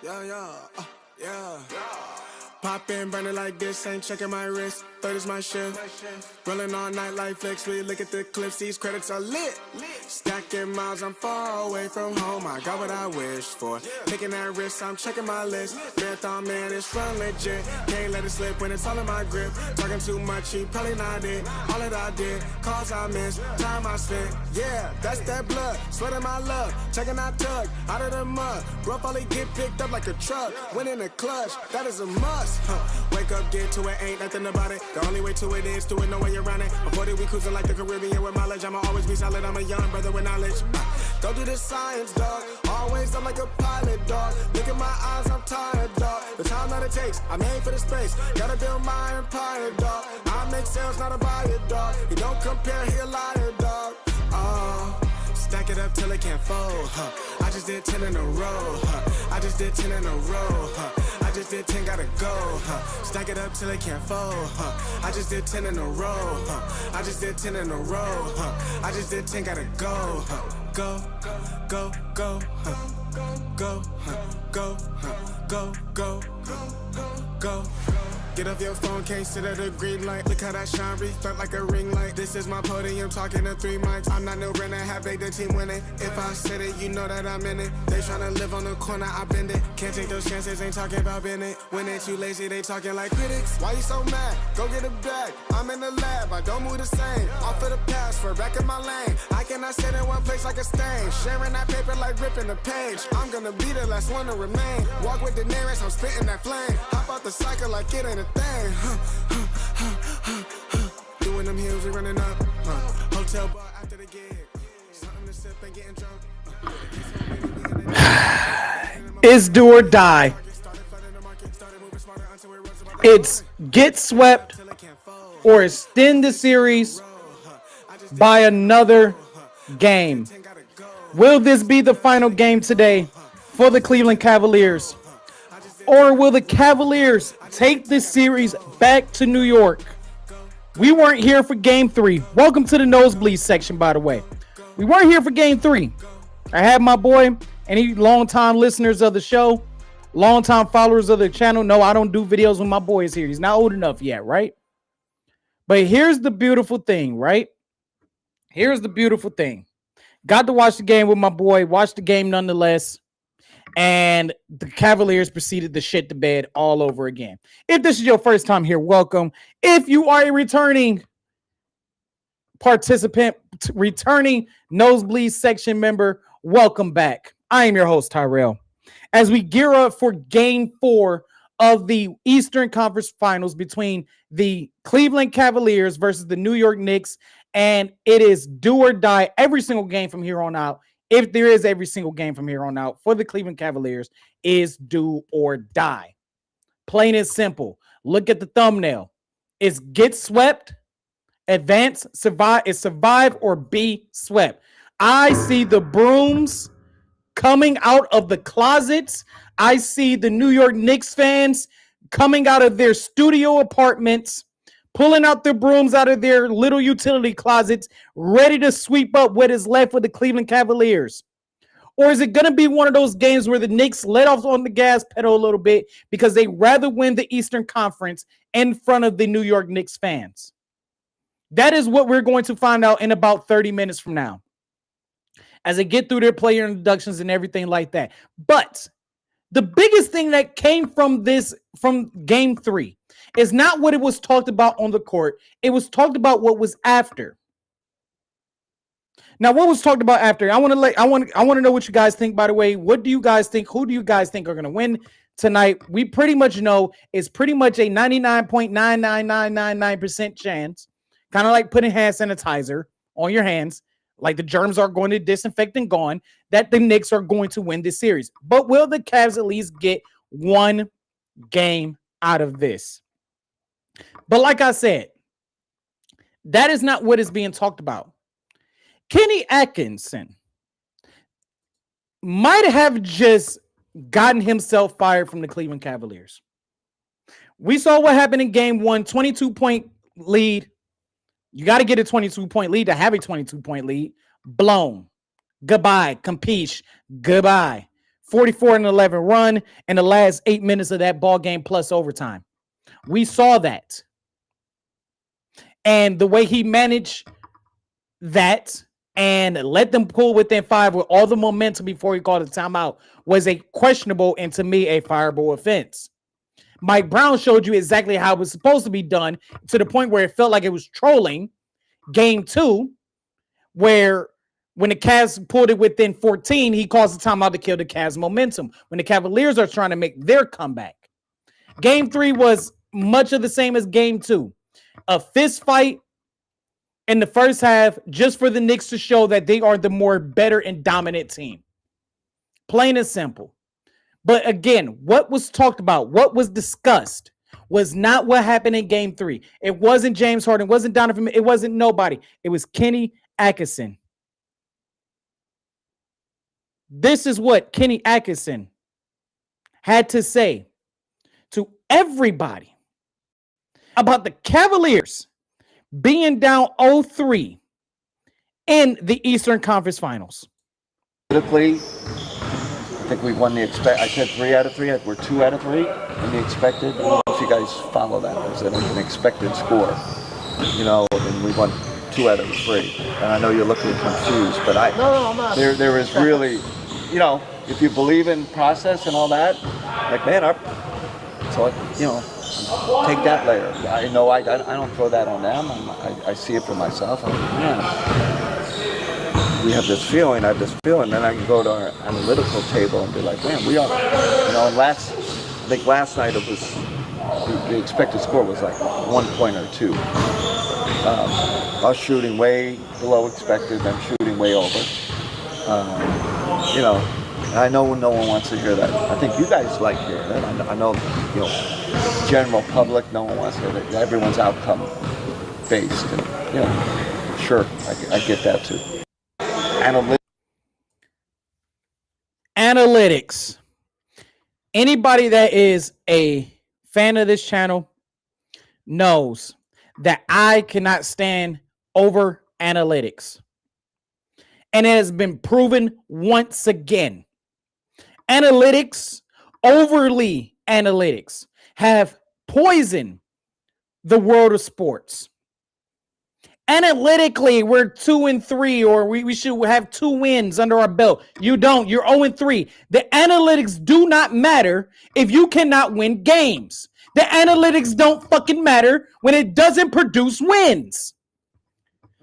Yeah. Pop in, burning like this, ain't checking my wrist. Third is my shift. Rolling all night like flex. We look at the clips, these credits are lit. Stacking miles, I'm far away from home. I got what I wished for. Taking that risk, I'm checking my list. Marathon man, it's run legit. Can't let it slip when it's all in my grip. Talking too much, he probably not it. All that I did, calls I missed, time I spent. Yeah, that's that blood, sweating my love. Checking that tug, out of the mud. Bro, probably get picked up like a truck. Winning the clutch, that is a must. Wake up, get to it, ain't nothing about it. The only way to it is to it, no way around it. Before that we cruising like the Caribbean with mileage. I'ma always be solid, I'm a young brother with knowledge. Go do the science, dog. Always I'm like a pilot, dog. Look at my eyes, I'm tired, dog. The time that it takes, I made for the space. Gotta build my empire, dog. I make sales, not a buyer, dog. He don't compare, he a liar, dog. Stack it up till it can't fold, I just did 10 in a row, I just did 10 in a row, I just did 10, gotta go, Stack it up till it can't fold, I just did 10 in a row, I just did 10 in a row, I just did 10, gotta go, go, go, go, go, go, go, go, go. Get off your phone, can't sit at a green light. Look how that shine reflect like a ring light. This is my podium, talking to 3 mics. I'm not no Renner, have they the team winning. If I said it, you know that I'm in it. They tryna live on the corner, I bend it. Can't take those chances, ain't talking about Bennett. When they too lazy, they talking like critics. Why you so mad? Go get it back. I'm in the lab, I don't move the same. Off of the password, back in my lane. I cannot sit in one place like a stain. Sharing that paper like ripping the page. I'm gonna be the last one to remain. Walk with the nearest, I'm spitting that flame. Hop out the cycle like it ain't a thing. Doing them heels, we running up. Hotel bar after the gig. Something to sip and getting drunk. It's do or die. It's get swept or extend the series by another game. Will this be the final game today for the Cleveland Cavaliers? Or will the Cavaliers take this series back to New York? We weren't here for game 3. Welcome to the Nosebleeds section, by the way. We weren't here for game 3. I had my boy, any longtime listeners of the show, longtime followers of the channel, know I don't do videos when my boy is here. He's not old enough yet, right? But here's the beautiful thing, right? Here's the beautiful thing. Got to watch the game with my boy, watched the game nonetheless. And the Cavaliers proceeded to shit the bed all over again. If this is your first time here, welcome. If you are a returning participant, returning Nosebleeds section member, welcome back. I am your host, Tyrell. As we gear up for game 4 of the Eastern Conference Finals between the Cleveland Cavaliers versus the New York Knicks, and it is do or die every single game from here on out. If there is every single game from here on out for the Cleveland Cavaliers, is do or die. Plain and simple. Look at the thumbnail. It's get swept, advance, survive. It's survive or be swept. I see the brooms coming out of the closets. I see the New York Knicks fans coming out of their studio apartments, pulling out their brooms out of their little utility closets, ready to sweep up what is left for the Cleveland Cavaliers? Or is it going to be one of those games where the Knicks let off on the gas pedal a little bit because they rather win the Eastern Conference in front of the New York Knicks fans? That is what we're going to find out in about 30 minutes from now, as they get through their player introductions and everything like that. But the biggest thing that came from game 3 is not what it was talked about on the court. It was talked about what was after. Now, what was talked about after? I want to know what you guys think, by the way. What do you guys think? Who do you guys think are going to win tonight? We pretty much know it's pretty much a 99.99999% chance, kind of like putting hand sanitizer on your hands, like the germs are going to disinfect and gone, that the Knicks are going to win this series. But will the Cavs at least get one game out of this? But like I said, that is not what is being talked about. Kenny Atkinson might have just gotten himself fired from the Cleveland Cavaliers. We saw what happened in game 1, 22-point lead. You got to get a 22-point lead to have a 22-point lead. Blown. Goodbye. Capiche. Goodbye. 44-11 run in the last 8 minutes of that ball game plus overtime. We saw that. And the way he managed that and let them pull within 5 with all the momentum before he called a timeout was a questionable and, to me, a fireable offense. Mike Brown showed you exactly how it was supposed to be done, to the point where it felt like it was trolling. Game 2, where when the Cavs pulled it within 14, he calls the timeout to kill the Cavs' momentum when the Cavaliers are trying to make their comeback. Game 3 was much of the same as Game 2. A fist fight in the first half just for the Knicks to show that they are the more better and dominant team. Plain and simple. But again, what was talked about, what was discussed was not what happened in Game 3. It wasn't James Harden, it wasn't Donovan, it wasn't nobody. It was Kenny Atkinson. This is what Kenny Atkinson had to say to everybody about the Cavaliers being down 0-3 in the Eastern Conference Finals. Politically, I think we won the I said 3 out of 3. We're 2 out of 3 in the expected. I don't know if you guys follow that. There's an expected score, and we won 2 out of 3. And I know you're looking confused, but I'm not. There is really, if you believe in process and all that, like, man, take that layer. I know I don't throw that on them. I see it for myself. We have this feeling, then I can go to our analytical table and be like, man, we are, and last night it was, the expected score was like 1 point or 2. Us shooting way below expected, them shooting way over. I know no one wants to hear that. I think you guys like hearing it. I know, general public, no one wants to hear that. Everyone's outcome based, and sure, I get that too. Analytics. Anybody that is a fan of this channel knows that I cannot stand over analytics. And it has been proven once again. Overly analytics, have poisoned the world of sports. Analytically, we're 2-3, or we should have 2 wins under our belt. You don't. You're 0-3. The analytics do not matter if you cannot win games. The analytics don't fucking matter when it doesn't produce wins.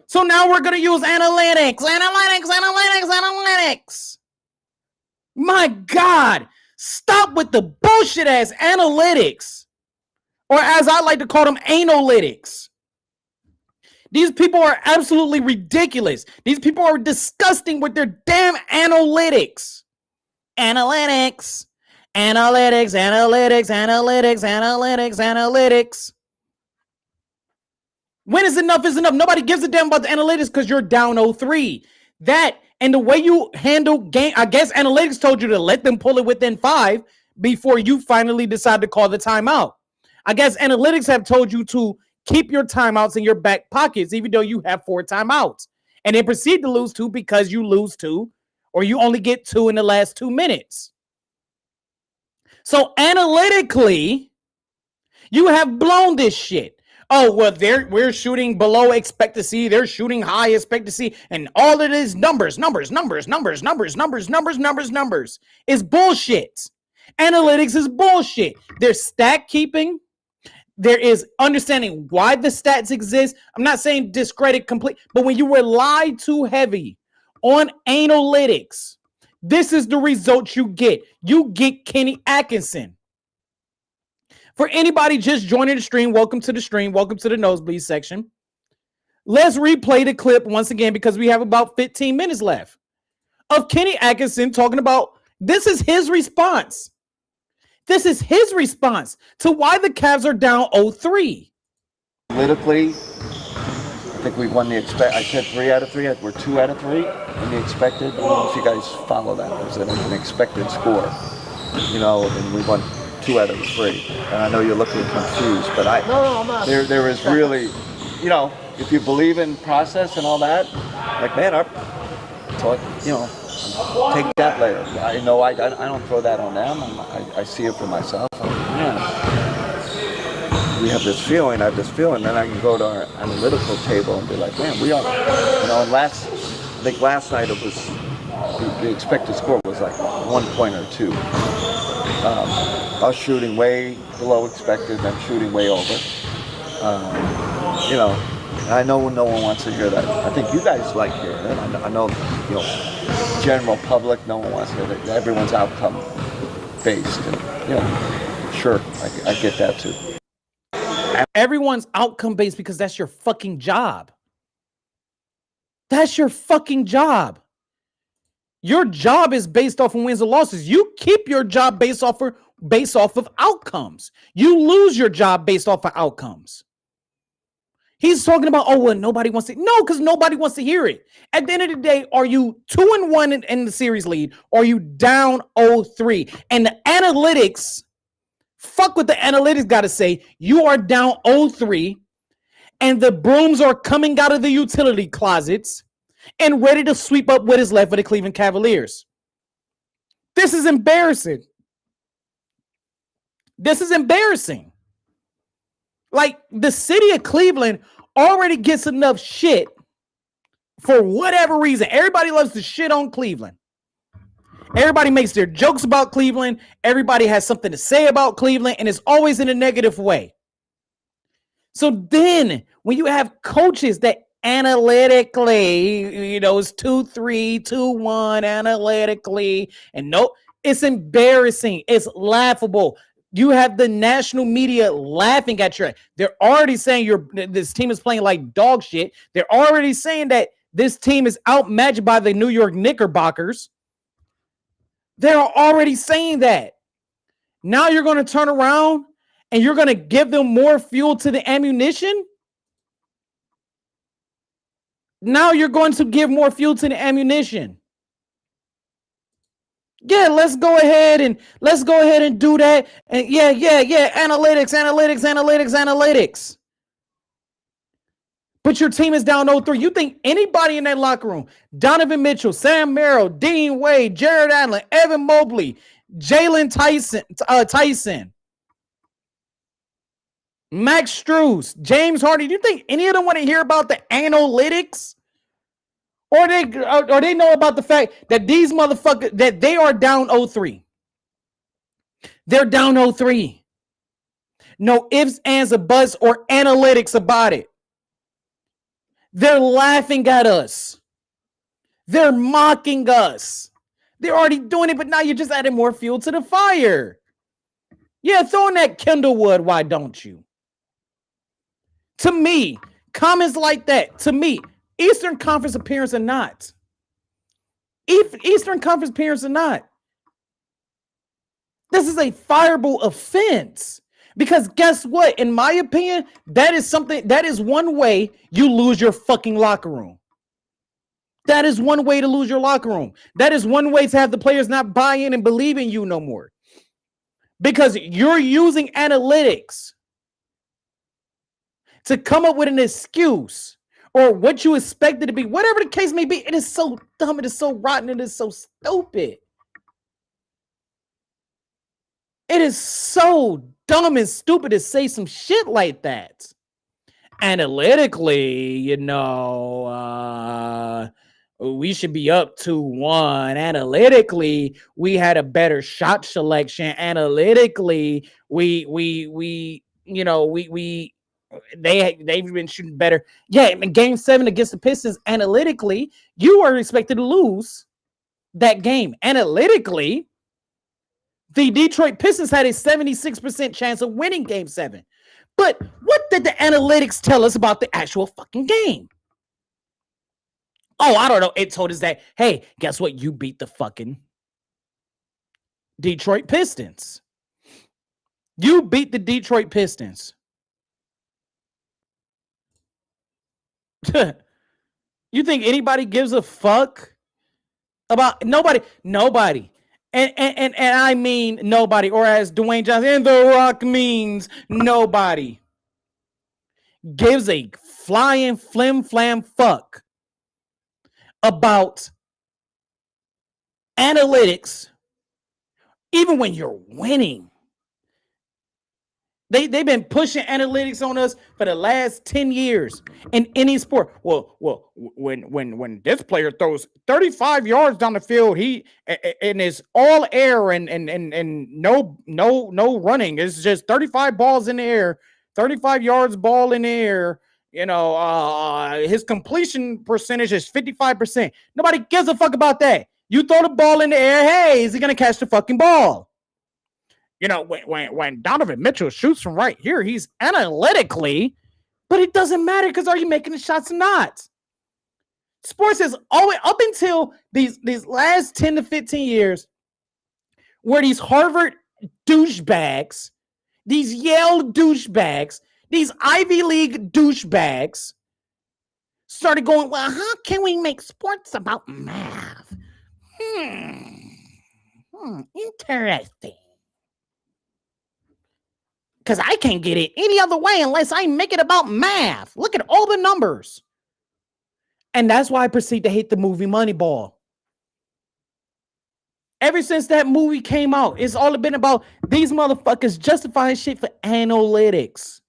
So now we're going to use analytics. My God, stop with the bullshit ass analytics. Or as I like to call them, analytics. These people are absolutely ridiculous. These people are disgusting with their damn analytics. Analytics. When is enough is enough. Nobody gives a damn about the analytics because you're down 0-3. That and the way you handle game, I guess analytics told you to let them pull it within 5 before you finally decide to call the timeout. I guess analytics have told you to keep your timeouts in your back pockets, even though you have 4 timeouts. And then proceed to lose 2 because you lose 2, or you only get 2 in the last 2 minutes. So analytically, you have blown this shit. Oh, well, we're shooting below expectancy. They're shooting high expectancy. And all it is numbers is bullshit. Analytics is bullshit. There's stat keeping. There is understanding why the stats exist. I'm not saying discredit complete, but when you rely too heavy on analytics, this is the result you get. You get Kenny Atkinson. For anybody just joining the stream, welcome to the stream. Welcome to the Nosebleeds section. Let's replay the clip once again because we have about 15 minutes left of Kenny Atkinson talking about this is his response. This is his response to why the Cavs are down 0-3. Politically, I think we won the I said 3 out of 3. We're 2 out of 3 in the expected. I don't know if you guys follow that. There's an expected score, and we won 2 out of 3. And I know you're looking confused, but I'm not. There is really, if you believe in process and all that, like, man, So, take that layer. I know I don't throw that on them. I see it for myself. We have this feeling, then I can go to our analytical table and be like, man, we are, I think last night it was, the expected score was like 1 point or 2. Us shooting way below expected, them shooting way over. I know no one wants to hear that. I think you guys like hearing it. I know, general public, no one wants to hear that. Everyone's outcome based. And, sure, I get that too. Everyone's outcome based because that's your fucking job. That's your fucking job. Your job is based off of wins and losses. You keep your job based off of outcomes. You lose your job based off of outcomes. He's talking about, nobody wants to. No, because nobody wants to hear it. At the end of the day, are you 2-1 in the series lead? Or are you down 0-3? And the analytics, fuck what the analytics got to say. You are down 0-3, and the brooms are coming out of the utility closets and ready to sweep up what is left of the Cleveland Cavaliers. This is embarrassing. This is embarrassing. Like, the city of Cleveland already gets enough shit for whatever reason. Everybody loves to shit on Cleveland. Everybody makes their jokes about Cleveland. Everybody has something to say about Cleveland, and it's always in a negative way. So then, when you have coaches that analytically, it's 2-3, 2-1 analytically, and it's embarrassing. It's laughable. You have the national media laughing at you. They're already saying this team is playing like dog shit. They're already saying that this team is outmatched by the New York Knickerbockers. They're already saying that. Now you're going to turn around and you're going to give them more fuel to the ammunition? Now you're going to give more fuel to the ammunition. Yeah, let's go ahead and do that. And yeah. Analytics. But your team is down 0-3. You think anybody in that locker room, Donovan Mitchell, Sam Merrill, Dean Wade, Jared Allen, Evan Mobley, Jalen Tyson, Max Strus, James Harden, do you think any of them want to hear about the analytics? Or they know about the fact that these motherfuckers, that they are down 0-3. They're down 0-3. No ifs, ands, or buts, or analytics about it. They're laughing at us. They're mocking us. They're already doing it, but now you're just adding more fuel to the fire. Yeah, throw in that Kindlewood, why don't you? To me, comments like that, to me, Eastern Conference appearance or not. Eastern Conference appearance or not. This is a fireable offense. Because guess what? In my opinion, that is one way you lose your fucking locker room. That is one way to lose your locker room. That is one way to have the players not buy in and believe in you no more. Because you're using analytics to come up with an excuse or what you expect it to be, whatever the case may be. It is so dumb, it is so rotten, it is so stupid. It is so dumb and stupid to say some shit like that. Analytically, we should be up 2-1. Analytically, we had a better shot selection. Analytically, they've been shooting better. Yeah, in game 7 against the Pistons, analytically, you are expected to lose that game. Analytically, the Detroit Pistons had a 76% chance of winning game 7. But what did the analytics tell us about the actual fucking game? Oh, I don't know. It told us that, hey, guess what? You beat the fucking Detroit Pistons. You beat the Detroit Pistons. You think anybody gives a fuck about nobody? And I mean nobody, or as Dwayne Johnson and The Rock means nobody gives a flying flim flam fuck about analytics, even when you're winning. They've been pushing analytics on us for the last 10 years in any sport. Well, when this player throws 35 yards down the field, and it's all air and no running. It's just 35 balls in the air, 35 yards ball in the air. His completion percentage is 55%. Nobody gives a fuck about that. You throw the ball in the air, hey, is he gonna catch the fucking ball? When Donovan Mitchell shoots from right here, he's analytically, but it doesn't matter because are you making the shots or not? Sports is always, up until these last 10 to 15 years, where these Harvard douchebags, these Yale douchebags, these Ivy League douchebags started going, well, how can we make sports about math? Interesting. Because I can't get it any other way unless I make it about math. Look at all the numbers. And that's why I proceed to hate the movie Moneyball. Ever since that movie came out, it's all been about these motherfuckers justifying shit for analytics.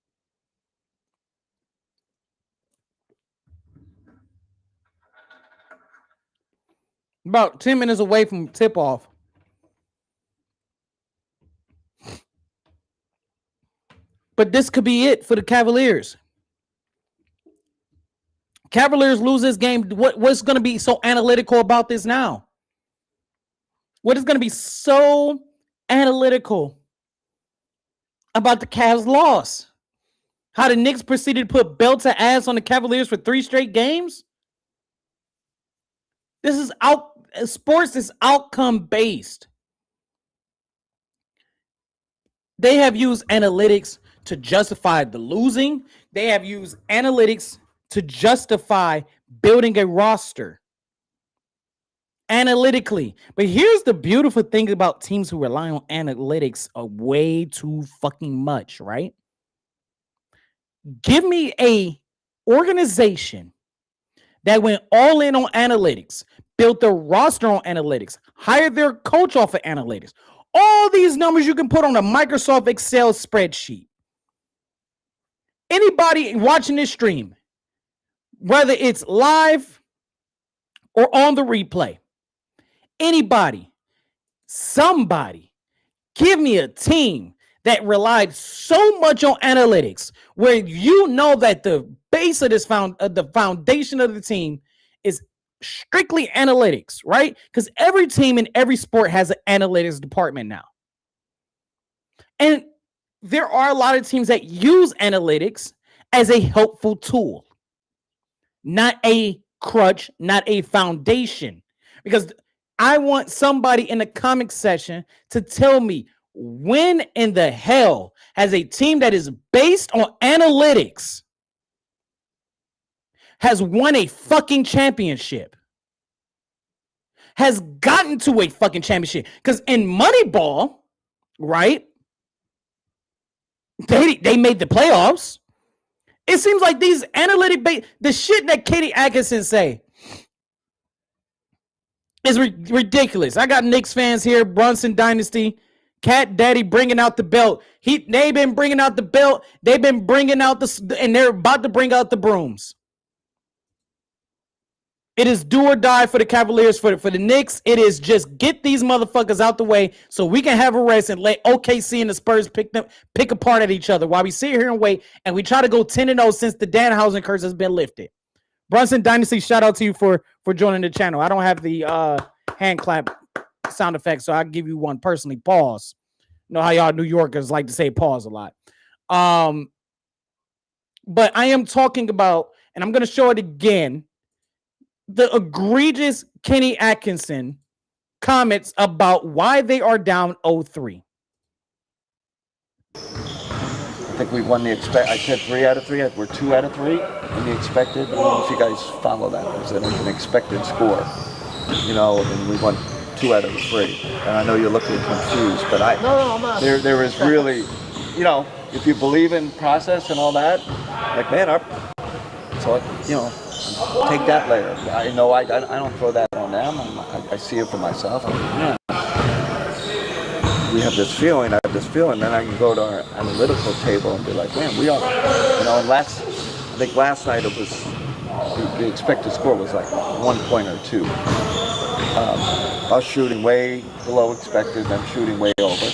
About 10 minutes away from tip-off. But this could be it for the Cavaliers. Cavaliers lose this game. What's going to be so analytical about this now? What is going to be so analytical about the Cavs' loss? How the Knicks proceeded to put belt to ass on the Cavaliers for 3 straight games? This is sports is outcome based. They have used analytics to justify the losing. They have used analytics to justify building a roster analytically. But here's the beautiful thing about teams who rely on analytics way too fucking much, right? Give me a organization that went all in on analytics, built their roster on analytics, hired their coach off of analytics. All these numbers you can put on a Microsoft Excel spreadsheet. Anybody watching this stream, whether it's live or on the replay, anybody, somebody, give me a team that relied so much on analytics where you know that the base of this the foundation of the team is strictly analytics, right? Because every team in every sport has an analytics department now. And there are a lot of teams that use analytics as a helpful tool, not a crutch, not a foundation. Because I want somebody in the comment section to tell me when in the hell has a team that is based on analytics has won a fucking championship, has gotten to a fucking championship. Because in Moneyball, right, they made the playoffs. It seems like these the shit that Katie Atkinson say is ridiculous. I got Knicks fans here, Brunson Dynasty, Cat Daddy bringing out the belt. They've been bringing out the belt. They've been bringing out and they're about to bring out the brooms. It is do or die for the Cavaliers. For the Knicks, it is just get these motherfuckers out the way so we can have a rest and let OKC and the Spurs pick apart at each other while we sit here and wait and we try to go 10-0 since the Danhausen curse has been lifted. Brunson Dynasty, shout out to you for joining the channel. I don't have the hand clap sound effect, so I'll give you one personally. Pause. You know how y'all New Yorkers like to say pause a lot. But I am talking about, and I'm going to show it again, the egregious Kenny Atkinson comments about why they are down 0-3. I think we won the I said 3 out of 3. We're 2 out of 3 in the expected. I don't know if you guys follow that. There's an expected score, and we won 2 out of 3. And I know you're looking confused, but I'm not. There is really, if you believe in process and all that, like, man, Take that layer. I know I don't throw that on them. I see it for myself. Yeah. We have this feeling. I have this feeling. Then I can go to our analytical table and be like, man, we are. And I think last night it was the expected score was like 1 point or 2. Us shooting way below expected, them shooting way over.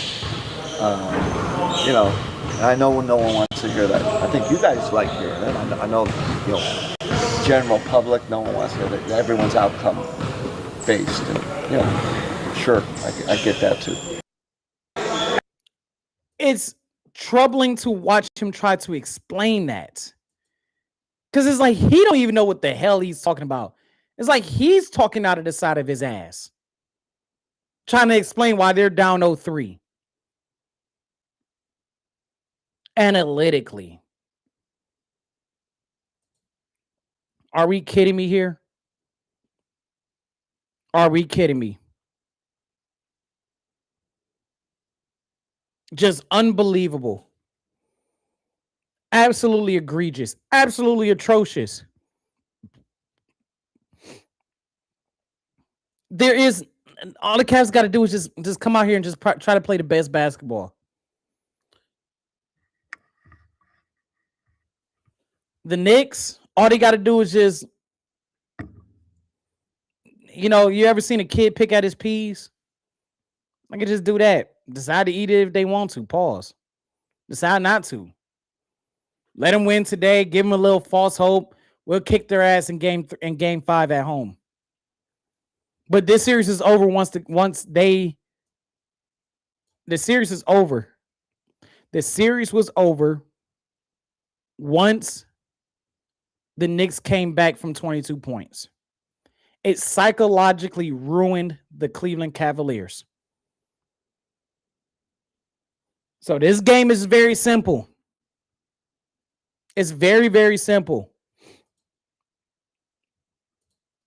I know no one wants to hear that. I think you guys like hearing it. I know, general public, no one wants to hear that. Everyone's outcome based, and sure, I get that too. It's troubling to watch him try to explain that, because it's like he don't even know what the hell he's talking about. It's like he's talking out of the side of his ass, trying to explain why they're down 0-3. Analytically. Are we kidding me here? Are we kidding me? Just unbelievable. Absolutely egregious. Absolutely atrocious. All the Cavs got to do is just come out here and just try to play the best basketball. The Knicks, all they got to do is just, you ever seen a kid pick at his peas? I can just do that. Decide to eat it if they want to. Pause. Decide not to. Let them win today. Give them a little false hope. We'll kick their ass in game 5 at home. But this series is over the series is over. The series was over once the Knicks came back from 22 points. It psychologically ruined the Cleveland Cavaliers. So this game is very simple. It's very, very simple.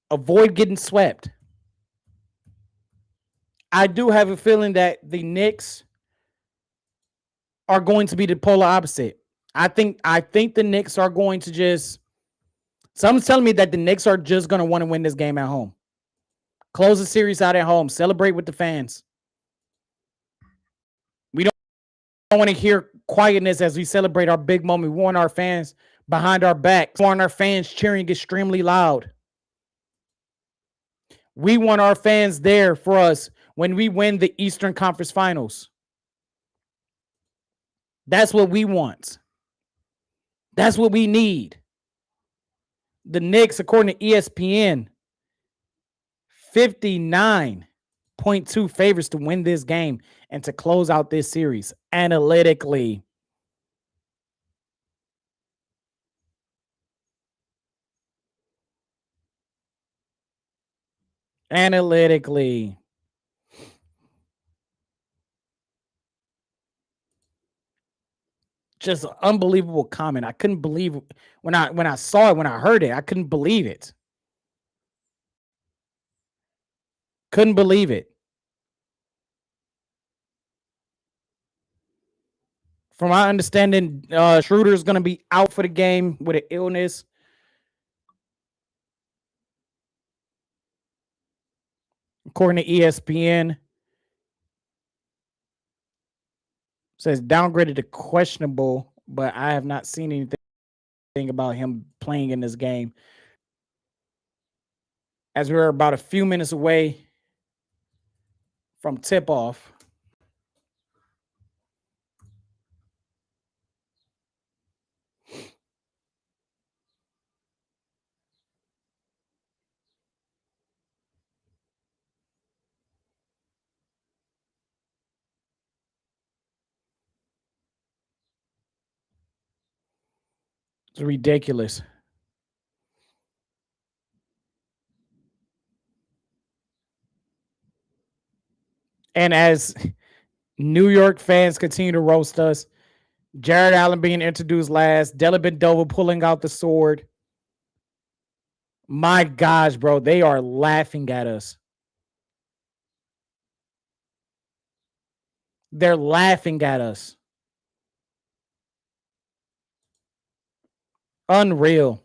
Avoid getting swept. I do have a feeling that the Knicks are going to be the polar opposite. I think the Knicks are going to just... Someone's telling me that the Knicks are just going to want to win this game at home. Close the series out at home. Celebrate with the fans. We don't want to hear quietness as we celebrate our big moment. We want our fans behind our backs. We want our fans cheering extremely loud. We want our fans there for us when we win the Eastern Conference Finals. That's what we want. That's what we need. The Knicks, according to ESPN, 59.2 favorites to win this game and to close out this series analytically. Analytically. Just an unbelievable comment. I couldn't believe when I saw it, when I heard it, I couldn't believe it. Couldn't believe it. From my understanding, Schroeder is going to be out for the game with an illness. According to ESPN, says downgraded to questionable, but I have not seen anything about him playing in this game. As we're about a few minutes away from tip-off, it's ridiculous. And as New York fans continue to roast us, Jared Allen being introduced last, Dellavedova pulling out the sword. My gosh, bro, they are laughing at us. They're laughing at us. Unreal.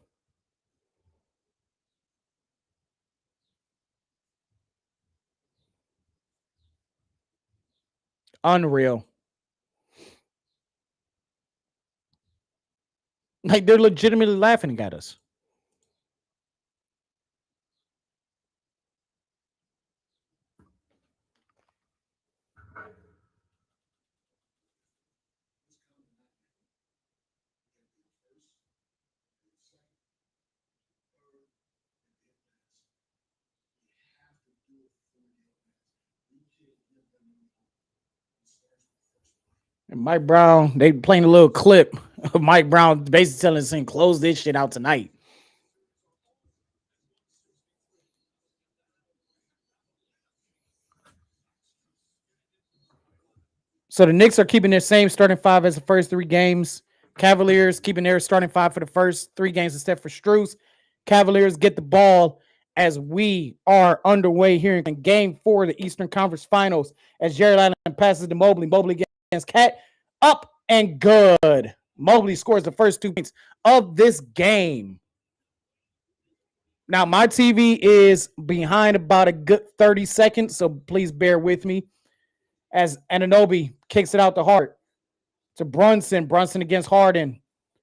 Unreal. Like they're legitimately laughing at us. And Mike Brown, they playing a little clip of Mike Brown basically telling us to close this shit out tonight. So the Knicks are keeping their same starting five as the first three games. Cavaliers keeping their starting five for the first three games except for Strus. Cavaliers get the ball as we are underway here in game 4 of the Eastern Conference Finals as Jared Allen passes to Mobley. Mobley against Cat. Up and good. Mobley scores the first 2 points of this game. Now, my TV is behind about a good 30 seconds, so please bear with me. As Anunoby kicks it out to Hart to Brunson. Brunson against Harden.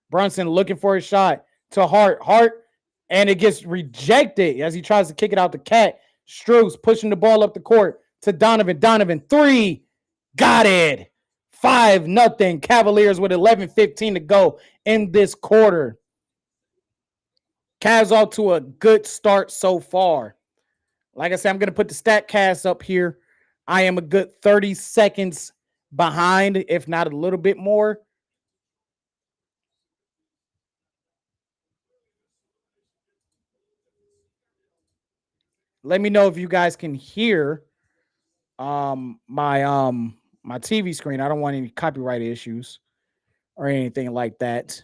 Brunson looking for a shot to Hart. Hart, and it gets rejected as he tries to kick it out to Cat. Strus pushing the ball up the court to Donovan. Donovan, 3. Got it. 5-0. Cavaliers with 11:15 to go in this quarter. Cavs off to a good start so far. Like I said, I'm going to put the stat cast up here. I am a good 30 seconds behind, if not a little bit more. Let me know if you guys can hear my TV screen. I don't want any copyright issues or anything like that.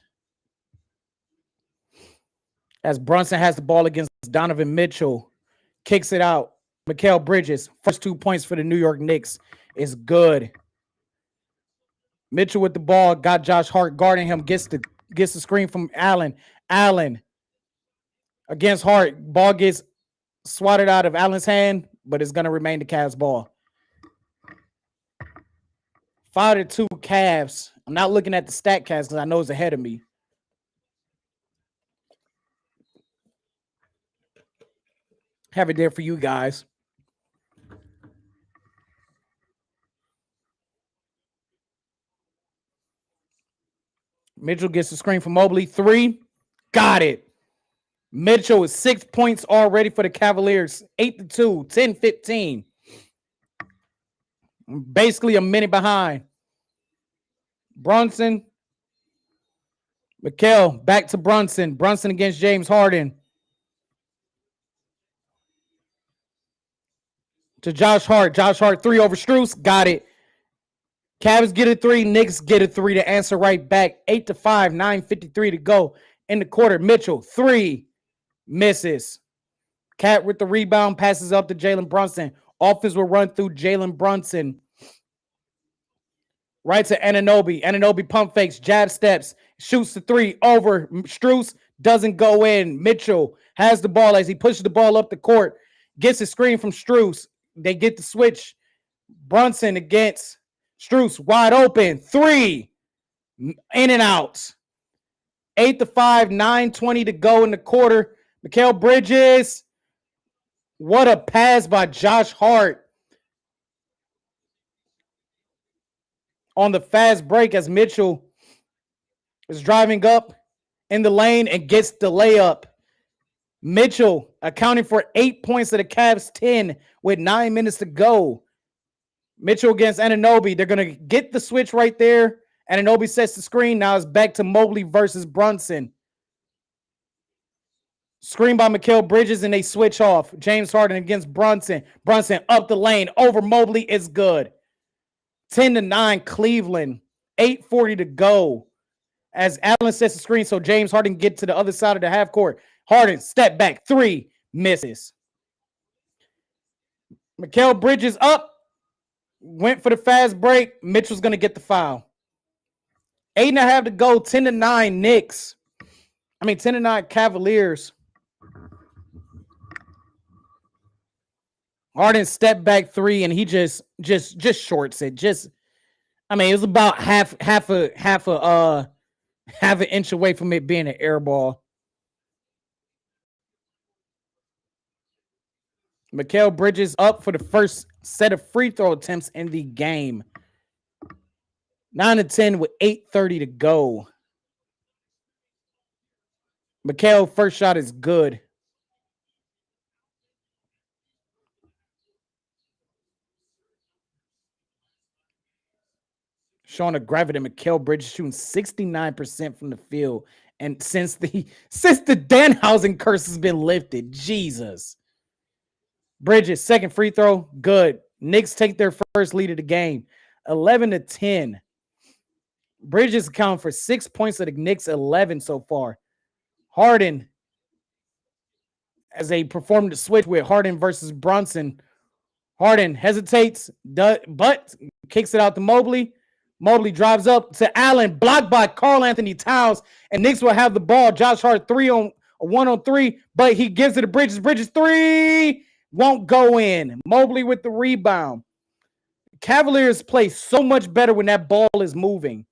As Brunson has the ball against Donovan Mitchell, kicks it out. Mikal Bridges, first 2 points for the New York Knicks is good. Mitchell with the ball, got Josh Hart guarding him, gets the screen from Allen. Allen against Hart, ball gets swatted out of Allen's hand, but it's going to remain the Cavs ball. 5-2 Cavs. I'm not looking at the stat cast because I know it's ahead of me. Have it there for you guys. Mitchell gets the screen from Mobley. 3. Got it. Mitchell is 6 points already for the Cavaliers. 8-2, 10-15. Basically a minute behind. Brunson. Mikal back to Brunson. Brunson against James Harden. To Josh Hart. Josh Hart, 3 over Strus. Got it. Cavs get a 3. Knicks get a 3 to answer right back. 8-5, 9:53 to go in the quarter. Mitchell, 3. Misses. Cat with the rebound, passes up to Jalen Brunson. Offense will run through Jalen Brunson. Right to Anunoby. Anunoby pump fakes, jab steps, shoots the 3 over. Strus doesn't go in. Mitchell has the ball as he pushes the ball up the court. Gets a screen from Strus. They get the switch. Brunson against Strus, wide open. 3. In and out. 8-5, 9:20 to go in the quarter. Mikal Bridges. What a pass by Josh Hart. On the fast break as Mitchell is driving up in the lane and gets the layup. Mitchell accounting for 8 points of the Cavs 10 with 9 minutes to go. Mitchell against Anunoby. They're going to get the switch right there. Anunoby sets the screen. Now it's back to Mobley versus Brunson. Screen by Mikal Bridges and they switch off. James Harden against Brunson. Brunson up the lane over Mobley is good. 10-9 Cleveland. 8:40 to go. As Allen sets the screen so James Harden get to the other side of the half court. Harden step back 3, misses. Mikal Bridges up. Went for the fast break. Mitchell's going to get the foul. 8.5 to go. 10-9 Knicks. 10-9 Cavaliers. Harden step back 3 and he just shorts it. Just I mean, it was about half an inch away from it being an air ball. Mikal Bridges up for the first set of free throw attempts in the game. 9-10 with 8:30 to go. Mikal first shot is good. Showing a gravity, Mikal Bridges shooting 69% from the field. And since the Danhausen curse has been lifted, Jesus. Bridges, second free throw, good. Knicks take their first lead of the game, 11-10. Bridges account for 6 points of the Knicks, 11 so far. Harden, as they perform the switch with Harden versus Brunson. Harden hesitates, but kicks it out to Mobley. Mobley drives up to Allen, blocked by Karl Anthony Towns, and Knicks will have the ball. Josh Hart 1-on-3, but he gives it to Bridges. Bridges 3 won't go in. Mobley with the rebound. Cavaliers play so much better when that ball is moving.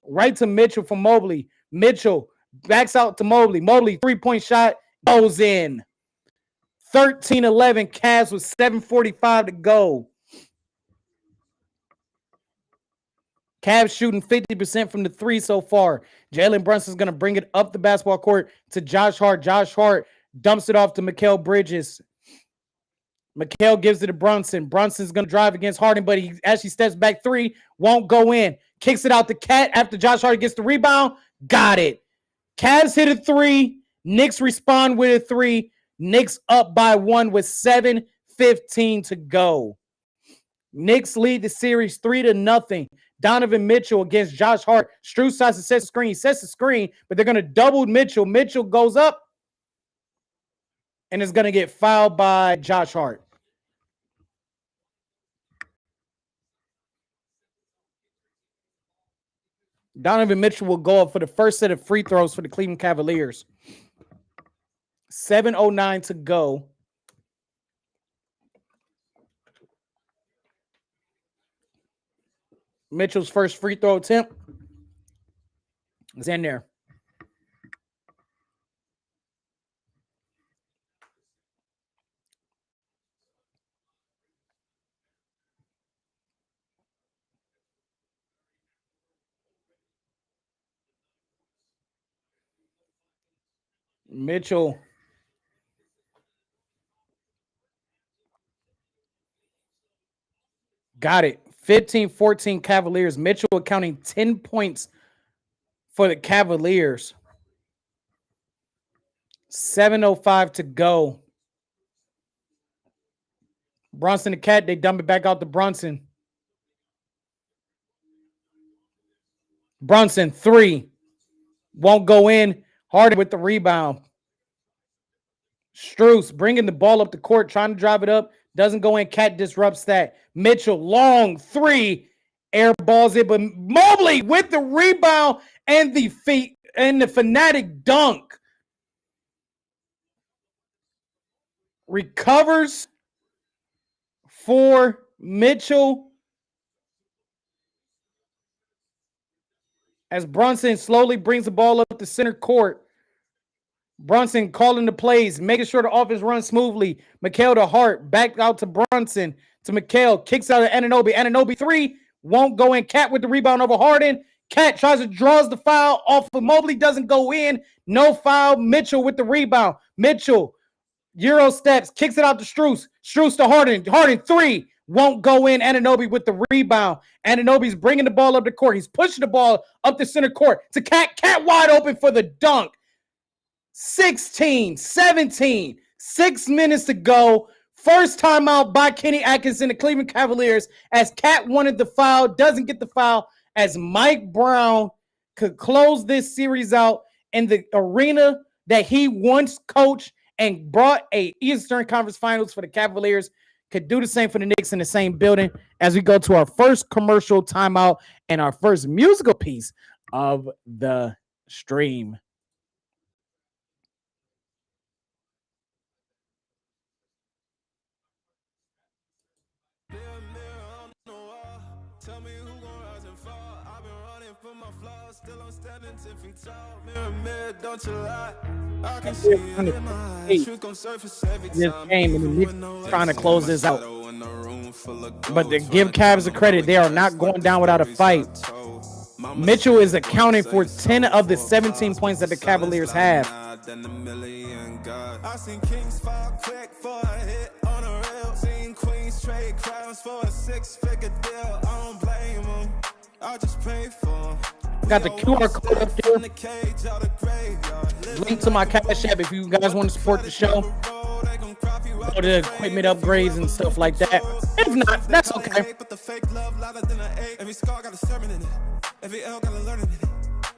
Right to Mitchell from Mobley. Mitchell backs out to Mobley. Mobley 3-point shot goes in. 13-11 Cavs with 7:45 to go. Cavs shooting 50% from the three so far. Jalen Brunson's going to bring it up the basketball court to Josh Hart. Josh Hart dumps it off to Mikal Bridges. Mikal gives it to Brunson. Brunson's going to drive against Harden, but he actually steps back 3, won't go in. Kicks it out to Cat after Josh Hart gets the rebound. Got it. Cavs hit a 3. Knicks respond with a 3. Knicks up by 1 with 7:15 to go. Knicks lead the series 3-0. Donovan Mitchell against Josh Hart. Strus tries to set the screen. He sets the screen, but they're going to double Mitchell. Mitchell goes up and is going to get fouled by Josh Hart. Donovan Mitchell will go up for the first set of free throws for the Cleveland Cavaliers. 7:09 to go. Mitchell's first free throw attempt is in there. Mitchell got it. 15-14 Cavaliers. Mitchell accounting 10 points for the Cavaliers. 7:05 to go. Brunson and Cat, they dump it back out to Brunson. Brunson, 3. Won't go in. Harden with the rebound. Strus bringing the ball up the court, trying to drive it up. Doesn't go in. Cat disrupts that. Mitchell, long 3. Air balls it, but Mobley with the rebound and the feet and the fanatic dunk. Recovers for Mitchell as Brunson slowly brings the ball up the center court. Brunson calling the plays, making sure the offense runs smoothly. Mikal to Hart, back out to Brunson, to Mikal, kicks out of Anunoby. Anunoby 3, won't go in. Cat with the rebound over Harden. Cat tries to draws the foul off of Mobley, doesn't go in. No foul. Mitchell with the rebound. Mitchell, Euro steps, kicks it out to Strus. Strus to Harden. Harden 3, won't go in. Anunoby with the rebound. Anunoby's bringing the ball up the court. He's pushing the ball up the center court to Cat. Cat wide open for the dunk. 16-17, 6 minutes to go. First timeout by Kenny Atkinson, the Cleveland Cavaliers, as Cat wanted the foul, doesn't get the foul, as Mike Brown could close this series out in the arena that he once coached and brought a Eastern Conference Finals for the Cavaliers, could do the same for the Knicks in the same building. As we go to our first commercial timeout and our first musical piece of the stream. Tell me who gon' rise and This game and the Knicks trying to close this out. But to give Cavs a credit, they are not going down without a fight. Mitchell is accounting for 10 of the 17 points that the Cavaliers have. I seen Kings fall quick for a hit on a rail. Seen Queens trade crowns for a 6-figure deal. I don't blame them. I just pray for them. Got the QR code up there. Link to my Cash App if you guys want to support the show. Go to equipment upgrades and stuff like that. If not, that's okay. Every scar got a sermon in it. Every L got a learning in it.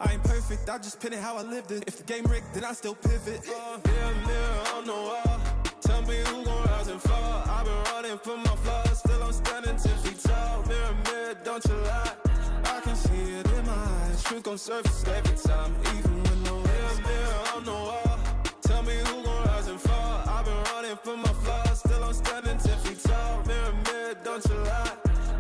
I ain't perfect, I just pin it how I lived it. If the game rigged, then I still pivot. Mirror on the wall. Tell me who gon' rise and fall. I've been running for my flaws. Still I'm standing 10 feet tall. Mirror, don't you lie. I can see it in my eyes. Truth gon' surface every time. Even when no mirror on the wall. Tell me who gon' rise and fall. I've been running for my flaws. Still I'm standing 10 feet tall. Mirror, don't you lie.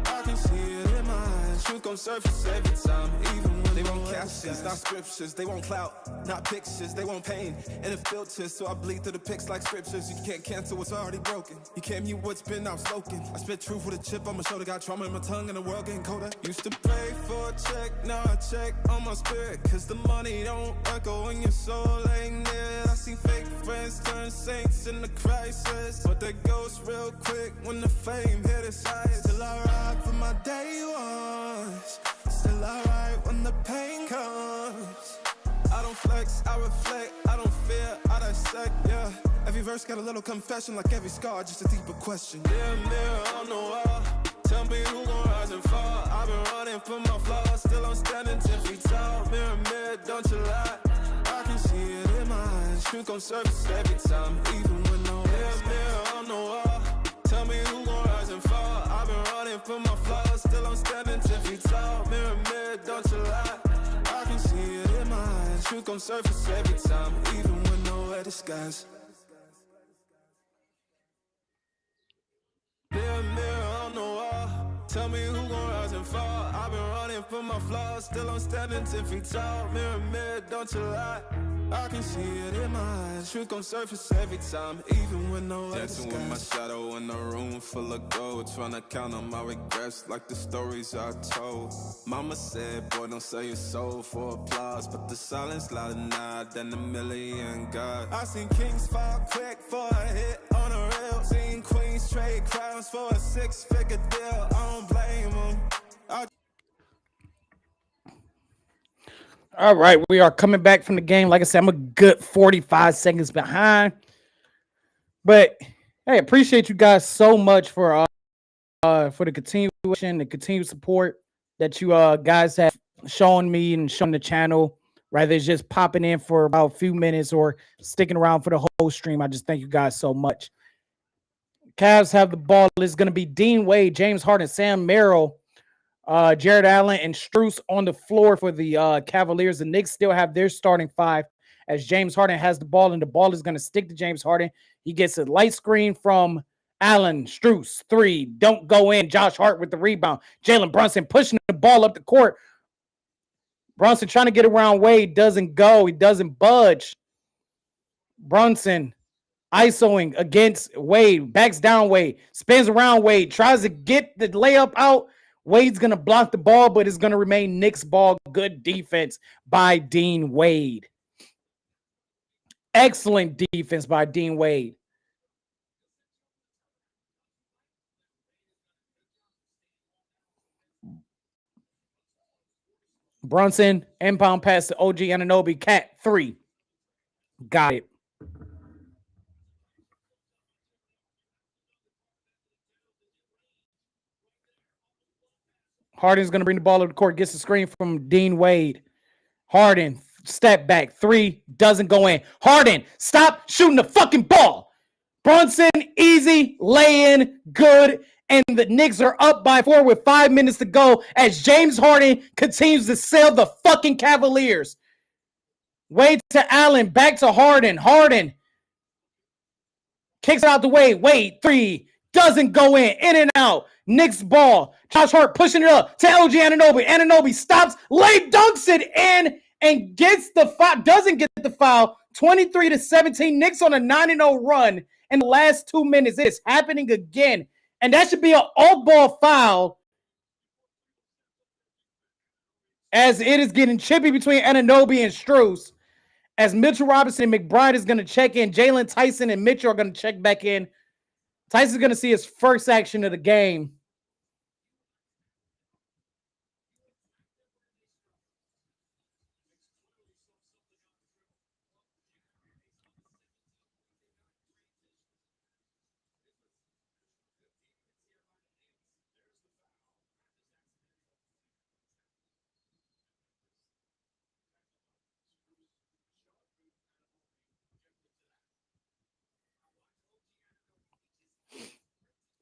I can see it in my eyes. Truth gon' surface every time. Even when they want captions, not scriptures. They want clout, not pictures. They want pain and a filter. So I bleed through the pics like scriptures. You can't cancel what's already broken. You can't mute what's been outspoken. I spit truth with a chip on my shoulder. Got trauma in my tongue and the world getting colder. Used to pray for a check, now I check on my spirit. Cause the money don't echo when your soul ain't near. I see fake friends turn saints in the crisis. But they ghost real quick when the fame hit its eyes. Still I ride for my day ones. Still I ride when the pain comes. I don't flex, I reflect, I don't fear, I dissect, yeah. Every verse got a little confession, like every scar, just a deeper question. Mirror on the wall. Tell me who gon' rise and fall. I've been running for my flaws. Still I'm standing 10 feet tall. Mirror, don't you lie. I can see it in my eyes. Truth gon' surface every time. Even when no mirror on the wall. Tell me who gon' rise and fall. I've been running for my flaws. Still I'm standing 10 feet tall. Mirror, don't you lie. I can see it in my eyes. Truth gon' surface every time. Even when nowhere disguise. Mirror on the wall. Tell me who gon' rise and fall. I've been running for my flaws. Still I'm standing 10 feet tall. Mirror, don't you lie. I can see it in my eyes. Truth gon' surface every time. Even when no dancing with my shadow in a room full of gold. Tryna count on my regrets like the stories I told. Mama said, boy, don't sell your soul for applause. But the silence louder now than a million God. I seen kings fall quick for a hit on a rail. Seen queens trade crowns for a 6-figure deal. I don't blame them. All right, we are coming back from the game. Like I said, I'm a good 45 seconds behind. But hey, appreciate you guys so much for the continuation, the continued support that you guys have shown me and shown the channel. Rather than just popping in for about a few minutes or sticking around for the whole stream. I just thank you guys so much. Cavs have the ball. It's going to be Dean Wade, James Harden, Sam Merrill, Jared Allen, and Strus on the floor for the Cavaliers. The Knicks still have their starting five as James Harden has the ball, and the ball is going to stick to James Harden. He gets a light screen from Allen. Strus, 3, don't go in. Josh Hart with the rebound. Jalen Brunson pushing the ball up the court. Brunson trying to get around Wade, doesn't go. He doesn't budge. Brunson isoing against Wade, backs down Wade, spins around Wade, tries to get the layup out. Wade's going to block the ball, but it's going to remain Knicks ball. Good defense by Dean Wade. Excellent defense by Dean Wade. Brunson, inbound pass to OG Anunoby. Cat 3. Got it. Harden's going to bring the ball up the court, gets the screen from Dean Wade. Harden, step back, 3, doesn't go in. Harden, stop shooting the fucking ball. Brunson, easy, lay in, good. And the Knicks are up by 4 with 5 minutes to go as James Harden continues to sail the fucking Cavaliers. Wade to Allen, back to Harden. Harden kicks it out the way. Wade, 3, doesn't go in and out. Knicks ball. Josh Hart pushing it up to LG Anunoby. Anunoby stops, late dunks it in, and gets the foul. Doesn't get the foul. 23-17. Knicks on a 9-0 run in the last 2 minutes. It's happening again. And that should be an off-ball foul, as it is getting chippy between Anunoby and Strus. As Mitchell Robinson and McBride is going to check in. Jalen Tyson and Mitchell are going to check back in. Tyson's going to see his first action of the game.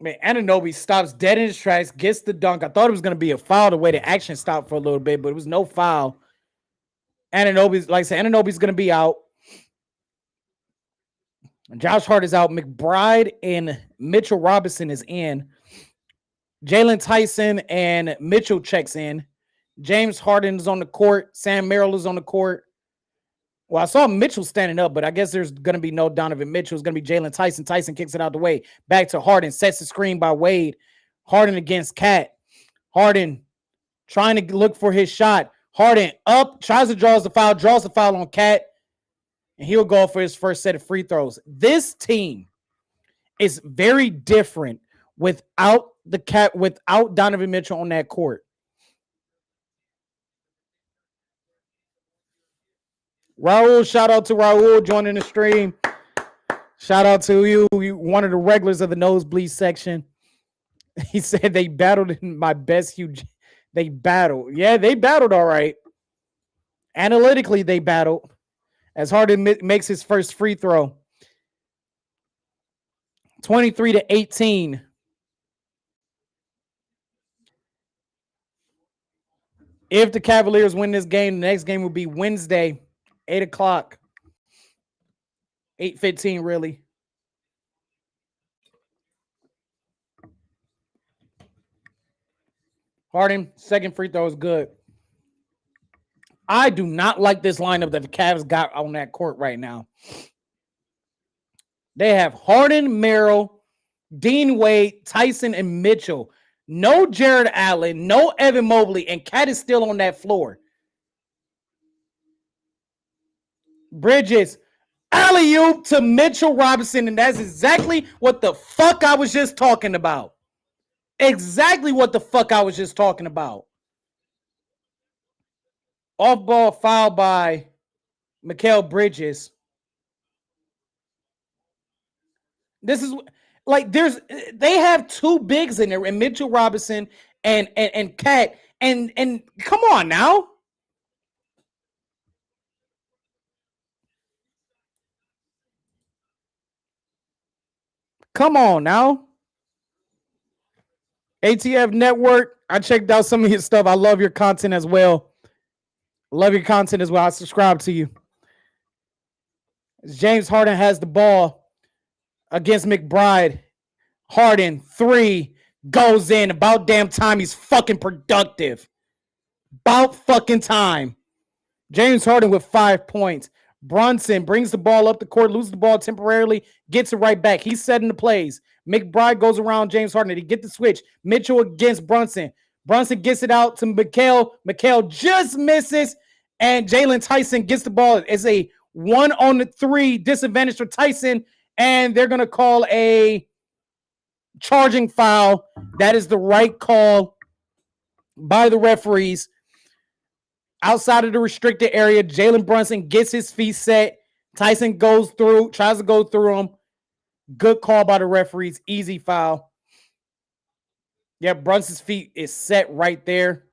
Man, Anunoby stops dead in his tracks, gets the dunk. I thought it was going to be a foul the way the action stopped for a little bit, but it was no foul. Anunoby's, like I said, Anunoby's going to be out. Josh Hart is out. McBride and Mitchell Robinson is in. Jalen Tyson and Mitchell checks in. James Harden is on the court. Sam Merrill is on the court. Well, I saw Mitchell standing up, but I guess there's going to be no Donovan Mitchell. It's going to be Jalen Tyson. Tyson kicks it out the way. Back to Harden. Sets the screen by Wade. Harden against Cat. Harden trying to look for his shot. Harden up. Tries to draw the foul. Draws the foul on Cat. And he'll go for his first set of free throws. This team is very different without Donovan Mitchell on that court. Raul, shout out to Raul joining the stream. Shout out to you, one of the regulars of the Nosebleeds section. He said they battled in my best huge. They battled. Yeah, they battled all right. Analytically, they battled. As Harden makes his first free throw. 23-18. If the Cavaliers win this game, the next game will be Wednesday, 8 o'clock. 8:15, really. Harden, second free throw is good. I do not like this lineup that the Cavs got on that court right now. They have Harden, Merrill, Dean Wade, Tyson, and Mitchell. No Jared Allen, no Evan Mobley, and Cat is still on that floor. Bridges, alley-oop to Mitchell Robinson, and that's exactly what the fuck I was just talking about. Exactly what the fuck I was just talking about. Off-ball foul by Mikal Bridges. This is like they have two bigs in there, and Mitchell Robinson and Cat, and come on now. Come on now. ATF Network. I checked out some of your stuff. I love your content as well. Love your content as well. I subscribe to you. James Harden has the ball against McBride. Harden, 3, goes in. About damn time he's fucking productive. About fucking time. James Harden with 5 points. Brunson brings the ball up the court, loses the ball temporarily, gets it right back. He's setting the plays. McBride goes around James Harden. He get the switch. Mitchell against Brunson. Brunson gets it out to Mikal. Mikal just misses, and Jalen Tyson gets the ball. It's a 1-on-3 disadvantage for Tyson, and they're going to call a charging foul. That is the right call by the referees. Outside of the restricted area, Jalen Brunson gets his feet set. Tyson goes through, tries to go through him. Good call by the referees. Easy foul. Yeah, Brunson's feet is set right there.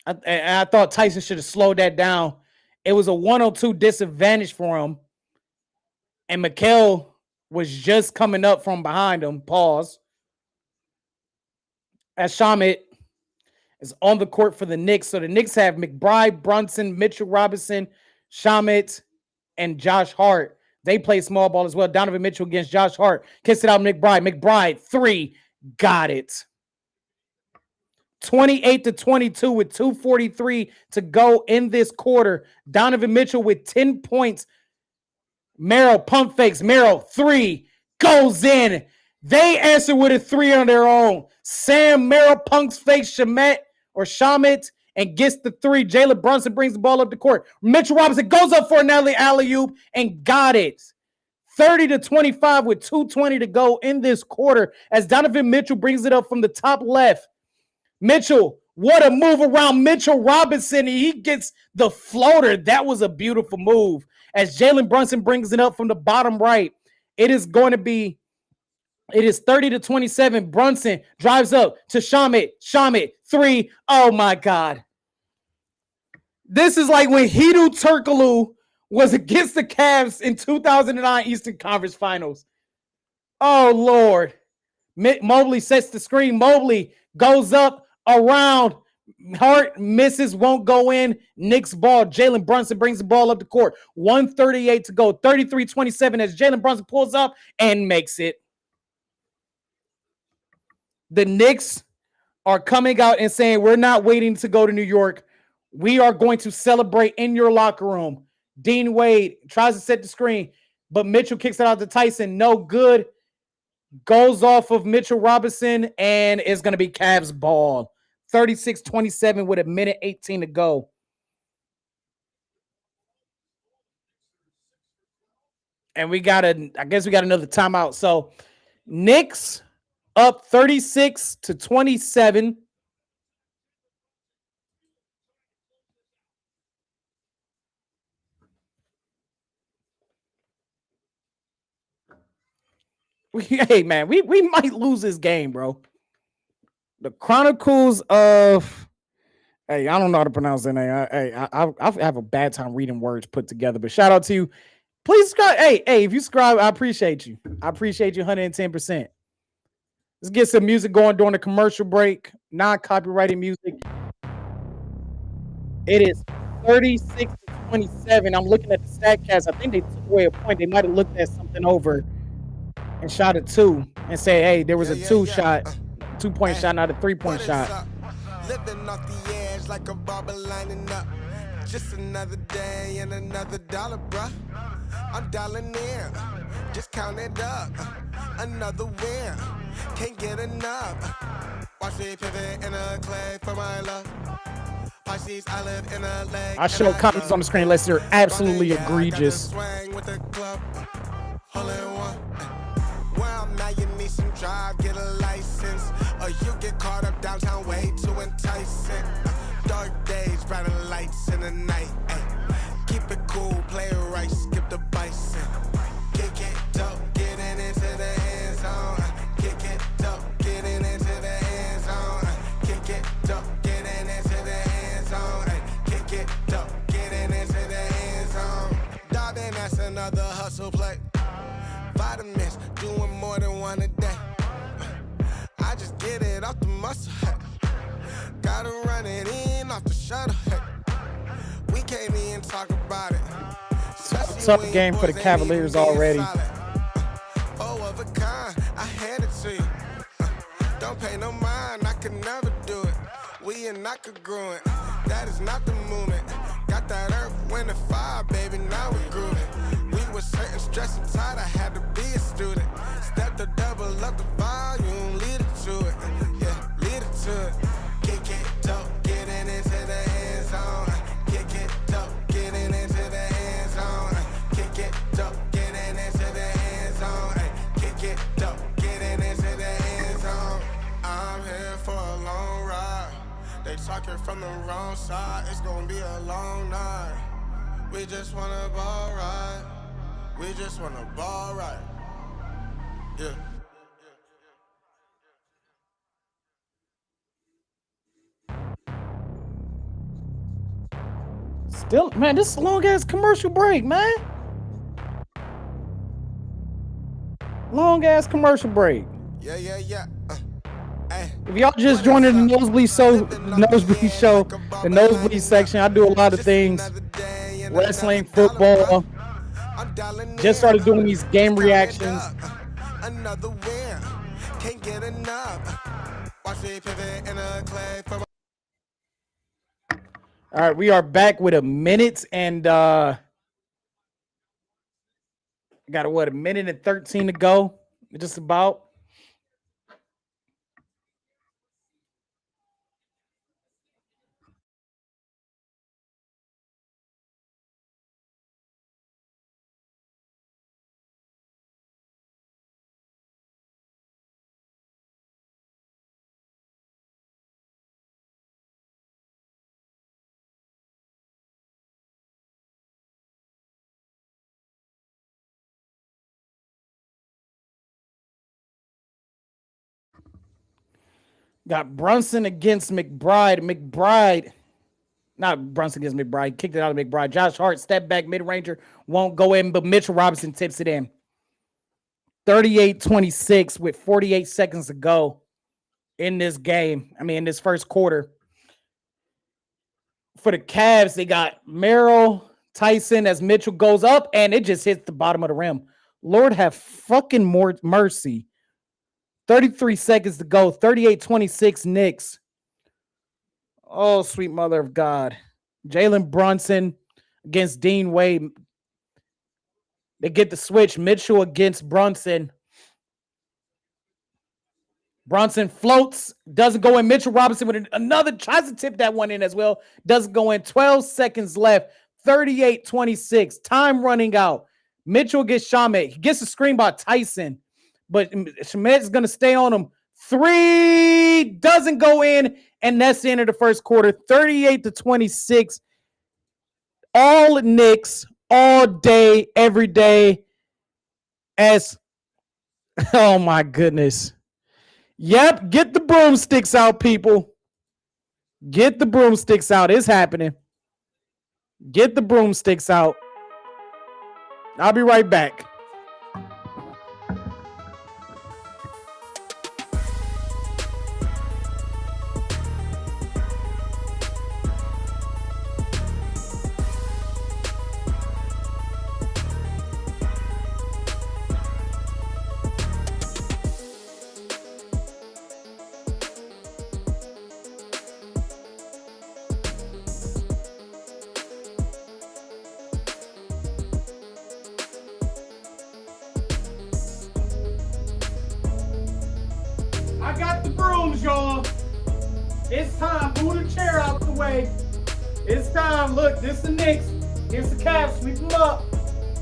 I thought Tyson should have slowed that down. It was a 1-on-2 disadvantage for him. And Mikal was just coming up from behind him. Pause. As Shamit is on the court for the Knicks. So the Knicks have McBride, Brunson, Mitchell Robinson, Shamit, and Josh Hart. They play small ball as well. Donovan Mitchell against Josh Hart. Kicks it out, McBride. McBride, 3, got it. 28-22 with 2:43 to go in this quarter. Donovan Mitchell with 10 points. Merrill pump fakes. Merrill 3 goes in. They answer with a 3 on their own. Sam Merrill punks fakes Shamit and gets the 3. Jalen Brunson brings the ball up the court. Mitchell Robinson goes up for an alley-oop and got it. 30-25 with 2:20 to go in this quarter as Donovan Mitchell brings it up from the top left. Mitchell, what a move around Mitchell Robinson. He gets the floater. That was a beautiful move. As Jalen Brunson brings it up from the bottom right, it is 30-27. Brunson drives up to Shamit. Shamit, 3. Oh my God. This is like when Hedo Turkoglu was against the Cavs in 2009 Eastern Conference Finals. Oh Lord. Mobley sets the screen. Mobley goes up around. Hart misses, won't go in. Knicks ball. Jalen Brunson brings the ball up the court. 1:38 to go. 33-27 as Jalen Brunson pulls up and makes it. The Knicks are coming out and saying, we're not waiting to go to New York. We are going to celebrate in your locker room. Dean Wade tries to set the screen, but Mitchell kicks it out to Tyson. No good. Goes off of Mitchell Robinson, and it's going to be Cavs ball. 36-27 with 1:18 to go. And I guess we got another timeout. So Knicks up 36-27. Hey man, we might lose this game, bro. The Chronicles of I don't know how to pronounce that name. I have a bad time reading words put together, but shout out to you. Please subscribe. Hey, if you subscribe, I appreciate you. I appreciate you 110%. Let's get some music going during the commercial break. Non-copyrighted music. It is 36-27. I'm looking at the StatCast. I think they took away a point. They might have looked at something over and shot a 2 and say, hey, there was a 2-point shot, not a 3-point shot. Living off the edge like a barber lining up. Just another day and another dollar, bruh. I'm dialing in, just count it up. Another win, can't get enough. Watch me pivot in a clay for my love. Pisces, I live in a lake. I show comments on the screen unless they're absolutely egregious. Well, now you need some drive, get a license, or you get caught up downtown way too enticing. Dark days, brighter lights in the night. Ay. Keep it cool, play it right, skip the bison. Kick it dope, getting into the end zone. Kick it dope, getting into the end zone. Kick it dope, getting into the end zone. Kick it dope, getting into the end zone. Darling, that's another hustle play. Vitamins, doing more than one a day. I just get it off the muscle. Hey. Gotta run it in off the shuttle. Hey. We can't even talk about it. Tough game for the Cavaliers already. Oh, of a kind, I hand it to you. Don't pay no mind, I could never do it. We are not congruent, that is not the movement. Got that earth, wind, and fire, baby, now we grooving. We were certain, stressed and tired, I had to be a student. Step to double up the volume, lead it to it. Yeah, lead it to it. Kick it dope, getting into the end zone. Kick it dope, getting into the end zone. Kick it dope, getting into the end zone. Kick it dope, getting into the end zone. I'm here for a long ride. They talking from the wrong side. It's gonna be a long night. We just wanna ball right. We just wanna ball right. Yeah. Still, man, this is a long ass commercial break, man. Long ass commercial break. Yeah. If y'all just joined the Nosebleed show, the Nosebleed section, I do a lot of things. Wrestling, football. Just started doing these game reactions. can't get enough. Watch me pivot in a clay for All right, we are back with a minute and got a minute and 13 to go. Just about. Got Brunson against McBride. Not Brunson against McBride. Kicked it out of McBride. Josh Hart, step back, mid-ranger. Won't go in, but Mitchell Robinson tips it in. 38-26 with 48 seconds to go in this game. In this first quarter. For the Cavs, they got Merrill, Tyson as Mitchell goes up, and it just hits the bottom of the rim. Lord have fucking more mercy. 33 seconds to go. 38-26 Knicks. Oh, sweet mother of God. Jalen Brunson against Dean Wade. They get the switch. Mitchell against Brunson. Brunson floats. Doesn't go in. Mitchell Robinson with another. Tries to tip that one in as well. Doesn't go in. 12 seconds left. 38-26. Time running out. Mitchell gets Shamet. He gets a screen by Tyson. But Shamet's going to stay on him. 3 doesn't go in, and that's the end of the first quarter. 38-26. All Knicks, all day, every day. Oh my goodness. Yep, get the broomsticks out, people. Get the broomsticks out. It's happening. Get the broomsticks out. I'll be right back. I got the brooms, y'all. It's time. Move the chair out the way. It's time. Look, this is the Knicks. Here's the Cavs. Sweep them up.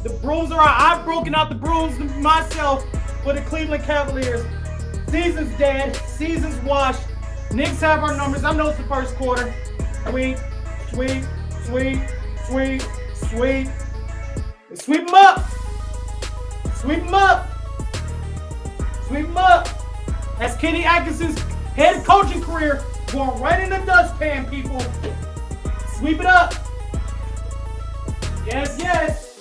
The brooms are out. I've broken out the brooms myself for the Cleveland Cavaliers. Season's dead. Season's washed. Knicks have our numbers. I know it's the first quarter. Sweep, sweep, sweep, sweep, sweep. Sweep them up. Sweep them up. Sweep them up. That's Kenny Atkinson's head coaching career going right in the dustpan, people. Sweep it up. Yes, yes.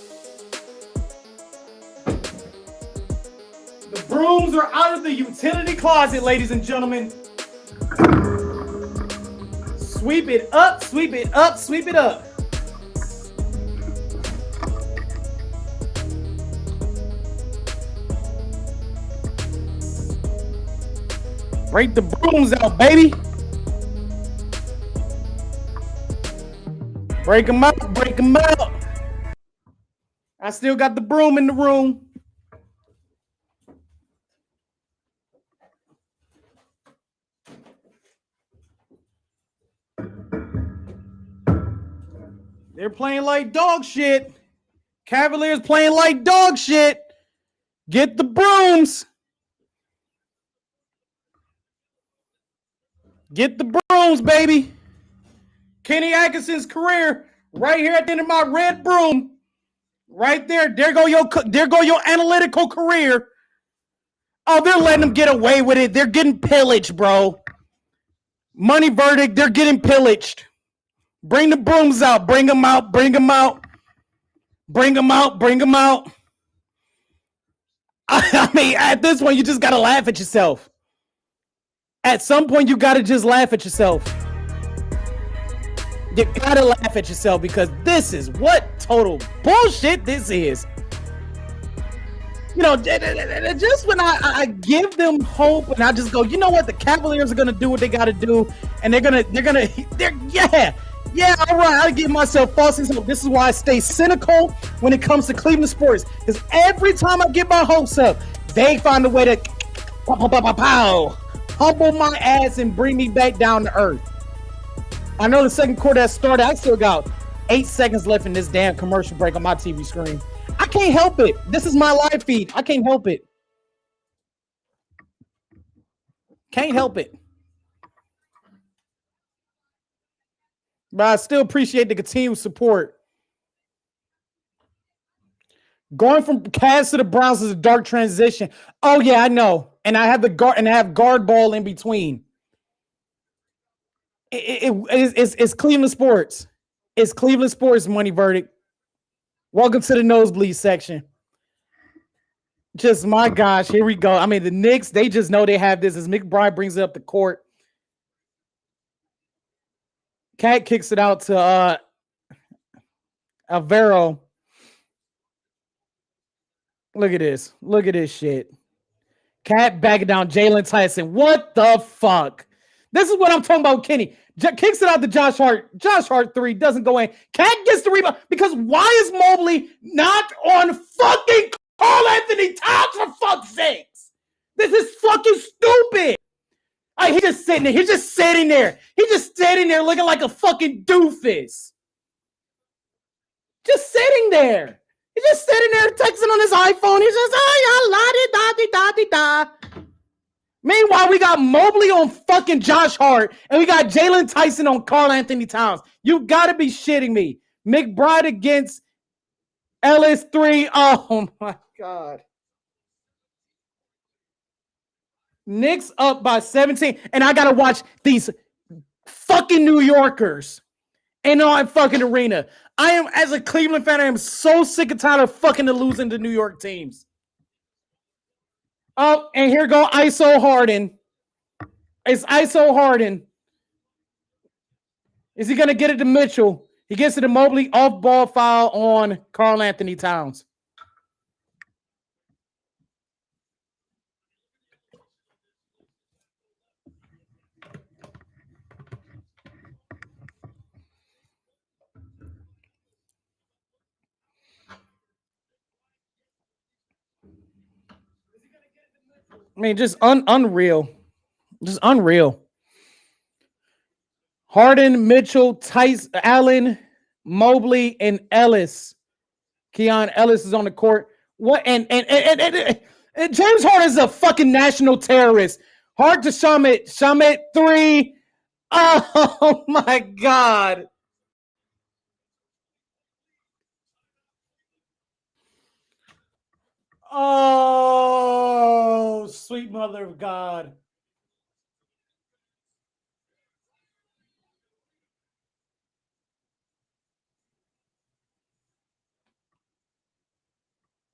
The brooms are out of the utility closet, ladies and gentlemen. Sweep it up, sweep it up, sweep it up. Break the brooms out, baby. Break them out, break them out. I still got the broom in the room. They're playing like dog shit. Cavaliers playing like dog shit. Get the brooms. Get the brooms, baby. Kenny Atkinson's career right here at the end of my red broom. Right there. There go your analytical career. Oh, they're letting them get away with it. They're getting pillaged, bro. Money verdict. They're getting pillaged. Bring the brooms out. Bring them out. Bring them out. Bring them out. Bring them out. I mean, at this point, you just got to laugh at yourself. At some point, you got to just laugh at yourself. You got to laugh at yourself because this is what total bullshit this is. You know, just when I give them hope and I just go, you know what, the Cavaliers are gonna do what they gotta do, and they're all right. I give myself false hope. This is why I stay cynical when it comes to Cleveland sports, because every time I get my hopes up, they find a way to humble my ass and bring me back down to earth. I know the second quarter has started. I still got 8 seconds left in this damn commercial break on my TV screen. I can't help it. This is my live feed. I can't help it. Can't help it. But I still appreciate the continued support. Going from Cavs to the Browns is a dark transition. Oh yeah, I know. And I have the guard, and I have guard ball in between. It's Cleveland sports. It's Cleveland sports money verdict. Welcome to the nosebleed section. Just my gosh, here we go. I mean, the Knicks, they just know they have this as McBride brings it up the court. Cat kicks it out to Alvaro. Look at this. Look at this shit. Cat backing down Jalen Tyson. What the fuck? This is what I'm talking about, Kenny. Kicks it out to Josh Hart. Josh Hart 3 doesn't go in. Cat gets the rebound because why is Mobley not on fucking Karl Anthony Towns for fuck's sakes? This is fucking stupid. He's just sitting there. He's just sitting there. He's just sitting there looking like a fucking doofus. Just sitting there. He's just sitting there texting on his iPhone. He's just, la-di-da-di-da-di-da. Meanwhile, we got Mobley on fucking Josh Hart, and we got Jalen Tyson on Karl Anthony Towns. You gotta be shitting me. McBride against Ellis 3. Oh my God. Knicks up by 17, and I gotta watch these fucking New Yorkers in our fucking arena. I am, as a Cleveland fan, I am so sick and tired of fucking losing to New York teams. Oh, and here go ISO Harden. It's ISO Harden. Is he gonna get it to Mitchell? He gets it to Mobley, off ball foul on Karl Anthony Towns. I mean, just unreal. Just unreal. Harden, Mitchell, Tice, Allen, Mobley, and Ellis. Keon Ellis is on the court. What? And James Harden is a fucking national terrorist. Hard to Shamet. Shamet 3. Oh my God. Oh, sweet mother of God.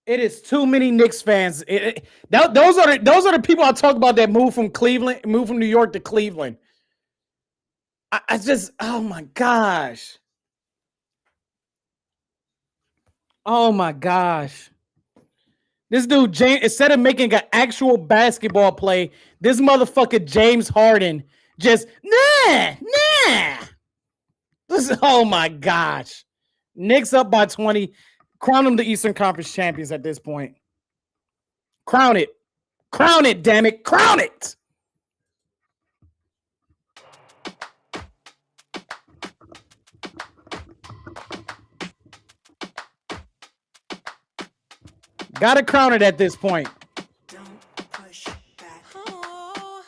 It is too many Knicks fans. Those are the people I talk about that move from New York to Cleveland. I just, oh my gosh. Oh my gosh. This dude, James, instead of making an actual basketball play, this motherfucker James Harden just nah. Oh my gosh. Knicks up by 20. Crown them the Eastern Conference champions at this point. Crown it. Crown it, damn it. Crown it. Gotta crown it at this point. Don't push back.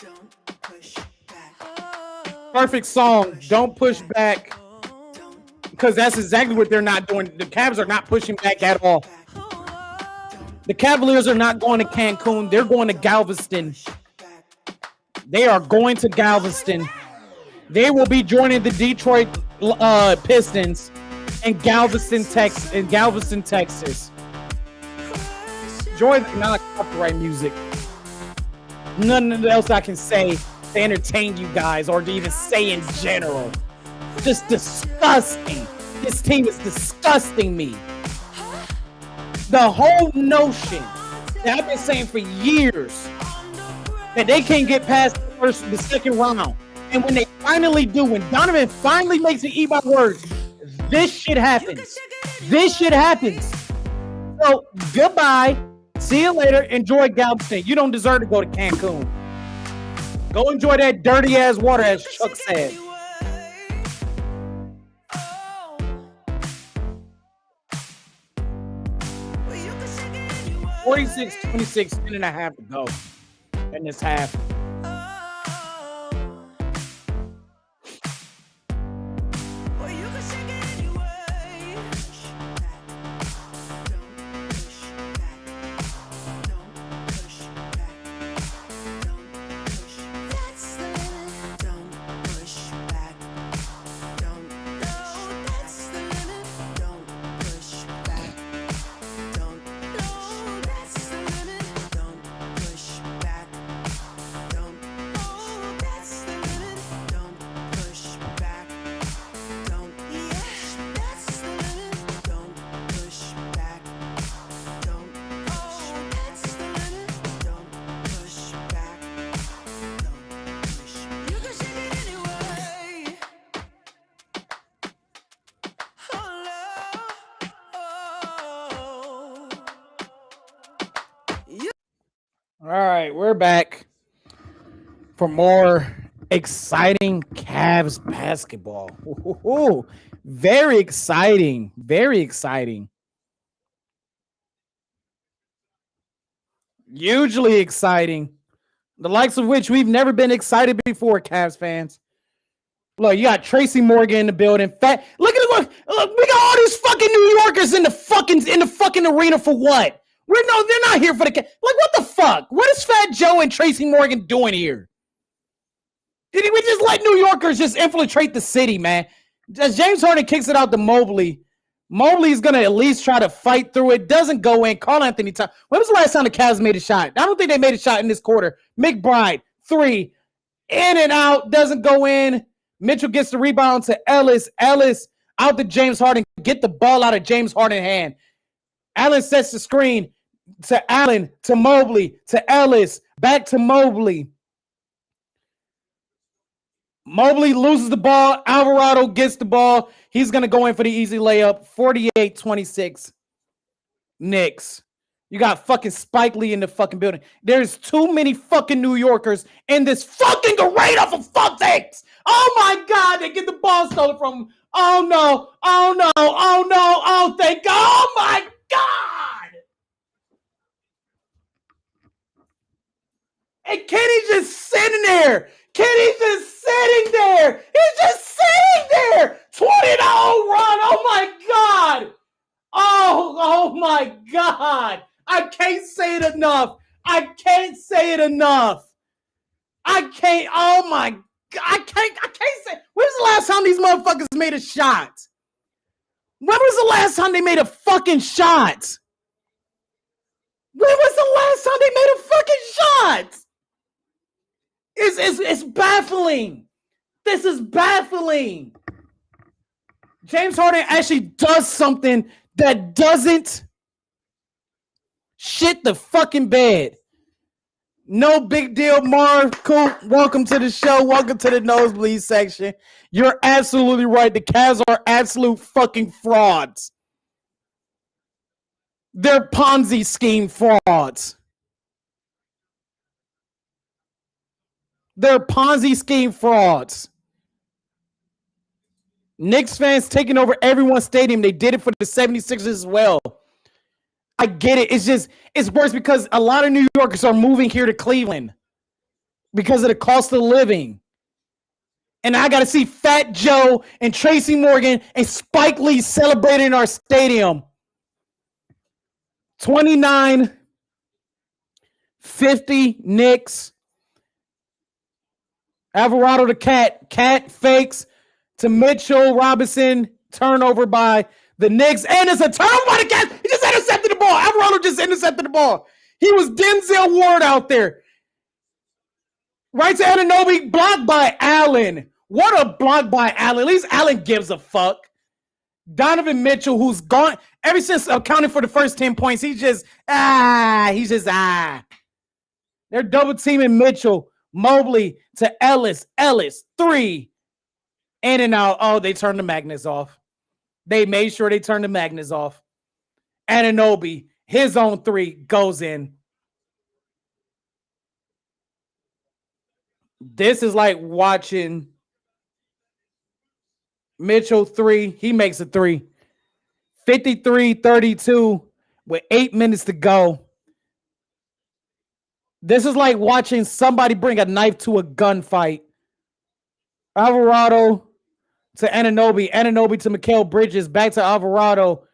Don't push back. Perfect song. Don't push back. Because that's exactly what they're not doing. The Cavs are not pushing back at all. The Cavaliers are not going to Cancun. They're going to Galveston. They are going to Galveston. They will be joining the Detroit Pistons in Galveston, Texas. Enjoy not copyright music. Nothing else I can say to entertain you guys or to even say in general. Just disgusting. This team is disgusting me. The whole notion that I've been saying for years that they can't get past the second round. And when they finally do, when Donovan finally makes it eat my words, this shit happens. This shit happens. So goodbye. See you later. Enjoy Galveston. You don't deserve to go to Cancun. Go enjoy that dirty ass water, as Chuck said. 46-26, 10.5 to go in this half. All right, we're back for more exciting Cavs basketball. Ooh, very exciting. Very exciting. Hugely exciting. The likes of which we've never been excited before, Cavs fans. Look, you got Tracy Morgan in the building. Look at look, we got all these fucking New Yorkers in the fucking arena for what? They're not here for the... Like, what the fuck? What is Fat Joe and Tracy Morgan doing here? Did we just let New Yorkers just infiltrate the city, man? As James Harden kicks it out to Mobley's going to at least try to fight through it. Doesn't go in. Carl Anthony Towns. When was the last time the Cavs made a shot? I don't think they made a shot in this quarter. McBride, 3. In and out. Doesn't go in. Mitchell gets the rebound to Ellis. Ellis out to James Harden. Get the ball out of James Harden's hand. Allen sets the screen to Allen, to Mobley, to Ellis, back to Mobley. Mobley loses the ball. Alvarado gets the ball. He's going to go in for the easy layup. 48-26. Knicks. You got fucking Spike Lee in the fucking building. There's too many fucking New Yorkers in this fucking arena for fuck's sakes. Oh my God, they get the ball stolen from them. Oh no, oh no, oh no, oh thank God. Oh my God. And Kenny's just sitting there. Kenny's just sitting there. He's just sitting there. 20-0 run. Oh my God. Oh my God. I can't say it enough. I can't say it enough. I can't. Oh my God. I can't say. When's the last time these motherfuckers made a shot? When was the last time they made a fucking shot? When was the last time they made a fucking shot? It's baffling. This is baffling. James Harden actually does something that doesn't shit the fucking bed. No big deal, Marv. Cool. Welcome to the show. Welcome to the Nosebleeds section. You're absolutely right. The Cavs are absolute fucking frauds. They're Ponzi scheme frauds. They're Ponzi scheme frauds. Knicks fans taking over everyone's stadium. They did it for the 76ers as well. I get it. It's worse because a lot of New Yorkers are moving here to Cleveland because of the cost of living. And I got to see Fat Joe and Tracy Morgan and Spike Lee celebrating in our stadium. 29-50 Knicks. Alvarado to Cat. Cat fakes to Mitchell Robinson. Turnover by the Knicks. And it's a turnover by the Cats. He just intercepted the ball. Alvarado just intercepted the ball. He was Denzel Ward out there. Right to Anunoby. Blocked by Allen. What a block by Allen. At least Allen gives a fuck. Donovan Mitchell, who's gone. Ever since accounting for the first 10 points, he's just. They're double teaming Mitchell. Mobley to Ellis. Ellis, 3. In and out. Oh, they turned the magnets off. They made sure they turned the magnets off. Anunoby, his own 3 goes in. This is like watching Mitchell 3. He makes a 3. 53-32 with 8 minutes to go. This is like watching somebody bring a knife to a gunfight. Alvarado to Anunoby. Anunoby to Mikal Bridges. Back to Alvarado.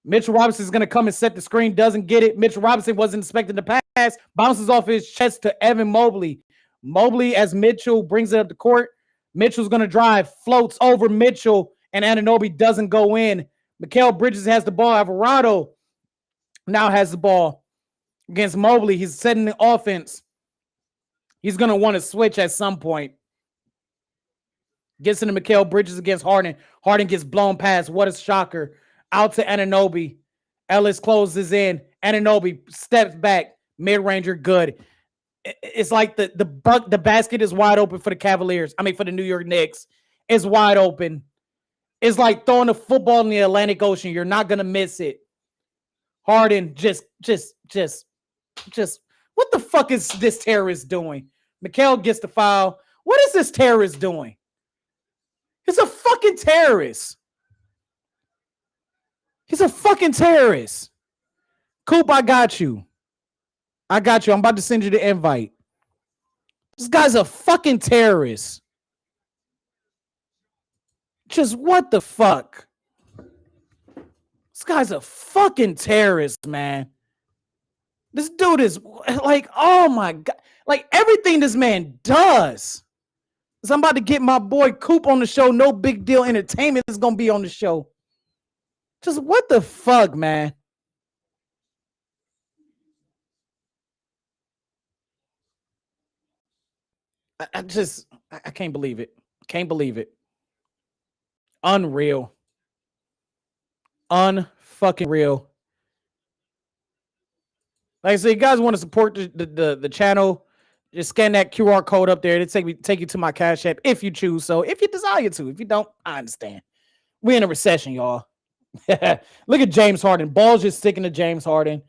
Mitchell Robinson is going to come and set the screen. Doesn't get it. Mitchell Robinson wasn't expecting the pass. Bounces off his chest to Evan Mobley. Mobley, as Mitchell brings it up the court. Mitchell's going to drive. Floats over Mitchell. And Anunoby doesn't go in. Mikal Bridges has the ball. Alvarado now has the ball against Mobley. He's setting the offense. He's going to want to switch at some point. Gets into Mikal Bridges against Harden. Harden gets blown past. What a shocker. Out to Anunoby. Ellis closes in. Anunoby steps back. Mid-ranger, good. It's like the basket is wide open for the Cavaliers. I mean, for the New York Knicks. It's wide open. It's like throwing a football in the Atlantic Ocean. You're not going to miss it. Harden just, what the fuck is this terrorist doing? Mikal gets the foul. What is this terrorist doing? He's a fucking terrorist. He's a fucking terrorist. Coop, I got you. I'm about to send you the invite. This guy's a fucking terrorist. Just what the fuck? This guy's a fucking terrorist, man. This dude is like, oh my God. Like everything this man does. So I'm about to get my boy Coop on the show. No Big Deal Entertainment is going to be on the show. Just what the fuck, man? I can't believe it. Can't believe it. Unreal. Unfucking real. Like I said, you guys want to support the channel, just scan that QR code up there. It'll take you to my Cash App if you choose. So if you desire to, if you don't, I understand. We're in a recession, y'all. Look at James Harden. Ball's just sticking to James Harden.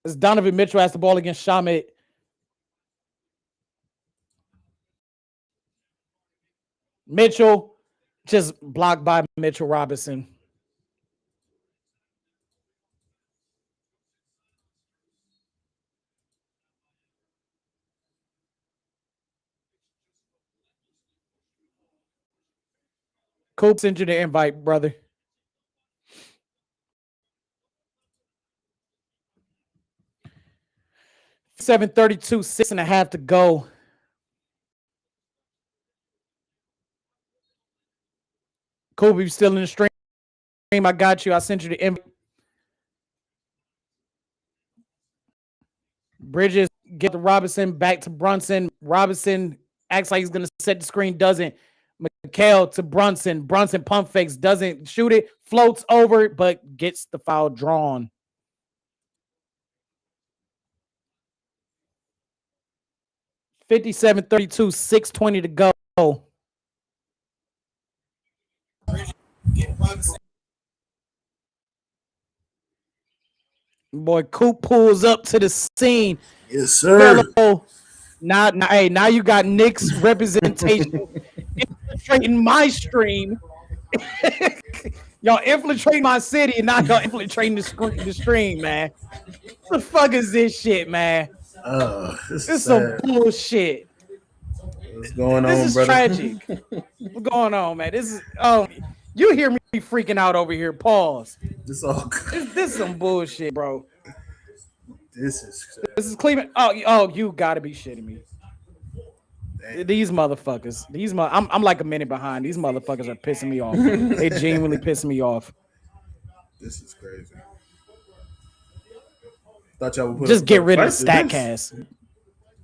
As Donovan Mitchell has the ball against Shamit. Mitchell just blocked by Mitchell Robinson. Coop sent you the invite, brother. $7:32, 6.5 to go. Coop, you still in the stream? I got you. I sent you the invite. Bridges get to Robinson, back to Brunson. Robinson acts like he's going to set the screen, doesn't. Mikal to Brunson. Brunson pump fakes, doesn't shoot it, floats over, but gets the foul drawn. $57-32, 6:20 to go. Boy, Coop pulls up to the scene. Yes, sir. Now you got Knicks representation infiltrating my stream. Y'all infiltrate my city, and now y'all infiltrating the stream, man. What the fuck is this shit, man? This is some bullshit. What's going on, This is brother? tragic. What's going on, man? This is you hear me freaking out over here. Pause. This all good. This is some bullshit, bro. This is Cleveland. Oh, you gotta be shitting me. Damn. These motherfuckers. I'm like a minute behind. These motherfuckers are pissing me off. They genuinely pissing me off. This is crazy. Thought y'all would put Just up get a rid of fight to this.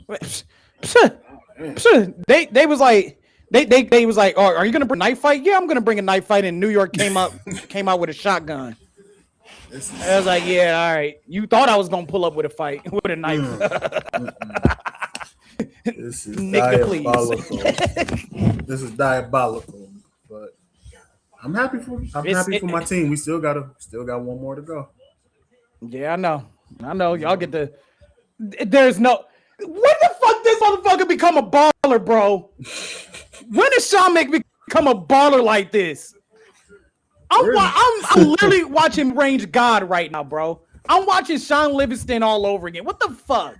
StatCast. They was like, They was like, "Oh, are you gonna bring a knife fight?" Yeah, I'm gonna bring a knife fight. And New York came out with a shotgun. I was like, "Yeah, all right. You thought I was gonna pull up with a fight with a knife." This is Nigga, diabolical. This is diabolical. But I'm happy for my team. We still got one more to go. Yeah, I know. Y'all get the. There's no. When the fuck this motherfucker become a baller, bro? When did Sean become a baller like this? I'm literally watching Range God right now, bro. I'm watching Sean Livingston all over again. What the fuck?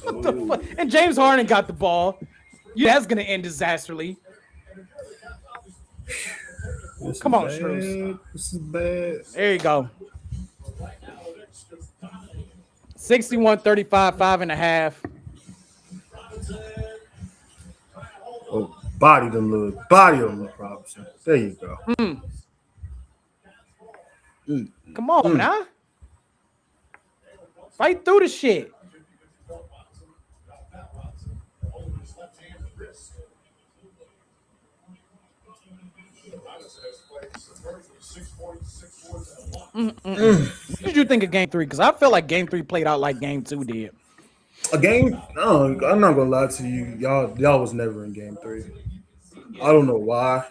What the fuck? And James Harden got the ball. Yeah, that's gonna end disastrously. Come on, Struz. This is bad. There you go. 61-35, 5.5. Oh, body them little Robinson. There you go. Come on, now. Fight through the shit. What did you think of Game 3? Because I feel like Game 3 played out like Game 2 did. A game? No, I'm not gonna lie to you. Y'all was never in Game 3. I don't know why.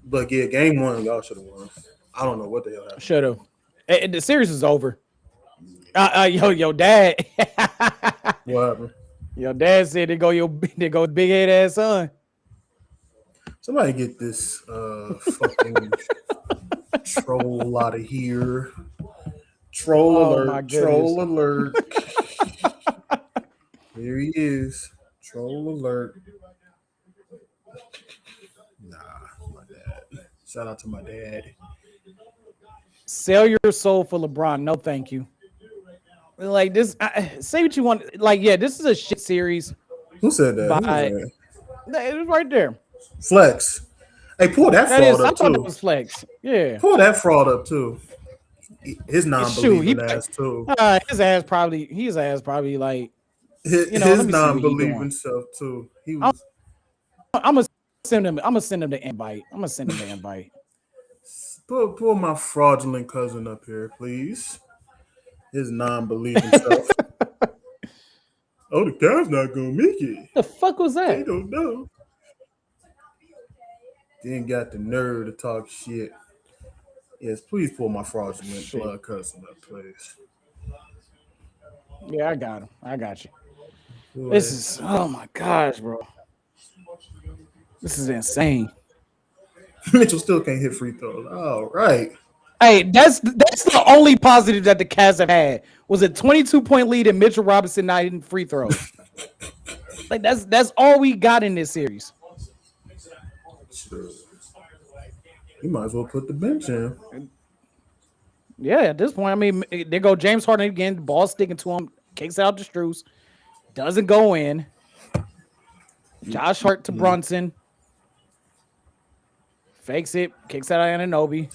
But yeah, Game 1, y'all should have won. I don't know what the hell happened. Should have. The series is over. Yo, dad. What happened? Your dad said they go big head ass son. Somebody get this fucking troll out of here. Troll alert. Here he is. Troll alert. Nah, my dad. Shout out to my dad. Sell your soul for LeBron. No, thank you. Like this, say what you want. Like, yeah, this is a shit series. Who said that? It was right there. Flex. Hey, pull that fraud up I thought too. it was Flex. Yeah. Pull that fraud up too. His non-believing ass too. His ass probably like his non-believing self too. He was. I'm gonna send him the invite. Pull my fraudulent cousin up here, please. His non-believing self. Oh, the Cavs not gonna make it. The fuck was that? They don't know. Then got the nerve to talk shit. Yes, please pull my fraudulent blood cousin up, please. Yeah, I got him. I got you. This is, oh my gosh, bro. This is insane. Mitchell still can't hit free throws. All right. Hey, that's the only positive that the Cavs have had was a 22-point lead and Mitchell Robinson not hitting free throws. Like that's all we got in this series. Sure. You might as well put the bench in. Yeah, at this point, I mean, they go James Harden again, the ball sticking to him, kicks out to Struz, doesn't go in. Josh Hart to Brunson. Fakes it, kicks out Anunoby.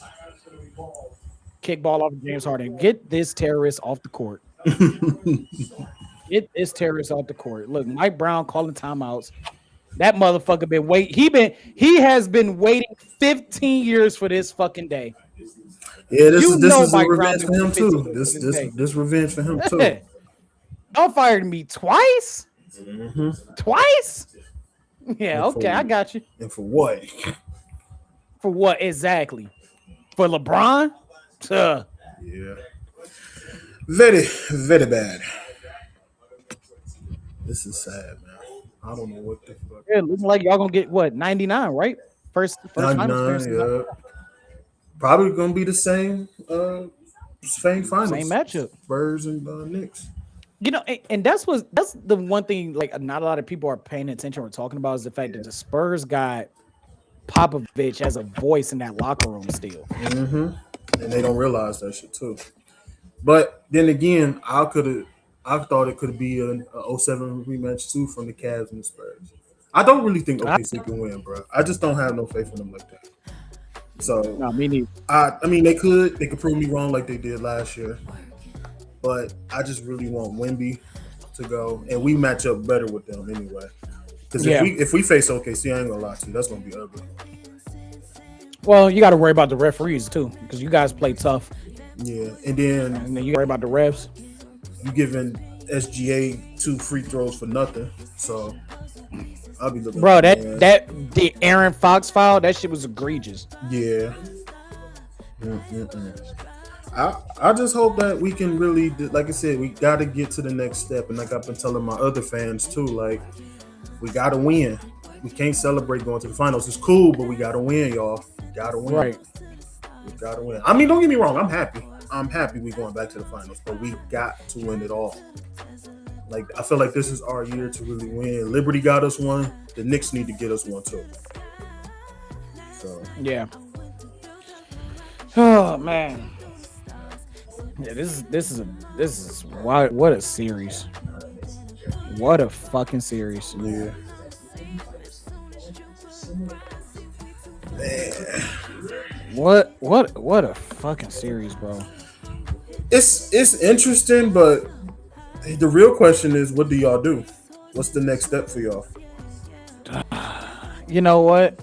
Kick ball off of James Harden. Get this terrorist off the court. Get this terrorist off the court. Look, Mike Brown calling timeouts. That motherfucker been waiting. He has been waiting 15 years for this fucking day. Yeah, this is a revenge for him too. This revenge for him too. Y'all fired me twice? Mm-hmm. Twice? Yeah, okay, I got you. And for what? For what exactly? For LeBron? Yeah. Very, very bad. This is sad, man. I don't know what the fuck. Yeah, looking like y'all gonna get what 99, right? First 99, yeah. Probably gonna be the same finals. Same matchup. Spurs and Knicks. You know, and that's the one thing like not a lot of people are paying attention or talking about is the fact that the Spurs got Popovich as a voice in that locker room still. Mm-hmm. And they don't realize that shit too. But then again, I thought it could be an 07 rematch too from the Cavs and the Spurs. I don't really think OKC can win, bro. I just don't have no faith in them like that. So no, me neither. I mean, they could prove me wrong like they did last year, but I just really want Wemby to go, and we match up better with them anyway. Because Yeah. if we face OKC, I ain't gonna lie to you, that's gonna be ugly. Well, you got to worry about the referees too, because you guys play tough, Yeah, and then and then you worry about the refs. you giving SGA 2 free throws for nothing, so I'll be looking. Bro, man. that the Aaron Fox foul, that shit was egregious. Yeah. I just hope that we can really, like I said, we got to get to the next step, and like I've been telling my other fans too, like we got to win. We can't celebrate going to the finals. It's cool, but we got to win, y'all. We got to win. Right. We got to win. I mean, don't get me wrong. I'm happy. I'm happy we going back to the finals, but we got to win it all. Like, I feel like this is our year to really win. Liberty got us one. The Knicks need to get us one too. So Yeah. Oh man. Yeah, this is what a series. What a fucking series. yeah. What a fucking series, bro. It's interesting, but the real question is, what do y'all do? What's the next step for y'all? You know what?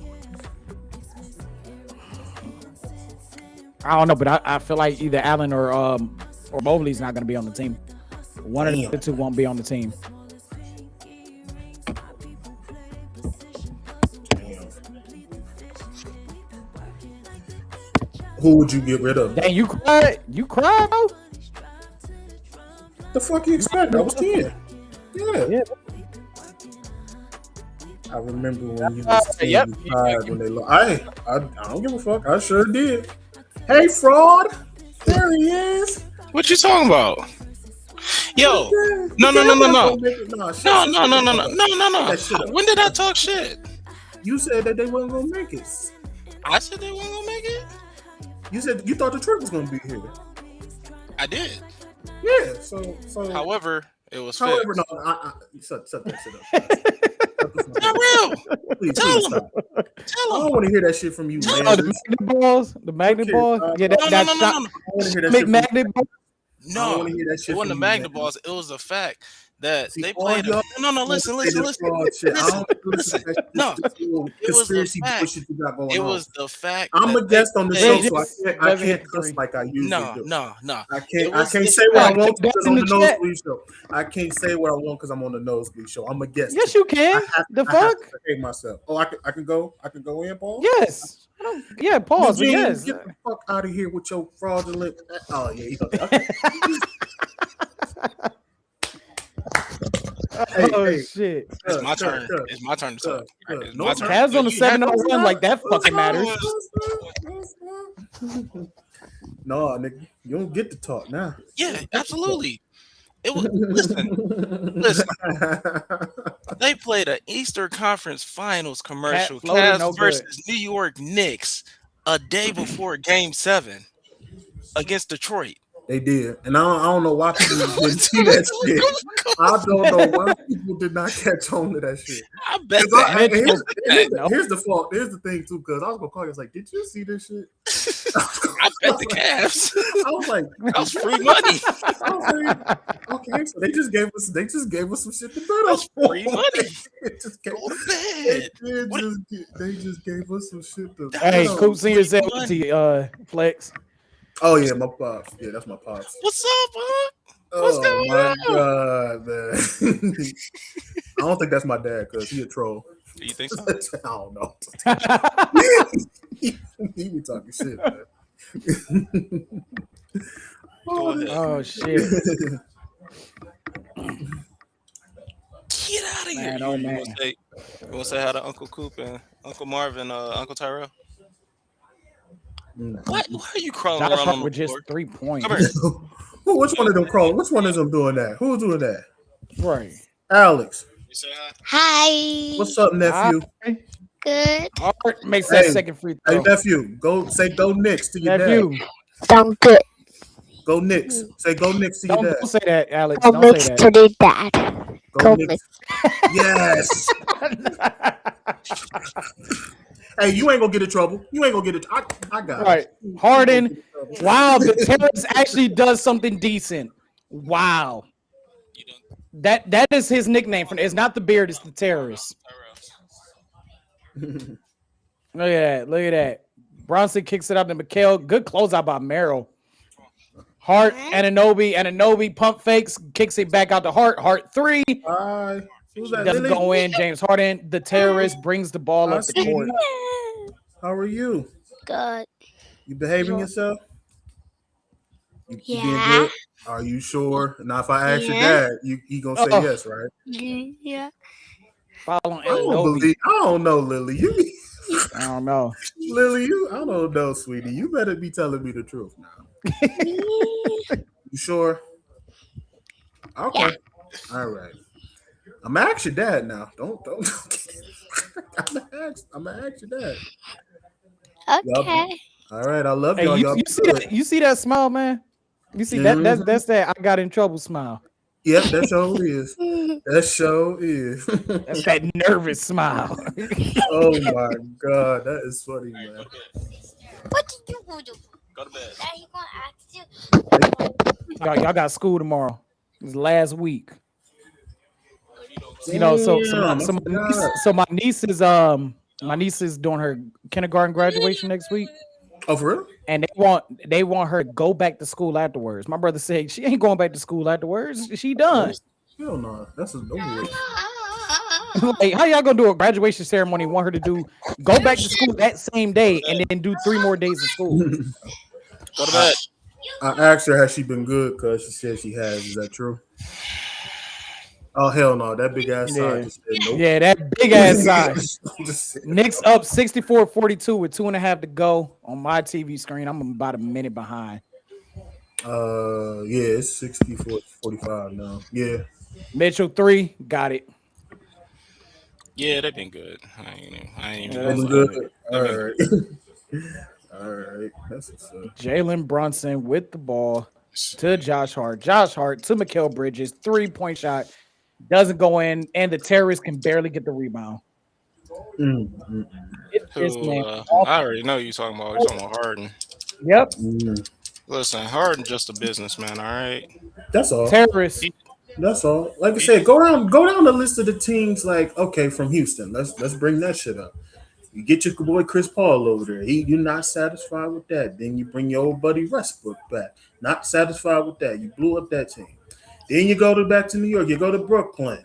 I don't know, but I feel like either Allen or Mobley's not going to be on the team. One of the two won't be on the team. Who would you get rid of? Dang, you cried? You cried, bro? The fuck you expect? I was 10. Yeah. I remember when you was 10, Yep. you cried when they lost. I don't give a fuck. I sure did. Hey, fraud. There he is. What you talking about? Yo, no. When did I talk shit? You said that they weren't gonna make it. I said they weren't gonna make it. You said you thought Detroit was gonna be here. I did. Yeah. So. However, it was However, fixed. no. Shut that shit up. Not real. Please Tell him. stop. I Tell him. don't want to hear that shit from you, man. Oh, the magnet balls. Yeah, No. I don't want to hear that shit. magnet ball. I don't No, wanna hear that shit it wasn't the from you, Magna man. balls. It was the fact that See, they all played. y'all No. Listen. Shit. I don't listen to that No, shit. it was the Conspiracy fact. bullshit you got going It on. was the fact. I'm that a guest on the they show, just- so I doesn't can't hit cuss three. like I usually do. No. I It can't was the say what I fact. want because That's I'm in on the the chat. Nosebleed show. I can't say what I want because I'm on the Nosebleed show. I'm a guest. Yes, you can. I The have fuck? to behave myself. Oh, I can go in, Paul? Yes. Yeah, pause. But Eugene, yes. get the fuck out of here with your fraudulent. Oh yeah, he okay. Oh hey, shit. It's my turn. It's my turn to talk. It's my turn. Cavs on the You had 7-0 like that fucking matters. No, nigga, you don't get to talk now. Yeah, absolutely. It was listen. They played an Eastern Conference Finals commercial, Cat floated, Cavs no good. versus New York Knicks, a day before Game 7 against Detroit. They did, and I don't know why people didn't see that shit. I don't know why people did not catch on to that shit. I bet 'Cause I- that. here's the fault. Here's the thing too, because I was gonna call you. I was like, "Did you see this shit?" I bet the Cavs. I was like, That was free money. I was like, okay, so they just gave us some shit to bet That's on. free money. It just gave- Go to bed. they just gave us some shit to. Hey, That Coop Senior said to you, Flex. Oh yeah, my pops. Yeah, that's my pops. What's up, huh? What's Oh going my on? god, man! I don't think that's my dad because he a troll. Do you think so? I don't know. he be talking shit, man. Go ahead. Oh shit. Get out of here. Man, oh, man. You want to say hi to Uncle Coop and Uncle Marvin, Uncle Tyrell? What? Why are you crawling Josh around Hart on the with just floor? 3 points. Come here. Which one of them crawling? Which one of them doing that? Who's doing that? Right. Alex. You say hi? Hi. What's up, nephew? Good. Hart makes that Hey, second free Hey, throw. nephew. Go Knicks to your Nephew. dad. Sound good. Go Knicks. Say go Knicks to your Don't dad. say that, Alex. Go Don't mix say to that. the dad. Go Go Knicks. Yes. Hey, you ain't gonna get in trouble. You ain't gonna get it. I got it. Right. Harden. Wow, the Terrace actually does something decent. Wow. You done? That is his nickname. It's not the beard. It's the terrorist. Look at that. Look at that. Bronson kicks it out to Mikhail. Good closeout by Merrill. Hart, Ananobi pump fakes, kicks it back out to Hart. Hart 3. Hi. Who's that? Doesn't Lily? go in. James Harden, the terrorist, brings the ball up the court. How are you? Good. You behaving yourself? You being Yeah. good? Are you sure? Now, if I ask your Yeah. dad, he gonna say yes, right? Yeah. Following I don't Ananobi. believe. I don't know, Lily. I don't know. Lily, I don't know, sweetie. You better be telling me the truth now. You sure? Okay. Yeah. All right. I'm gonna ask your dad now. Don't. I'm gonna ask your dad. Okay. All right. I love Hey, y'all. Y'all you be see good. that? You see that smile, man? You see that? That's that. I got in trouble smile. Yep, that show is. That show is. That's that nervous smile. Oh my god, that is funny, man. What did you do? Go to bed. That he gonna ask you? Y'all got school tomorrow. It's last week. You know, so my niece is doing her kindergarten graduation next week, Oh, for real? and they want her to go back to school afterwards. My brother said she ain't going back to school afterwards. She done. Hell no. That's a over. Like, how y'all gonna do a graduation ceremony? Want her to go back to school that same day and then do 3 more days of school? Go to bed. I asked her, has she been good? Because she said she has. Is that true? Oh, hell no. That big ass side just said nope. Yeah, that big ass size. Just said, Knicks up 64-42 with 2.5 to go on my TV screen. I'm about a minute behind. yeah, it's 64-45 now. Yeah. Mitchell 3, got it. Yeah, they've been good. I ain't even. That's Good. All right. All right. That's what's up. Jalen Brunson with the ball to Josh Hart. Josh Hart to Mikal Bridges. 3-point shot. Doesn't go in, and the terrorist can barely get the rebound. I already know you're talking about. You're talking about Harden. Yep. Listen, Harden just a businessman. All right. That's all. Terrorist. That's all. Like I said, go down the list of the teams. Like, okay, from Houston, let's bring that shit up. You get your boy Chris Paul over there. You're not satisfied with that. Then you bring your old buddy Westbrook back. Not satisfied with that. You blew up that team. Then you go back to New York. You go to Brooklyn.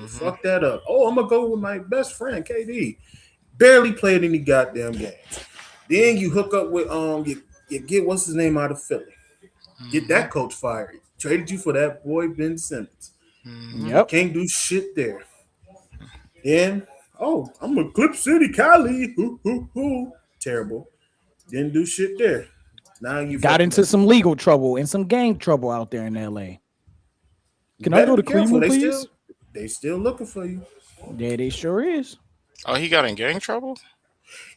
Fuck that up. Oh, I'm gonna go with my best friend KD. Barely played any goddamn games. Then you hook up with you get what's his name out of Philly. Get that coach fired. Traded you for that boy Ben Simmons. Yep. Can't do shit there. Then I'm a Clip City Cali. Terrible. Didn't do shit there. Now you Got into some legal trouble and some gang trouble out there in LA. Can I go to Cleveland, please? They still looking for you. Yeah, they sure is. Oh, he got in gang trouble?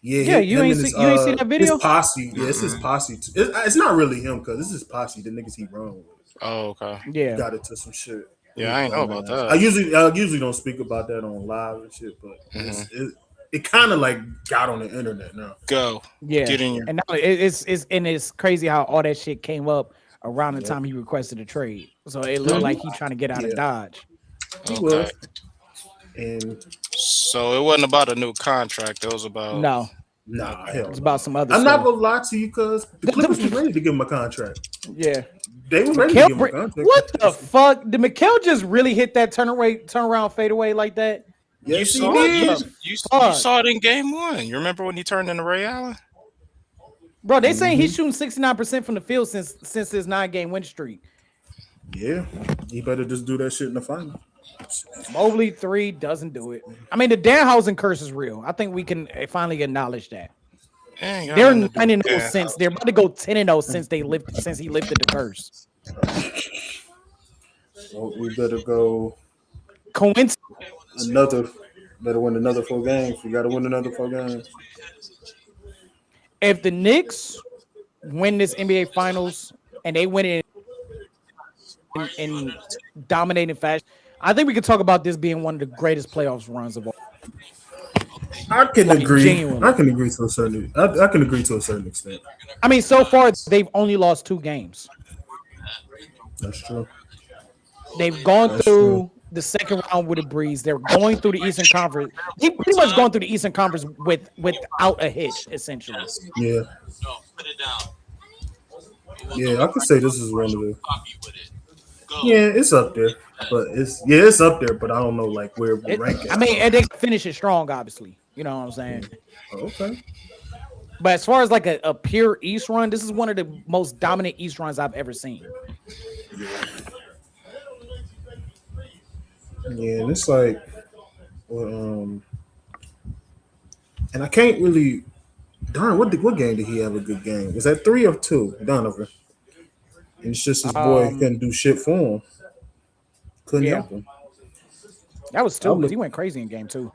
Yeah, you ain't see that video? His posse. Yeah, it's his posse. It's not really him because this is his posse, the niggas he run with. Oh, okay. Yeah. Got into some shit. Yeah, I ain't know about that. I usually don't speak about that on live and shit, but it kind of like got on the internet now. Go. Yeah. Get in your. And now it's crazy how all that shit came up around the time he requested a trade. So it looked like he trying to get out of Dodge. He Okay. was. And So it wasn't about a new contract. It was about. No, nah, hell. it's about some other I'm stuff. not gonna lie to you because the Clippers was ready to give him a contract. Yeah. They were ready to give him a contract. What the fuck? Did Mikal just really hit that turn around fadeaway like that? Yes, he saw did. it. You saw it in game 1. You remember when he turned into Ray Allen? Bro, they saying he's shooting 69% from the field since his 9-game win streak. Yeah, he better just do that shit in the final. Mobley 3 doesn't do it. I mean, the Danhausen curse is real. I think we can finally acknowledge that. They're 9-0 since they're about to go 10-0 since he lifted the curse. So we better go Coincidence? better win another 4 games. We got to win another 4 games. If the Knicks win this NBA Finals and they win it in dominating fashion, I think we could talk about this being one of the greatest playoffs runs of all. I can agree. Genuinely. I can agree to a certain. I can agree to a certain extent. I mean, so far they've only lost 2 games. That's true. They've gone through the second round with a breeze. They're going through the Eastern Conference. They pretty much going through the Eastern Conference without a hitch, essentially. Yeah, No, put it down. yeah, I could say this is one of the. Yeah, it's up there, but it's up there, but I don't know like where we rank it. I mean, and they finish it strong, obviously. You know what I'm saying? Okay. But as far as like a pure East run, this is one of the most dominant East runs I've ever seen. Yeah, and it's like, well, and I can't really. Darn, what game did he have a good game? Was that 3 or 2, Donovan? And it's just his boy couldn't do shit for him. Couldn't Yeah. help him. That was 2 because he went crazy in game 2.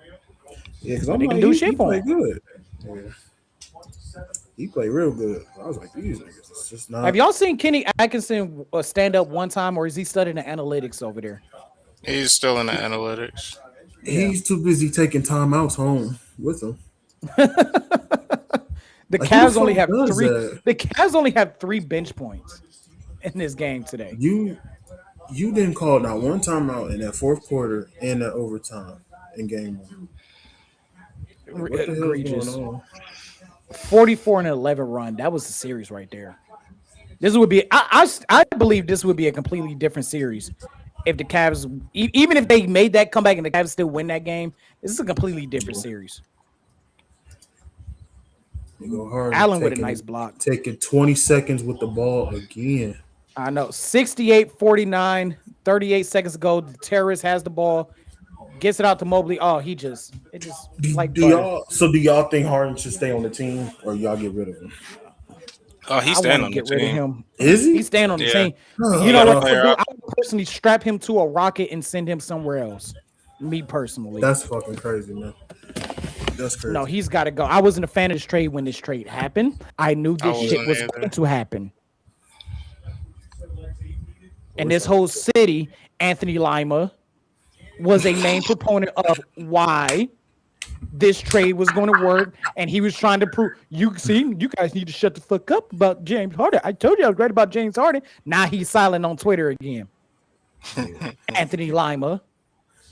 Yeah, because But I'm they like, can do he shit for played him. good. Yeah. He played real good. I was like, these niggas, it's just not. Have y'all seen Kenny Atkinson stand up one time, or is he studying the analytics over there? He's still in the analytics. He's too busy taking timeouts home with him. The Like, Cavs who only the have fuck does 3. that? The Cavs only have 3 bench points in this game today. You didn't call not one timeout in that fourth quarter and that overtime in game 1. Like, what the hell is Egregious. going on? 44-11 run. That was the series right there. This would be. I believe this would be a completely different series if the Cavs, even if they made that comeback and the Cavs still win that game. This is a completely different series. They go hard. Allen with a nice block. Taking 20 seconds with the ball again. I know. 68-49, 38 seconds to go. The terrorist has the ball, gets it out to Mobley. Oh, it just like Do y'all think Harden should stay on the team or y'all get rid of him? Oh, he's I staying want on to the get rid of team. him. Is he? He's staying on the Yeah. team. Oh, You know what I player would do? I would personally strap him to a rocket and send him somewhere else. Me personally. That's fucking crazy, man. That's crazy. No, he's got to go. I wasn't a fan of this trade when this trade happened. I knew this wasn't shit was either. going to happen. And this whole city, Anthony Lima, was a main proponent of why this trade was going to work. And he was trying to prove, you guys need to shut the fuck up about James Harden. I told you I was right about James Harden. Now he's silent on Twitter again. Anthony Lima.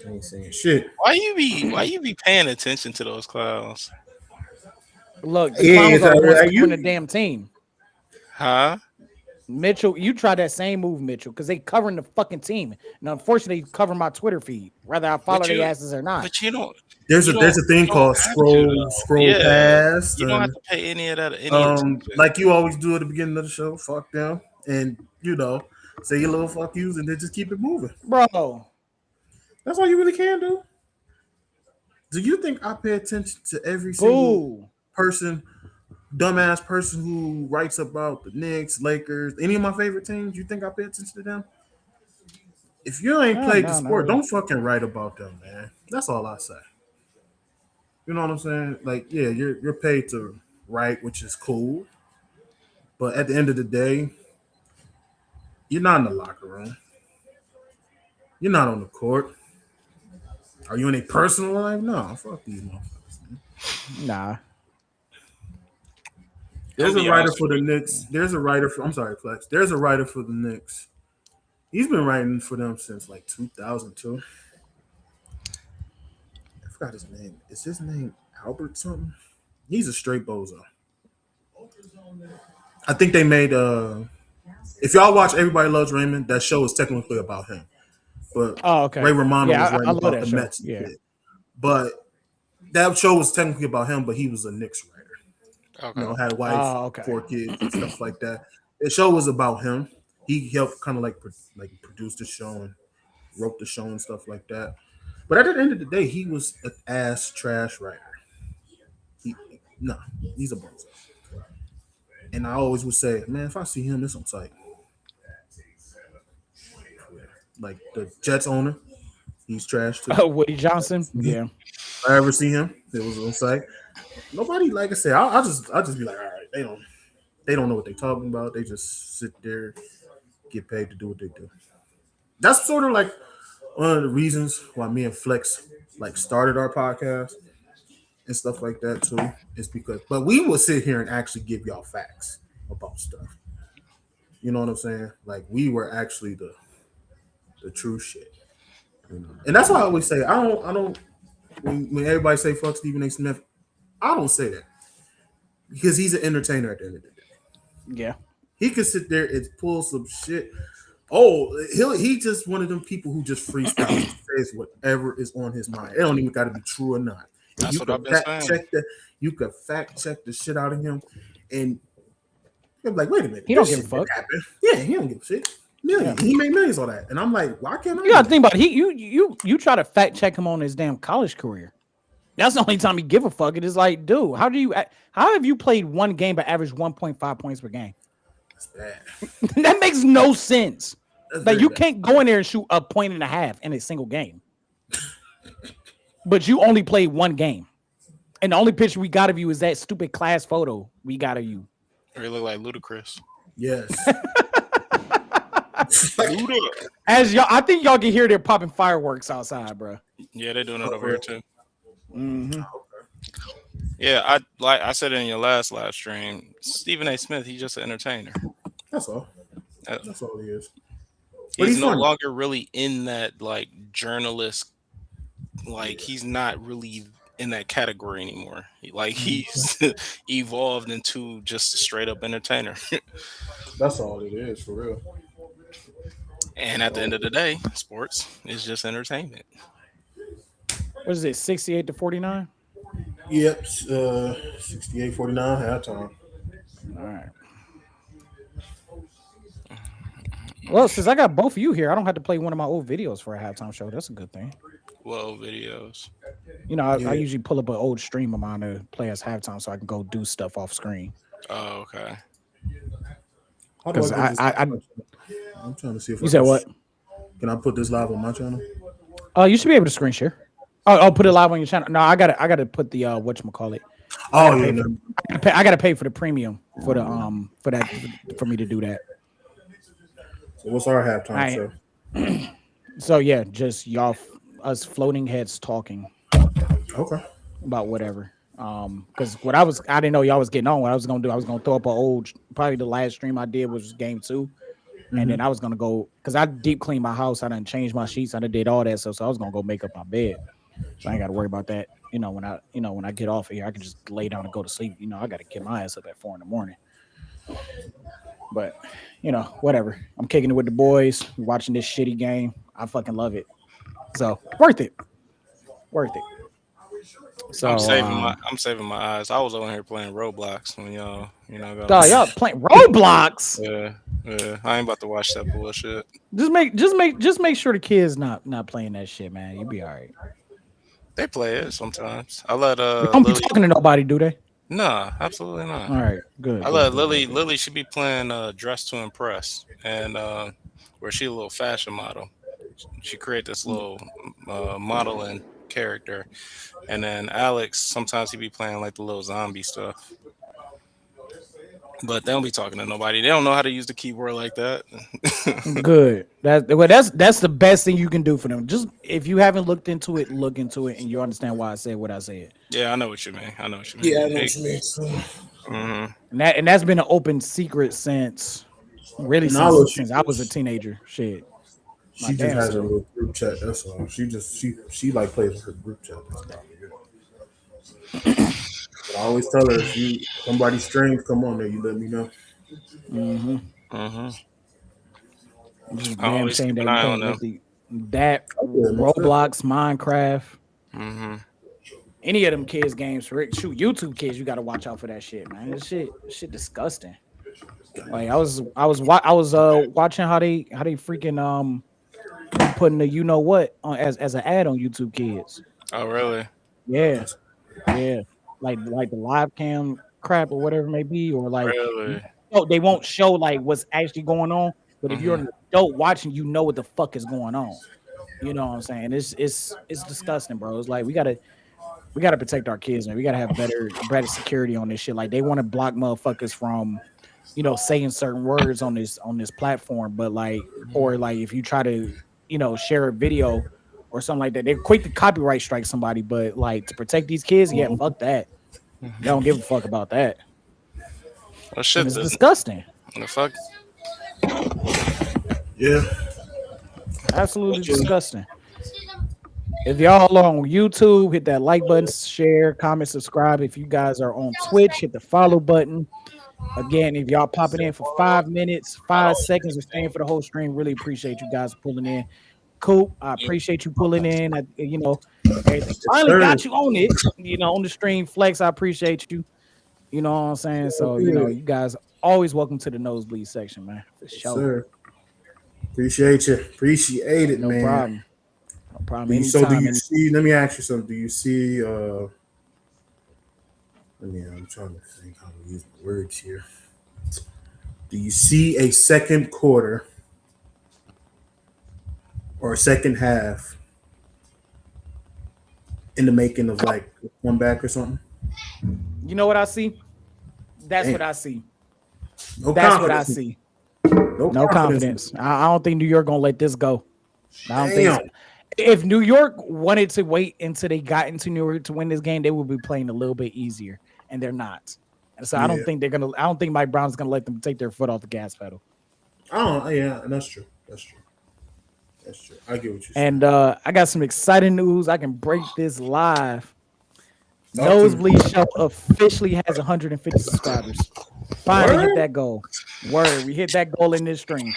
I ain't saying shit. Why you be paying attention to those clowns? Look, the Yeah, clowns are the ones are covering you- the damn team. Huh? Mitchell, you try that same move, Mitchell, because they covering the fucking team. And unfortunately, they cover my Twitter feed, whether I follow their asses or not. But you don't. There's You a thing don't called have to, scroll though. Yeah. past. You don't have and, to pay any of that. Attention. like you always do at the beginning of the show. Fuck them, and say your little fuck yous, and then just keep it moving. Bro, That's all you really can do. Do you think I pay attention to every single boo. person, dumbass person who writes about the Knicks, Lakers, any of my favorite teams? You think I pay attention to them? If you ain't played the sport, don't fucking write about them, man. That's all I say. You know what I'm saying? Like, yeah, you're paid to write, which is cool. But at the end of the day, you're not in the locker room. You're not on the court. Are you in a personal life? No, fuck these motherfuckers. Nah. There's I'll a be writer honest for the Knicks. There's a writer for. I'm sorry, Flex. There's a writer for the Knicks. He's been writing for them since like 2002. I forgot his name. Is his name Albert something? He's a straight bozo. I think they made. If y'all watch Everybody Loves Raymond, that show is technically about him. But Oh, okay. Ray Romano Yeah, was I writing love about that the show. Mets. Yeah. But that show was technically about him, but he was a Knicks writer. Okay. Had a wife, 4 kids, and stuff like that. The show was about him. He helped kind of like produce the show and wrote the show and stuff like that. But at the end of the day, he was an ass trash writer. He's a bozo. And I always would say, man, if I see him, it's on site. Like the Jets owner, he's trash too. Oh, Woody Johnson? Yeah. If I ever see him, it was on site. Nobody, like I said, I'll just be like, all right, they don't know what they're talking about. They just sit there, get paid to do what they do. That's sort of like one of the reasons why me and Flex like started our podcast and stuff like that too. Is because, but we will sit here and actually give y'all facts about stuff. You know what I'm saying? Like we were actually the true shit. And that's why I always say I don't. When everybody say fuck Stephen A. Smith, I don't say that because he's an entertainer at the end of the day. Yeah. He could sit there and pull some shit. Oh, he just one of them people who just freestyle says whatever is on his mind. It don't even got to be true or not. And That's you what can I've been saying. check that. You could fact check the shit out of him, and you're like, wait a minute, He don't this give a shit fuck. didn't happen. Yeah, he don't give a shit. Millions. Yeah. He made millions on that, and I'm like, why can't I? You gotta think about it. You try to fact check him on his damn college career. That's the only time he give a fuck. It is like, dude, how have you played one game but averaged 1.5 points per game? That's bad. That makes no sense. That's Like very you bad. can't go in there and shoot a point and a half in a single game. But you only played one game. And the only picture we got of you is that stupid class photo we got of you. Or you look like Ludacris. Yes. As y'all, I think y'all can hear they're popping fireworks outside, bro. Yeah, they're doing it over here too. Mm-hmm. Yeah, I said it in your last live stream. Stephen A. Smith, he's just an entertainer. That's all. Uh, That's all he is. But He's no funny. longer really in that like journalist. Like he's not really in that category anymore. He's evolved into just a straight up entertainer. That's all it is for real. And at the end of the day, sports is just entertainment. What is it, 68-49? Yep. 68-49 halftime. All right. Well, since I got both of you here, I don't have to play one of my old videos for a halftime show. That's a good thing. Well, videos. You know, I usually pull up an old stream of mine to play as halftime so I can go do stuff off screen. Oh, okay. How do I 'Cause get this I- on my channel? I'm trying to see if You said what? Can I put this live on my channel? You should be able to screen share. Oh, put it live on your channel. No, I gotta put the whatchamacallit. Oh yeah. No. I gotta pay for the premium for the for me to do that. So what's our halftime Alright. show? So yeah, just us floating heads talking Okay. about whatever. Because I didn't know y'all was getting on. What I was gonna do, I was gonna throw up probably the last stream I did was game 2. And then I was gonna go because I deep cleaned my house. I done changed my sheets. I done did all that stuff. So I was gonna go make up my bed. So I ain't gotta worry about that. When I get off of here, I can just lay down and go to sleep. I gotta get my ass up at 4 a.m. But whatever. I'm kicking it with the boys, watching this shitty game. I fucking love it. So worth it. So I'm saving my eyes. I was over here playing Roblox when y'all go. dog, y'all playing Roblox. Yeah. I ain't about to watch that bullshit. Just make sure the kids not playing that shit, man. You'll be all right. They play it sometimes. I let Don't be talking to nobody, do they? Nah, absolutely not. All right, good. I let Lily should be playing Dress to Impress, and where she a little fashion model. She create this little modeling character, and then Alex sometimes he be playing like the little zombie stuff. But they don't be talking to nobody. They don't know how to use the keyboard like that. Good. That's the best thing you can do for them. Just if you haven't looked into it, look into it, and you understand why I said what I said. Yeah, I know what you mean. Yeah, I know what you mean. Mm-hmm. And that's been an open secret since since I was a teenager. Shit. She just has a little group chat. That's all. She like plays with her group chat. But I always tell her if somebody strange come on there, you let me know. Just I always keep an eye on them. That Roblox, Minecraft, any of them kids games. Shoot, YouTube kids, you got to watch out for that shit, man. This shit disgusting. Like I was watching how they freaking putting the what on as an ad on YouTube Kids. Oh really? Yeah. Like the live cam crap or whatever it may be, or like really? They won't show like what's actually going on. But if you're an adult watching, you know what the fuck is going on. You know what I'm saying? It's disgusting, bro. It's like we gotta protect our kids, man. We gotta have better security on this shit. Like they want to block motherfuckers from saying certain words on this platform, but like or like if you try to share a video or something like that, they're quick to copyright strike somebody. But like to protect these kids, yeah, fuck that. They don't give a fuck about that. Well, shit, it's disgusting. The fuck. Yeah. Absolutely disgusting. If y'all are on YouTube, hit that like button, share, comment, subscribe. If you guys are on Twitch, hit the follow button. Again, if y'all popping in for 5 minutes, 5 seconds, or staying for the whole stream, really appreciate you guys pulling in. Coop, I appreciate you pulling in. Everything finally Sir. got you on it. On the stream, Flex. I appreciate you. You know what I'm saying? So, you guys always welcome to the nosebleed section, man. For Yes, sure. sir. Appreciate you. Appreciate it, No man. problem. No problem. So do Anytime. you see? Let me ask you something. Do you see? I'm trying to think how to use the words here. Do you see a second quarter or a second half in the making of like a comeback or something? You know what I see? That's Damn. what I see. No That's what I confidence. see. No No confidence. I don't think New York gonna let this go. I don't think so. Damn. If New York wanted to wait until they got into New York to win this game, they would be playing a little bit easier, and they're not. And so I don't think they're gonna. I don't think Mike Brown's gonna let them take their foot off the gas pedal. Oh yeah, that's true. That's true. I get what you're saying. And I got some exciting news. I can break this live. Talk to me. Nosebleed Show officially has 150 subscribers. Finally hit that goal. Word, we hit that goal in this stream.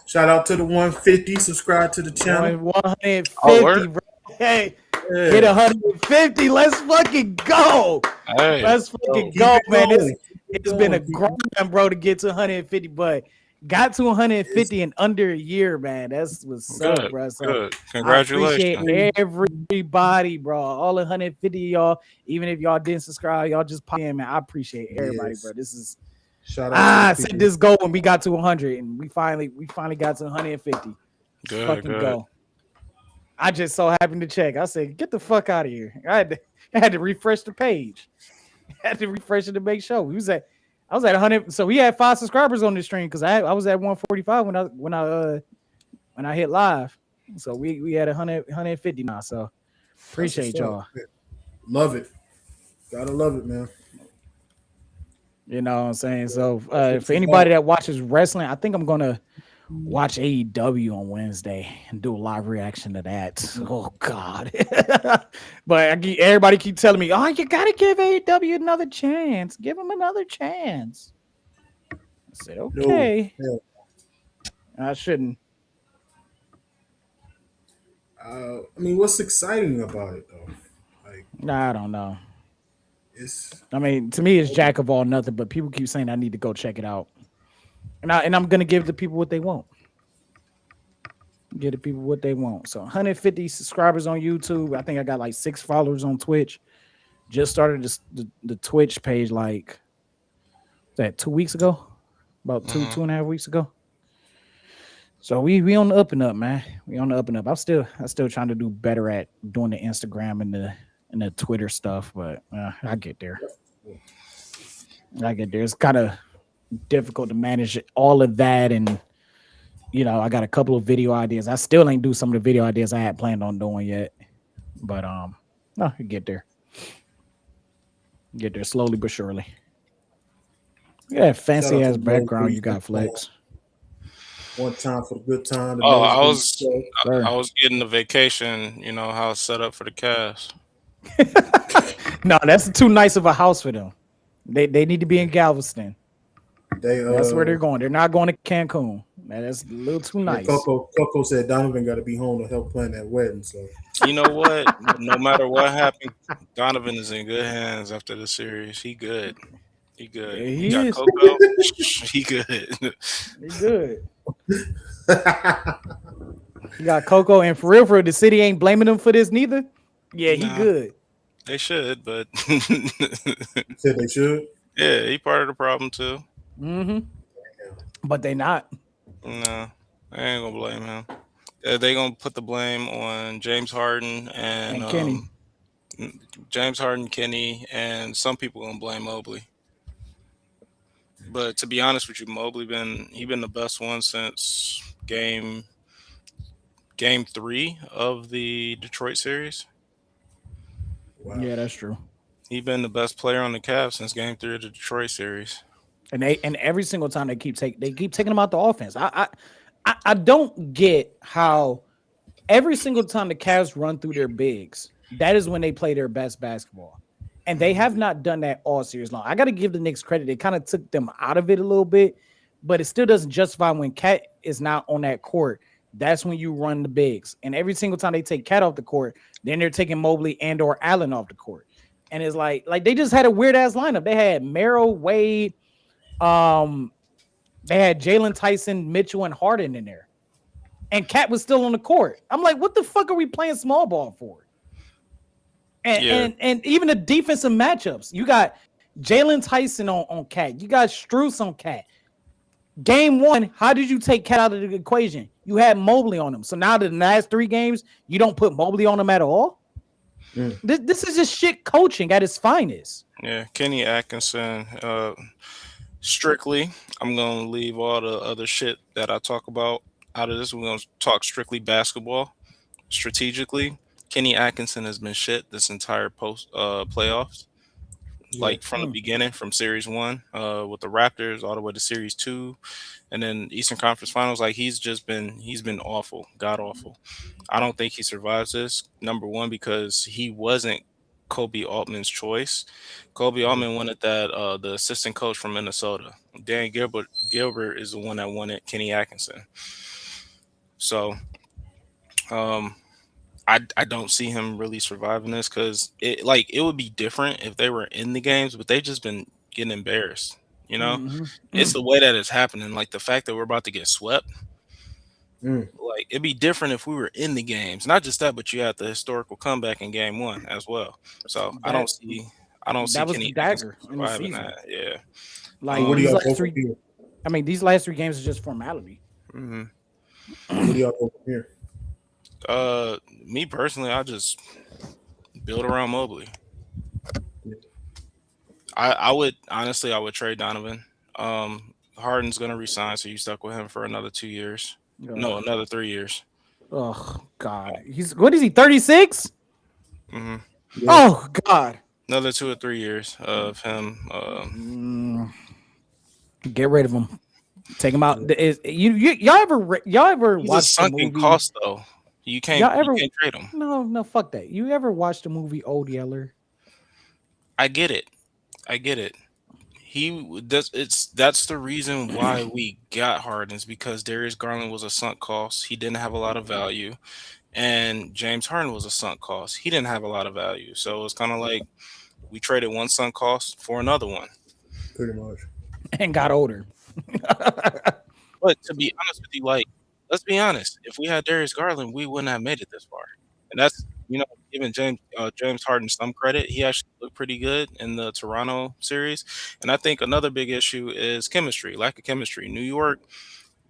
Shout out to the 150. Subscribe to the channel. 150, word? bro. Hey, hit 150. Let's fucking go. Hey, Let's fucking Keep go, it man. going. It's been a grind, bro, to get to 150, but got to 150 in under a year, man. That's what's up, good, bro. So good. I Congratulations. appreciate everybody, bro. All 150 of y'all. Even if y'all didn't subscribe, y'all just pop in, man. I appreciate everybody, Yes. bro. This is Shout out I to the set people. this goal when we got to 100, and we finally got to 150. Good, Fucking good. go. I just so happened to check. I said, get the fuck out of here. I had to refresh the page. I had to refresh it to make sure. I was at 100. So we had 5 subscribers on this stream because I was at 145 when I hit live. So we had 150 now. So appreciate y'all. Love it. Gotta love it, man. You know what I'm saying? So for anybody that watches wrestling, I think I'm gonna watch AEW on Wednesday and do a live reaction to that. Oh God! But everybody keep telling me, "Oh, you gotta give AEW another chance. Give them another chance." I said, "Okay." No. I shouldn't. I mean, what's exciting about it though? Like, I don't know. it's I mean, to me, it's jack of all nothing. But people keep saying I need to go check it out, and I'm gonna give the people what they want. Give the people what they want. So 150 subscribers on YouTube. I think I got like 6 followers on Twitch. Just started the Twitch page like that 2 weeks ago, about 2.5 weeks ago. So we on the up and up, man. We on the up and up. I'm still trying to do better at doing the Instagram and the Twitter stuff, but I get there. It's kind of difficult to manage all of that, and I got a couple of video ideas. I still ain't do some of the video ideas I had planned on doing yet, but no, you get there. Get there slowly but surely. Yeah, fancy ass background you got, Flex. one time for the good time. Oh, I was getting the vacation, how it's set up for the cast. No, that's too nice of a house for them. They need to be in Galveston. That's where they're going. They're not going to Cancun. Man, that's a little too nice. Coco said Donovan got to be home to help plan that wedding. So You know what? No matter what happened, Donovan is in good hands after the series. He good. He good. Yeah, he he got is. Coco. He good. He good. He got Coco, and for real, the city ain't blaming him for this neither. Yeah, he Nah. good. They should, but said they should. yeah, he part of the problem too. Mm-hmm. But they not. No, I ain't gonna blame him. They gonna put the blame on James Harden and Kenny. James Harden, Kenny, and some people gonna blame Mobley. But to be honest with you, Mobley been the best one since game 3 of the Detroit series. Wow. Yeah, that's true. He been the best player on the Cavs since game 3 of the Detroit series. And every single time they keep taking him out the offense. I don't get how every single time the Cavs run through their bigs, that is when they play their best basketball. And they have not done that all series long. I got to give the Knicks credit. They kind of took them out of it a little bit, but it still doesn't justify when Cat is not on that court. That's when you run the bigs. And every single time they take Cat off the court, then they're taking Mobley and or Allen off the court. And it's like they just had a weird ass lineup. They had Merrill, Wade, they had Jalen Tyson, Mitchell, and Harden in there. And Cat was still on the court. I'm like, what the fuck are we playing small ball for? And even the defensive matchups. You got Jalen Tyson on Cat. You got Strus on Cat. Game 1, how did you take Cat out of the equation? You had Mobley on him. So now the last 3 games, you don't put Mobley on him at all? This is just shit coaching at its finest. Yeah, Kenny Atkinson. Strictly, I'm going to leave all the other shit that I talk about out of this. We're going to talk strictly basketball. Strategically, Kenny Atkinson has been shit this entire playoffs. Like from the beginning, from Series 1 with the Raptors all the way to Series 2, and then Eastern Conference Finals. Like he's been awful, god awful. I don't think he survives this. Number one, because he wasn't Kobe Altman's choice. Kobe Altman wanted that the assistant coach from Minnesota. Dan Gilbert is the one that wanted Kenny Atkinson. So I don't see him really surviving this, because it would be different if they were in the games, but they've just been getting embarrassed. You know, it's the way that it's happening. Like the fact that we're about to get swept. Like it'd be different if we were in the games. Not just that, but you had the historical comeback in Game 1 as well. So I don't see that was Kenny the dagger in the surviving season. that. Yeah. Like what do these y'all last go 3 from here? I mean, these last 3 games are just formality. What do y'all go from here? Me personally, I just build around Mobley. I would trade Donovan. Harden's gonna resign, so you stuck with him for another 2 years. No, another 3 years. Oh God, what is he? 36? Mm-hmm. Yeah. Oh God, Another 2 or 3 years of him. Get rid of him. Take him out. Y'all ever He's watch a sunken movie? cost though. You can't trade him. No, fuck that. You ever watched the movie Old Yeller? I get it. That's the reason why we got Harden, is because Darius Garland was a sunk cost. He didn't have a lot of value, and James Harden was a sunk cost. He didn't have a lot of value. So it's kind of like we traded one sunk cost for another one. Pretty much. And got older. But to be honest with you, like, let's be honest, if we had Darius Garland, we wouldn't have made it this far. And that's, giving James Harden some credit. He actually looked pretty good in the Toronto series. And I think another big issue is chemistry, lack of chemistry. New York,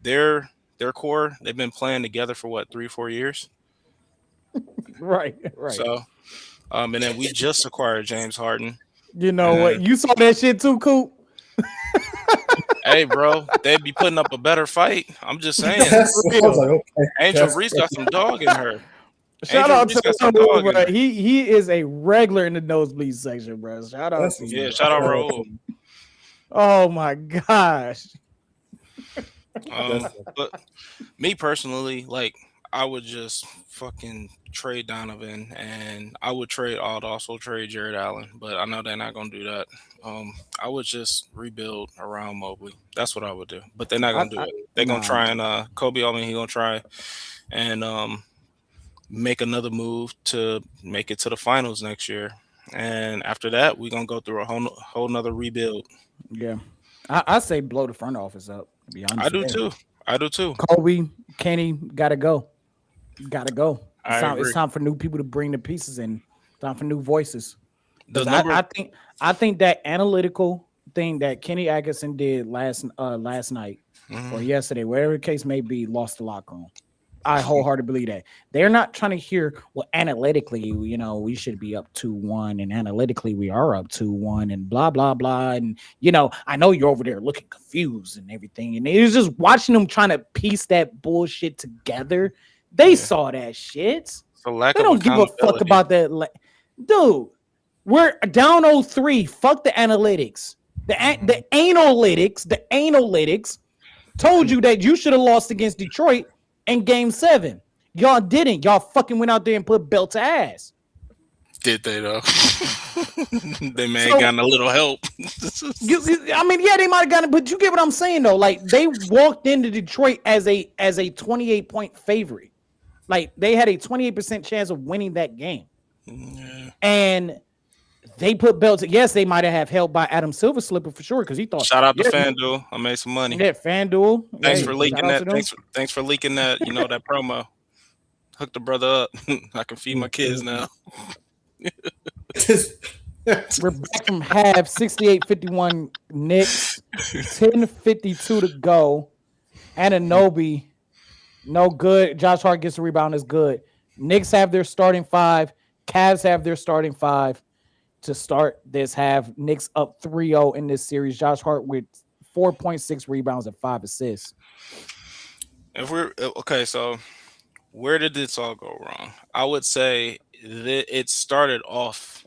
their core, they've been playing together for 3-4 years. Right. So, and then we just acquired James Harden. You know what? You saw that shit too, Coop. Hey, bro, they'd be putting up a better fight. I'm just saying. I was like, okay. Angel Reese got some dog in her. Shout Angel out Reese to got some him, dog in bro. her. He is a regular in the nosebleed section, bro. Shout out to Yeah, you. shout out Raul. Oh my gosh. But me personally, like, I would just fucking trade Donovan, and I would also trade Jared Allen, but I know they're not gonna do that. I would just rebuild around Mobley. That's what I would do. But they're not gonna do it. They're gonna try and Kobe Altman, he gonna try and make another move to make it to the finals next year. And after that, we're gonna go through a whole nother rebuild. Yeah. I say blow the front office up, to be honest. I do too. Kobe, Kenny, gotta go. It's time for new people to bring the pieces in. Time for new voices. I think that analytical thing that Kenny Atkinson did last night or yesterday, whatever the case may be, lost the locker room. I wholeheartedly believe that. They're not trying to hear, well, analytically, we should be up 2-1, and analytically we are up 2-1, and blah, blah, blah. And, I know you're over there looking confused and everything. And it was just watching them trying to piece that bullshit together. They saw that shit. They don't give a fuck about that. Dude, we're down 0-3. Fuck the analytics. The analytics told you that you should have lost against Detroit in Game 7. Y'all didn't. Y'all fucking went out there and put belt to ass. Did they though? They may have So- gotten a little help. I mean, yeah, they might have gotten it, but you get what I'm saying though. Like they walked into Detroit as a 28-point favorite. Like they had a 28% chance of winning that game. Yeah. And they put belts. Yes, they might have held by Adam Silver slipper for sure because he thought. Shout out to FanDuel. I made some money. Yeah, FanDuel. Thanks Hey, for shout leaking out that. to them. Thanks for leaking that. You know that promo. Hook the brother up. I can feed my kids now. We're back from half, 68-51 Knicks, 10:52 to go. Anunoby, no good. Josh Hart gets a rebound, is good. Knicks have their starting five. Cavs have their starting five to start this half. Knicks up 3-0 in this series. Josh Hart with 4.6 rebounds and 5 assists. If we're okay, so where did this all go wrong? I would say that it started off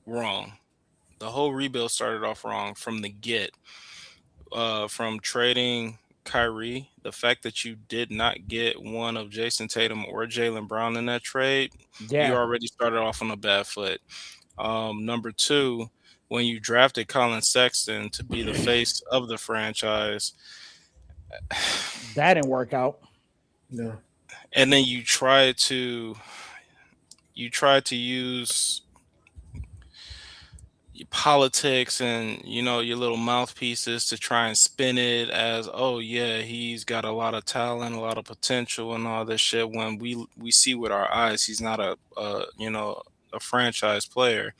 wrong. The whole rebuild started off wrong from the get. From trading Kyrie, the fact that you did not get one of Jason Tatum or Jaylen Brown in that trade, you already started off on a bad foot. Number two, when you drafted Colin Sexton to be the face of the franchise, that didn't work out. No. And then you try to use politics and your little mouthpieces to try and spin it as, oh yeah, he's got a lot of talent, a lot of potential and all this shit, when we see with our eyes he's not a franchise player.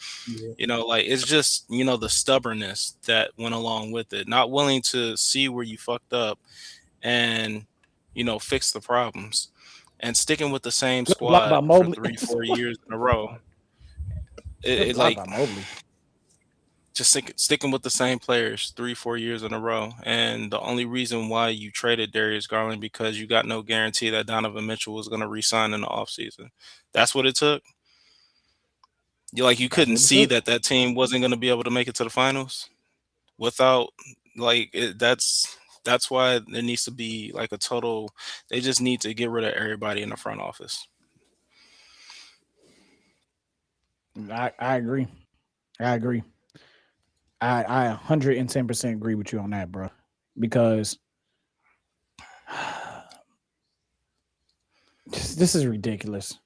Like it's just the stubbornness that went along with it, not willing to see where you fucked up and fix the problems, and sticking with the same squad for 3-4 years in a row. It like just sticking with the same players 3-4 years in a row. And the only reason why you traded Darius Garland because you got no guarantee that Donovan Mitchell was going to re-sign in the offseason. That's what it took. You couldn't see that team wasn't going to be able to make it to the finals without that's why there needs to be like a total. They just need to get rid of everybody in the front office. I agree. I 110% agree with you on that, bro. Because this is ridiculous.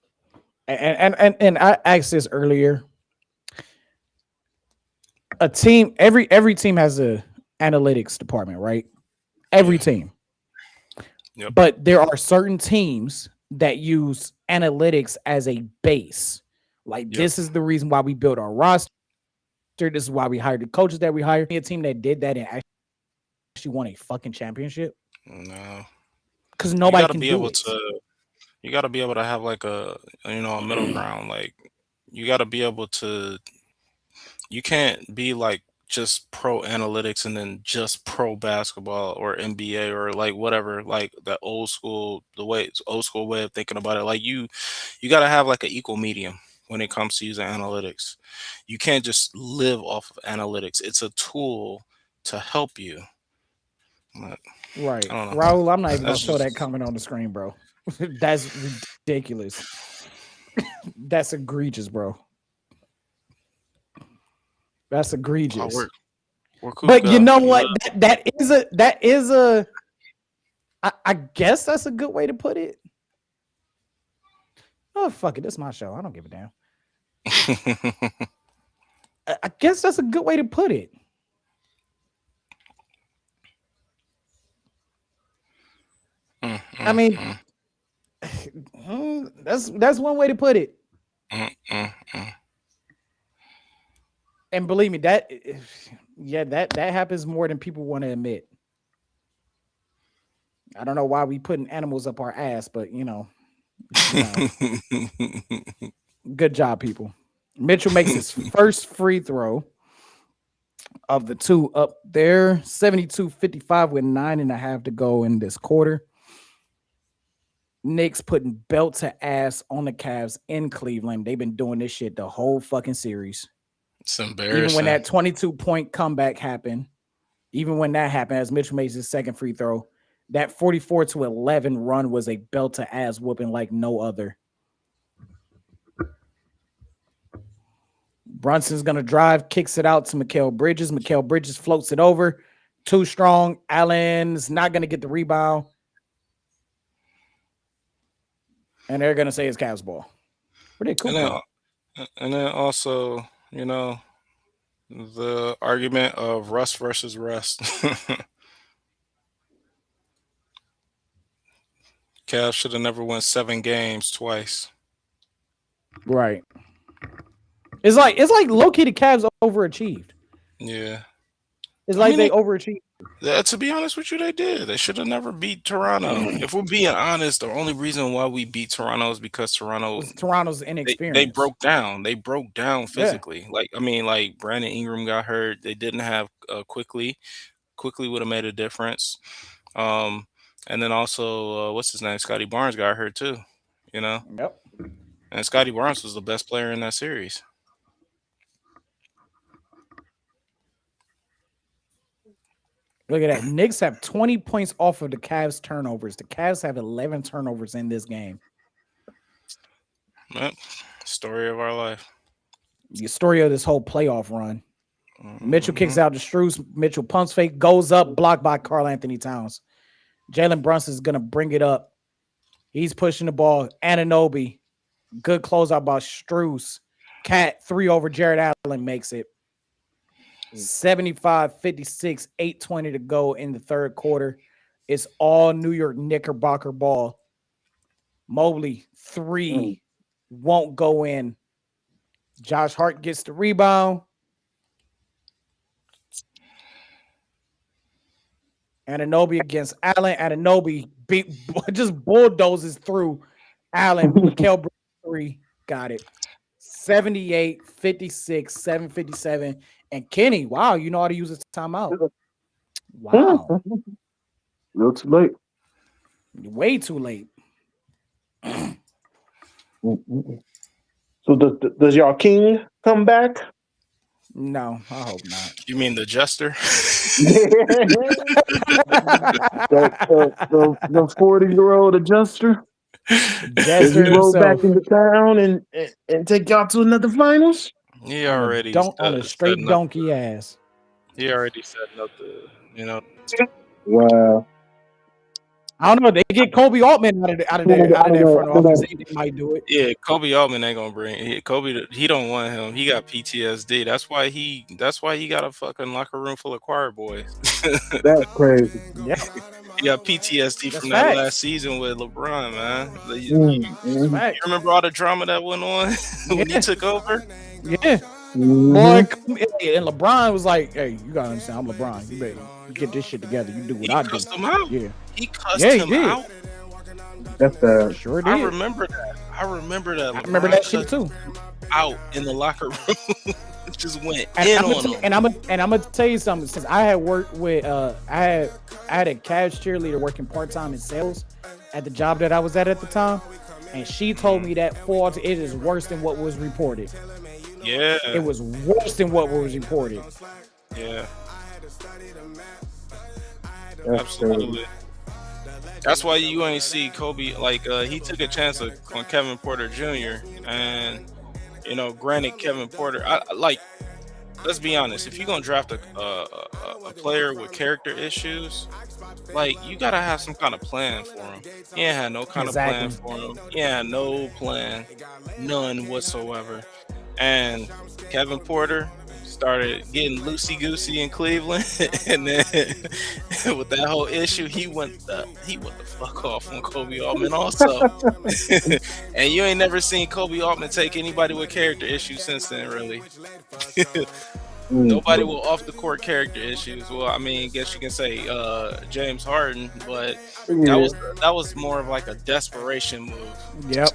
And I asked this earlier. Every team has a analytics department, right? Every team. Yep. But there are certain teams that use analytics as a base. Like this is the reason why we built our roster. This is why we hired the coaches that we hired. A team that did that and actually won a fucking championship. No, because nobody can be do able it. to. You got to be able to have like a middle ground. Like you got to be able to. You can't be like just pro analytics and then just pro basketball or NBA or like whatever, like that old school way of thinking about it. Like you got to have like an equal medium when it comes to using analytics. You can't just live off of analytics. It's a tool to help you. But, right. I don't know. Raul, I'm not even going That's to show just- that comment on the screen, bro. That's ridiculous. That's egregious, bro. That's egregious. Oh, we're cool, But you know what? Yeah. That is a I guess that's a good way to put it. Oh, fuck it. This is my show. I don't give a damn. I guess that's a good way to put it. I mean, that's one way to put it. And believe me, that happens more than people want to admit. I don't know why we putting animals up our ass, but good job, people. Mitchell makes his first free throw of the two up there. 72-55 with 9.5 to go in this quarter. Knicks putting belt to ass on the Cavs in Cleveland. They've been doing this shit the whole fucking series. It's embarrassing. Even when that 22-point comeback happened, even when that happened, as Mitchell makes his second free throw, That 44-11 run was a belt to ass whooping like no other. Brunson's going to drive, kicks it out to Mikal Bridges. Mikal Bridges floats it over. Too strong. Allen's not going to get the rebound. And they're going to say it's Cavs ball. Pretty cool. And then also, you know, the argument of rust versus rust. Cavs should have never won 7 games twice. Right. It's like low-key the Cavs overachieved. Yeah. It's like they overachieved. To be honest with you, they did. They should have never beat Toronto. If we're being honest, the only reason why we beat Toronto is because Toronto's inexperience. They broke down. They broke down physically. Yeah. Like Brandon Ingram got hurt. They didn't have Quickly. Quickly would have made a difference. And then also, what's his name? Scotty Barnes got hurt too. You know. Yep. And Scotty Barnes was the best player in that series. Look at that. Knicks have 20 points off of the Cavs turnovers. The Cavs have 11 turnovers in this game. Yep. Story of our life. The story of this whole playoff run. Mitchell kicks out to Strus. Mitchell pumps fake, goes up, blocked by Karl Anthony Towns. Jalen Brunson is going to bring it up. He's pushing the ball. Anunoby. Good closeout by Strus. Cat 3 over Jared Allen makes it. 75-56, 8:20 to go in the third quarter. It's all New York Knickerbocker ball. Mobley 3 won't go in. Josh Hart gets the rebound. Anunoby against Allen. Anunoby just bulldozes through Allen. Mikal 3 got it. 78-56, 7:57. And Kenny, wow, you know how to use a timeout. Wow. No, too late. Way too late. So does y'all king come back? No, I hope not. You mean the jester? the 40-year-old adjuster? Jester Does he roll himself. back into town and take y'all to another finals? He already on a straight donkey ass. He already said nothing, you know. Wow. I don't know. They get Kobe Altman out of their front office. They might do it. Yeah, Kobe Altman ain't gonna bring Kobe. He don't want him. He got PTSD. That's why he got a fucking locker room full of choir boys. That's crazy. Yeah, he got PTSD from that last season with LeBron, man. You remember all the drama that went on when he took over? Yeah. Boy, and LeBron was like, "Hey, you gotta understand, I'm LeBron. You better get this shit together. You do what I do." Cussed him out. Yeah, he cussed him out. That's bad. Sure did. I remember that. I remember that shit too. Out in the locker room, just went and in I'm on him. And I'm gonna tell you something. Since I had worked with, I had a Cavs cheerleader working part time in sales at the job that I was at the time, and she told me that it is worse than what was reported. Yeah, it was worse than what was reported. Yeah, absolutely. That's why you ain't see Kobe he took a chance on Kevin Porter Jr. and granted Kevin Porter. Let's be honest. If you're gonna draft a player with character issues, you gotta have some kind of plan for him. He ain't had no kind of plan for him. He had no plan, none whatsoever. And Kevin Porter started getting loosey-goosey in Cleveland, and then with that whole issue, he went the fuck off on Kobe Altman also. And you ain't never seen Kobe Altman take anybody with character issues since then, really. Nobody with off the court character issues. Well, I mean, I guess you can say James Harden, but that was more of like a desperation move. Yep.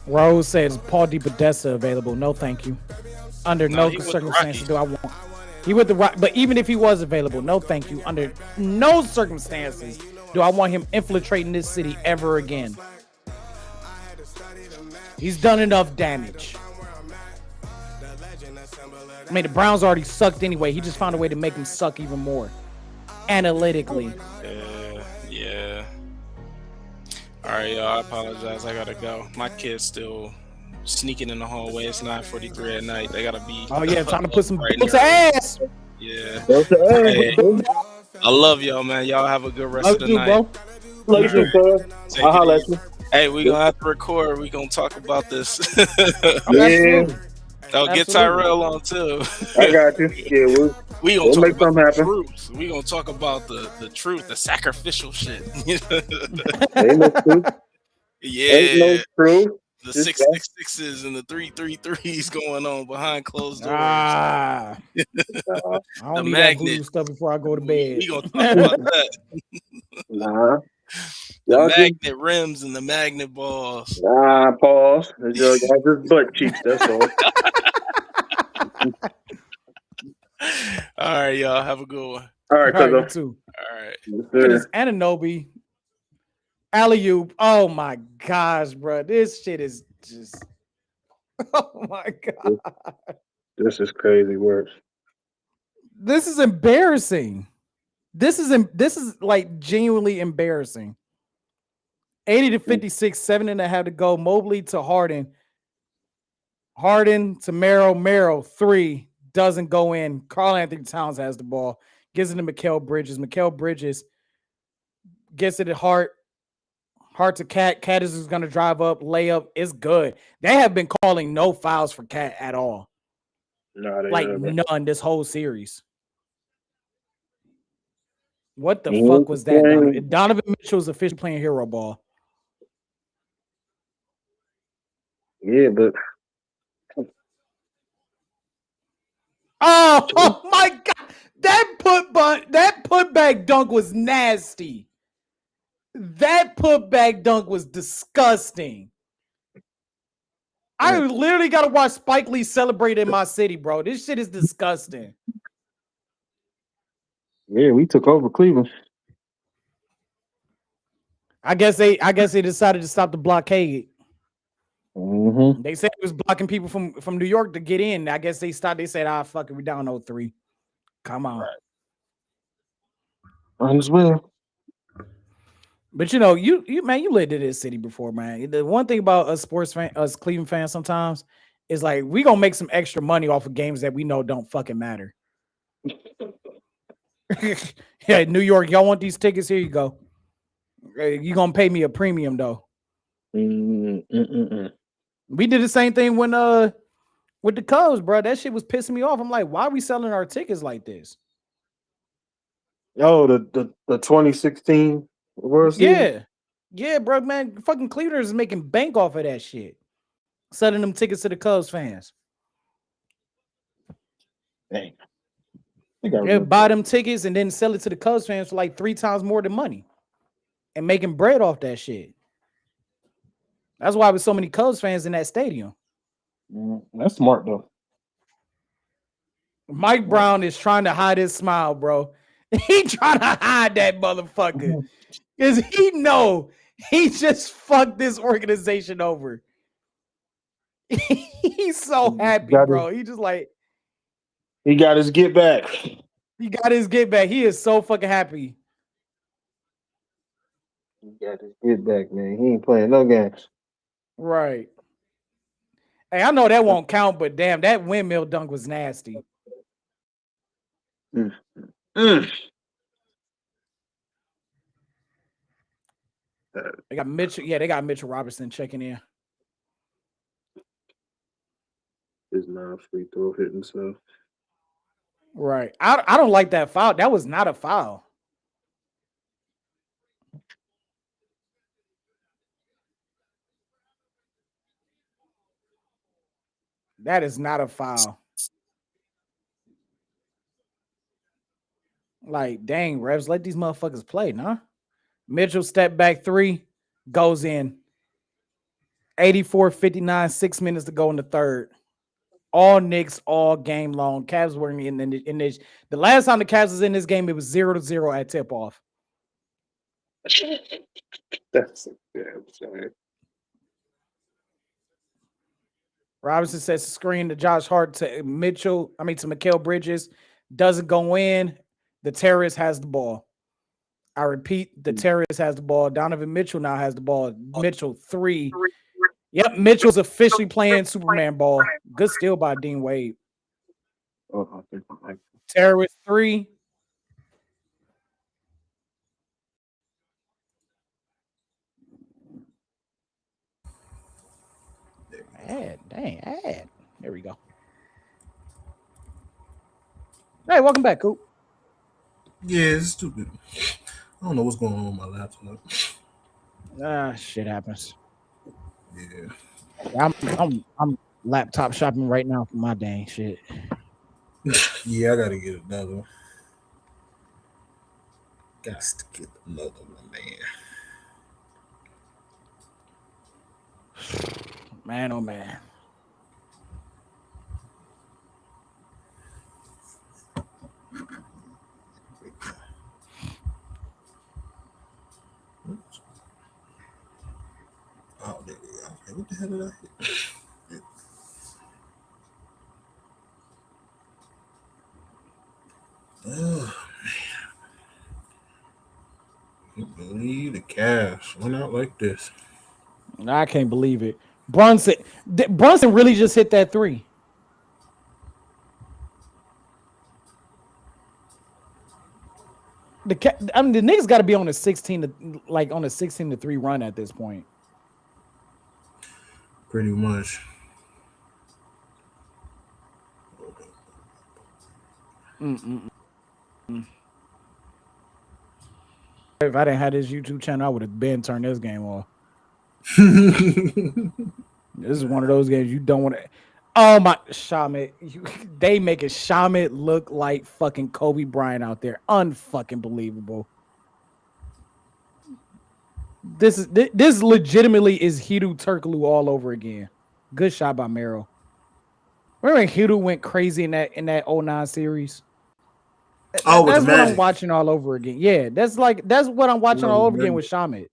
Rose says Paul DePodesta available. No, thank you. Under no circumstances do I want. He with the Rock, but even if he was available, no, thank you. Under no circumstances do I want him infiltrating this city ever again. He's done enough damage. I mean, the Browns already sucked anyway. He just found a way to make them suck even more. analytically. Yeah. All right, y'all. I apologize. I gotta go. My kid's still sneaking in the hallway. It's 9:43 at night. They gotta be. Oh yeah, time to put some bright belt and to early. ass. Yeah. That's the Hey, I love y'all, man. Y'all have a good rest Love of the you, night. bro. Love you, cuz. Take I'll it holler at easy. you. Hey, we gonna have to record. We gonna talk about this. Yeah, Absolutely. Oh, get Absolutely. Tyrell on too. I got you. Yeah, We gonna we'll talk make about something the happen. truth. We gonna talk about the truth, the sacrificial shit. Ain't no truth. Ain't no Yeah, truth. the Just 666s and the 333s going on behind closed doors. Ah, I The don't need that voodoo magnet. stuff before I go to We bed. gonna talk about that. nah. The Y'all just magnet rims and the magnet balls. pause. Y'all just butt cheeks. That's all. All right, y'all. Have a good one. All right, All right, you cuz. too. All right. Look at this Ananobi. Alley-oop. Oh my gosh, bro. This shit is just oh my god. This is crazy work. This is embarrassing. This is like genuinely embarrassing. 80 to 56, 7.5 to go. Mobley to Harden. Harden to Merrill. 3 doesn't go in. Karl Anthony Towns has the ball. Gives it to Mikal Bridges. Mikal Bridges gets it at Hart. Hart to Cat. Cat is going to drive up, layup. It's good. They have been calling no fouls for Cat at all. Nah, they Like haven't. none this whole series. What the He fuck ain't was that? playing. Donovan Mitchell's officially playing hero ball. Yeah, but Oh my god. That putback dunk was nasty. That putback dunk was disgusting. I literally got to watch Spike Lee celebrate in my city, bro. This shit is disgusting. yeah, we took over Cleveland. I guess they decided to stop the blockade. Mm-hmm. They said it was blocking people from New York to get in. I guess they stopped. They said, fuck it, we down 0-3. Come on. Might as well. But you know, you man, you lived in this city before, man. The one thing about us Cleveland fans sometimes is like we gonna make some extra money off of games that we know don't fucking matter. Yeah, New York, y'all want these tickets? Here you go. You gonna pay me a premium though. We did the same thing when with the Cubs, bro. That shit was pissing me off. I'm like, why are we selling our tickets like this? Oh, the 2016 World Series? Yeah, bro, man. Fucking Cleveland is making bank off of that shit. Selling them tickets to the Cubs fans. Dang. Yeah, buy them tickets and then sell it to the Cubs fans for like 3 times more than money. And making bread off that shit. That's why there's so many Cubs fans in that stadium. That's smart though. Mike Brown is trying to hide his smile, bro. He trying to hide that motherfucker. Because he know he just fucked this organization over. He's so happy, bro. He just like he got his get back. He got his get back. He is so fucking happy. He got his get back, man. He ain't playing no games. Right. Hey, I know that won't count, but damn, that windmill dunk was nasty. They got Mitchell. Yeah, they got Mitchell Robertson checking in. His non-free throw hitting stuff. Right. I don't like that foul. That was not a foul. That is not a foul. Like, dang, Revs, let these motherfuckers play, nah? Mitchell step back 3, goes in. 84-59, 6 minutes to go in the third. All Knicks, all game long. Cavs were in this. The last time the Cavs was in this game, it was 0-0 at tip-off. That's a damn shame. Robinson sets the screen to Josh Hart to Mikal Bridges. Doesn't go in. The terrorist has the ball. I repeat, the terrorist has the ball. Donovan Mitchell now has the ball. Mitchell 3. Yep, Mitchell's officially playing Superman ball. Good steal by Dean Wade. Terrorist 3. Add. There we go. Hey, welcome back, Coop. Yeah, it's stupid. I don't know what's going on with my laptop. Shit happens. Yeah. I'm laptop shopping right now for my dang shit. Yeah, I gotta get another one. Got to get another one, man. Man, oh man. Oh, there we go. Okay, what the hell did I hit? Oh, man. I can't believe the Cavs went out like this. I can't believe it. Brunson really just hit that 3. The Knicks got to be on a 16-3 run at this point. Pretty much. If I didn't have this YouTube channel, I would have been turned this game off. This is one of those games you don't want to. Oh my, Shamit, they making Shamit look like fucking Kobe Bryant out there. Unfucking believable. This legitimately is Hidu Turkoglu all over again. Good shot by Merrill. Remember when Hidu went crazy in that 09 series? Oh, that's what I'm watching all over again. Yeah, that's what I'm watching all over again with Shamit.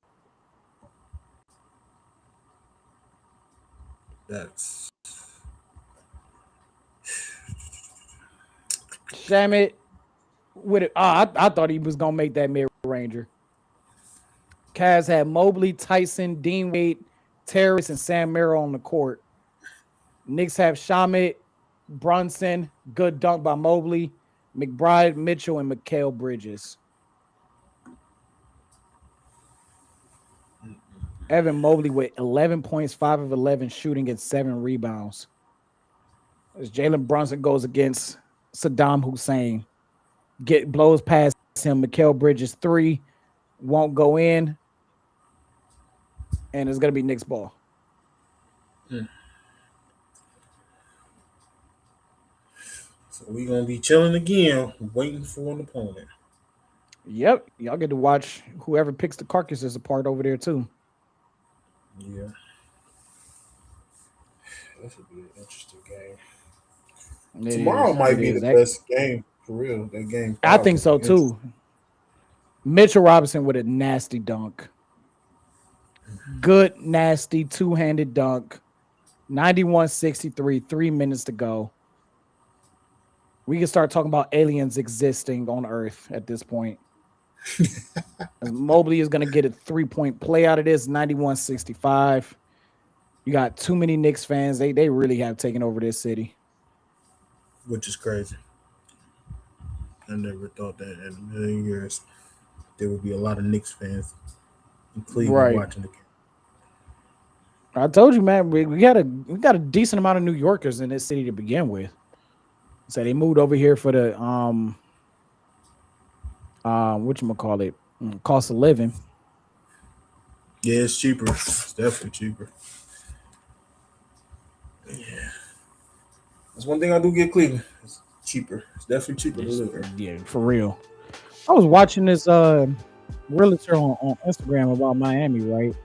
That's Shamit with it. I thought he was gonna make that mid-ranger. Cavs had Mobley, Tyson, Dean Wade, Terrace, and Sam Merrill on the court. Knicks have Shamit, Brunson, good dunk by Mobley, McBride, Mitchell, and Mikal Bridges. Evan Mobley with 11 points, 5 of 11 shooting and 7 rebounds. As Jalen Brunson goes against Saddam Hussein, blows past him. Mikal Bridges 3 won't go in, and it's gonna be Knicks ball. So we're gonna be chilling again, waiting for an opponent. Yep, y'all get to watch whoever picks the carcasses apart over there too. Yeah, this will be an interesting game. Tomorrow might be the best game for real. That game, I think so too. Mitchell Robinson with a nasty dunk. Good, nasty, two-handed dunk. 91-63, 3 minutes to go. We can start talking about aliens existing on Earth at this point. Mobley is going to get a 3-point play out of this, 91-65. You got too many Knicks fans. They really have taken over this city. Which is crazy. I never thought that in a million years there would be a lot of Knicks fans in Cleveland watching the game. I told you, man, we got a decent amount of New Yorkers in this city to begin with. So they moved over here for the whatchamacallit, cost of living. Yeah, it's cheaper. It's definitely cheaper. Yeah. That's one thing I do get Cleveland. It's cheaper. It's definitely cheaper to live here. Yeah, for real. I was watching this realtor on Instagram about Miami, right?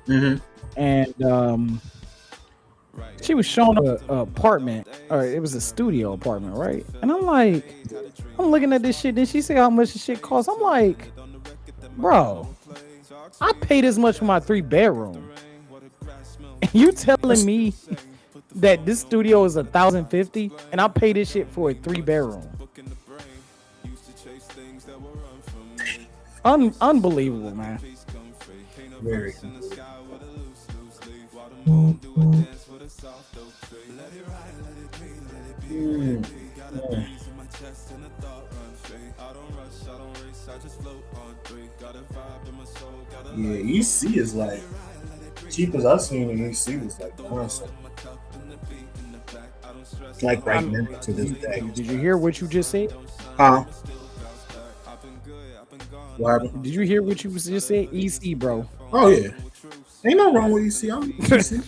Mm-hmm. And she was showing an apartment, or it was a studio apartment, right? And I'm looking at this shit. Then she said how much the shit costs. I'm like, bro, I paid this much for my 3-bedroom. And you telling me that this studio is $1,050 and I pay this shit for a 3-bedroom? Unbelievable, man. Very. Yeah, EC is like cheapest I've seen in EC was like constant. Like right now to this day. Did you hear what you just said? Huh? What happened? Did you hear what you just said? EC, bro. Oh yeah. Ain't no wrong with EC. I'm EC.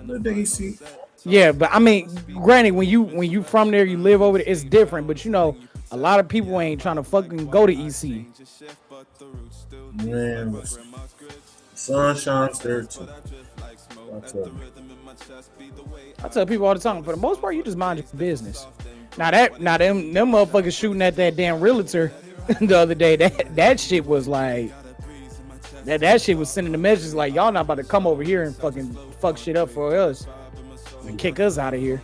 Little EC. Yeah, but I mean, granted, when you from there, you live over there, it's different. But you know, a lot of people ain't trying to fucking go to EC. Man, listen. Sun shines there too. I tell people all the time, for the most part, you just mind your business. Now them motherfuckers shooting at that damn realtor the other day, that shit was like that shit was sending the messages like, y'all not about to come over here and fucking fuck shit up for us and kick us out of here.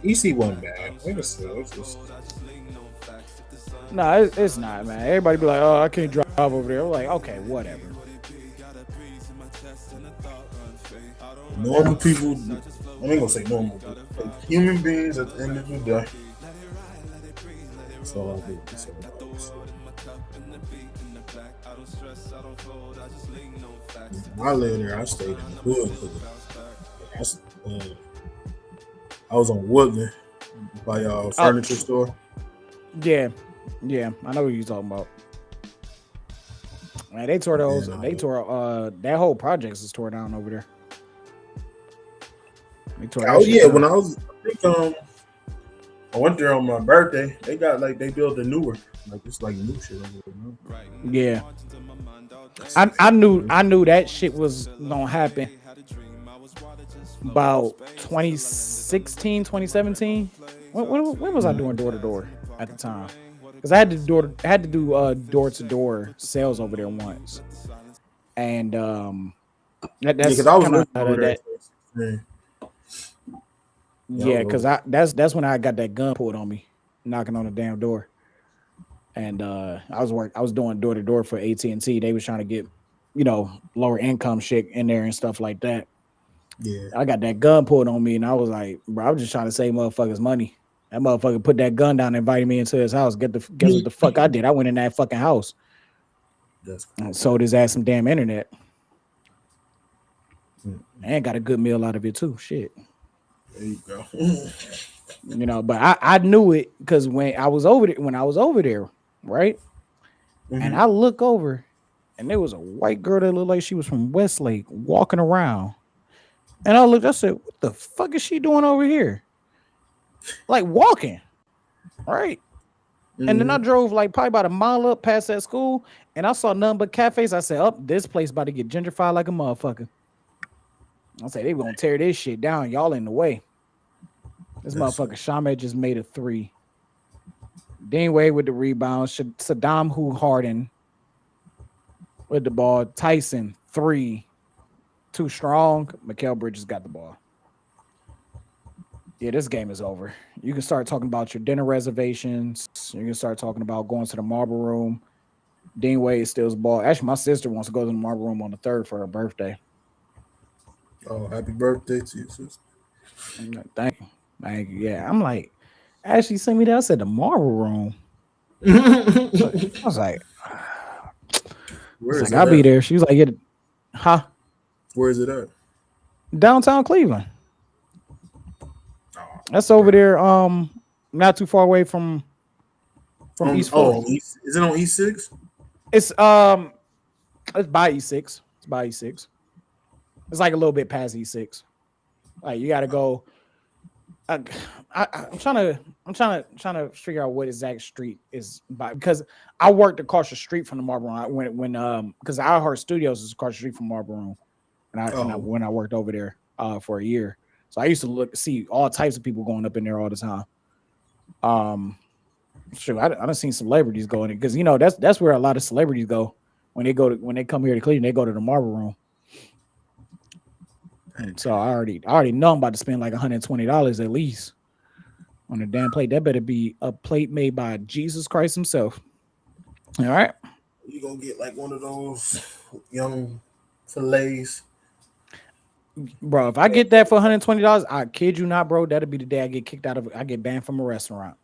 EC wasn't bad. It's just... No, it's not, man. Everybody be like, oh, I can't drive over there. I'm like, okay, whatever. Normal people, I ain't gonna say normal, but like human beings at the end of the day. That's all I do. When I lived there, I stayed in the hood. I was on Woodland by y'all furniture store. Yeah, I know what you're talking about. Man, they tore those. They tore that whole project is tore down over there. Oh yeah, when I was, I went there on my birthday. They got they built a newer, it's like new shit over there. Yeah, I knew that shit was gonna happen about 2016, 2017. When was I doing door to door at the time? Because I had to do door to door sales over there once, and that's because I was kinda over there. Yeah, because that's when I got that gun pulled on me, knocking on the damn door, and I was doing door to door for AT&T. They was trying to get, lower income shit in there and stuff like that. Yeah, I got that gun pulled on me, and I was like, bro, I was just trying to save motherfuckers money. That motherfucker put that gun down and invited me into his house. Guess what the fuck I did? I went in that fucking house and sold his ass some damn internet, and got a good meal out of it too. Shit. There you go. But I knew it because when I was over there, right? Mm-hmm. And I look over, and there was a white girl that looked like she was from Westlake walking around. And I said, what the fuck is she doing over here? Like walking, right? Mm-hmm. And then I drove probably about a mile up past that school, and I saw nothing but cafes. I said, this place about to get gentrified like a motherfucker. I said, they gonna tear this shit down. Y'all in the way. This motherfucker Shamet just made a 3. Dean Wade with the rebound. Saddam Harden with the ball. Tyson 3. Too strong. Mikal Bridges got the ball. Yeah, this game is over. You can start talking about your dinner reservations. You can start talking about going to the Marble Room. Dean Wade steals the ball. Actually, my sister wants to go to the Marble Room on the 3rd for her birthday. Oh, happy birthday to your sister. Thank you. Yeah, I'm like, Ashley sent me that. I said the Marble Room. I was like, I'll be there. She was like, huh? Where is it at? Downtown Cleveland. That's over there. Not too far away from East 4. Is it on E6? It's by E6. It's by E6. It's like a little bit past E6. Like you got to go. I'm trying to figure out what exact street is by, because I worked across the street from the Marble Room because iHeart Studios is across the street from Marble Room, when I worked over there for a year. So I used to see all types of people going up in there all the time. Sure, I done seen celebrities going in because that's where a lot of celebrities go when they come here to Cleveland. They go to the Marble Room. And so I already know I'm about to spend like $120 at least. on a damn plate. That better be a plate made by Jesus Christ himself. All right. You gonna get like one of those young fillets. Bro, if I get that for $120, I kid you not, bro. That'll be the day I get kicked out of. I get banned from a restaurant.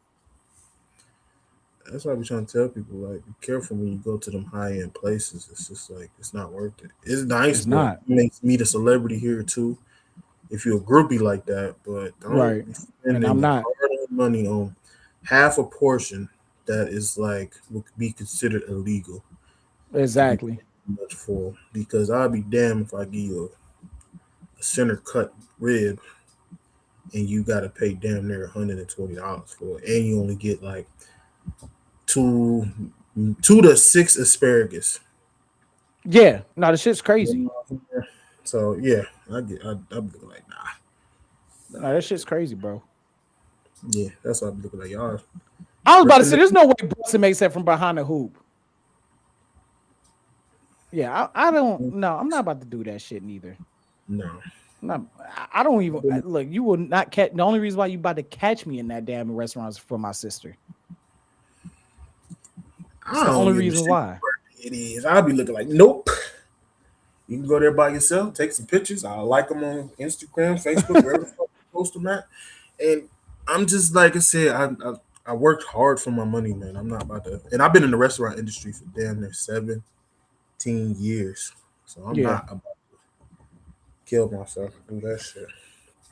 That's why I be trying to tell people, like, be careful when you go to them high end places. It's just like it's not worth it. It's nice, It's but not. it makes me the celebrity here too. If you're a groupie like that, but don't Right. be And spending I'm not. hard-earned money on half a portion that is like would be considered illegal. Exactly. Much for because I'd be damned if I give you a center cut rib and you got to pay damn near $120 for it, and you only get like two to six asparagus. Yeah. No, the shit's crazy. So yeah, I'm looking like nah. No, that shit's crazy, bro. Yeah, that's what I'm looking like y'all. I was about to say, there's no way Brunson makes that from behind the hoop. Yeah, I don't. No, I'm not about to do that shit neither. No. I don't even look. You will not catch. The only reason why you about to catch me in that damn restaurant is for my sister. That's the only reason why. It is. I'll be looking like, nope. You can go there by yourself, take some pictures. I'll like them on Instagram, Facebook, wherever the fuck you post them at. And I'm just like I said, I worked hard for my money, man. I'm not about to. And I've been in the restaurant industry for damn near 17 years, so I'm not about to kill myself and do that shit.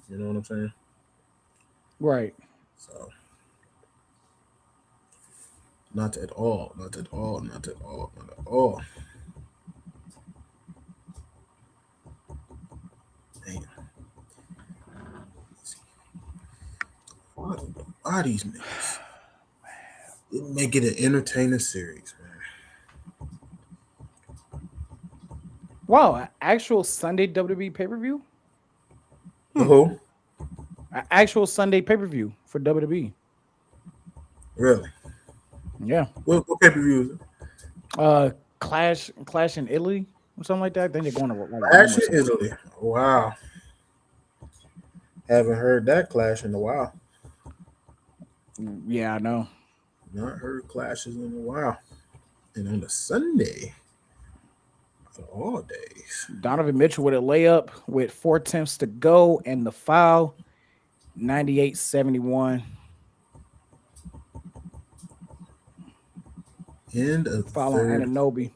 You know what I'm saying? Right. So. Not at all. Not at all. Not at all. Not at all. Damn. Why these niggas? Make it an entertaining series, man. Wow, actual Sunday WWE pay-per-view? Who? Actual Sunday pay-per-view for WWE. Really? Yeah. What pay-per-view is it? Clash in Italy or something like that. Then they're going to like Clash in Italy. Wow. Haven't heard that Clash in a while. Yeah, I know. Not heard clashes in a while. And on a Sunday, of all days. Donovan Mitchell with a layup with 4 attempts to go and the foul. 98-71. End of foul on Anunoby.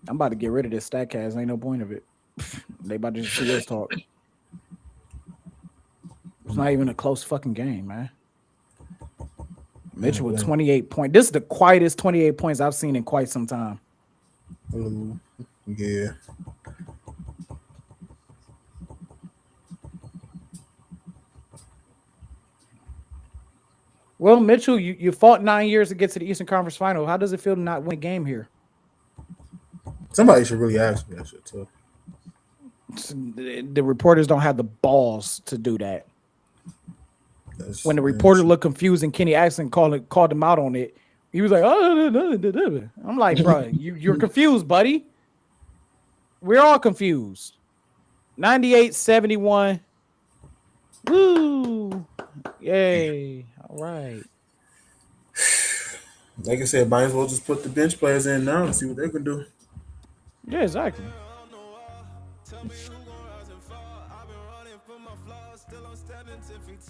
I'm about to get rid of this StatCast. Ain't no point of it. They about to just see us talk. It's not even a close fucking game, man. Mitchell with 28 points. This is the quietest 28 points I've seen in quite some time. Yeah. Well, Mitchell, you fought 9 years to get to the Eastern Conference Final. How does it feel to not win a game here? Somebody should really ask me that shit too. The reporters don't have the balls to do that. When the reporter looked confused and Kenny Axon called him out on it, he was like, "Oh, I'm like, bro, you're confused, buddy. We're all confused." 98-71. Woo! Yay! All right. Like I said, might as well just put the bench players in now and see what they can do. Yeah, exactly.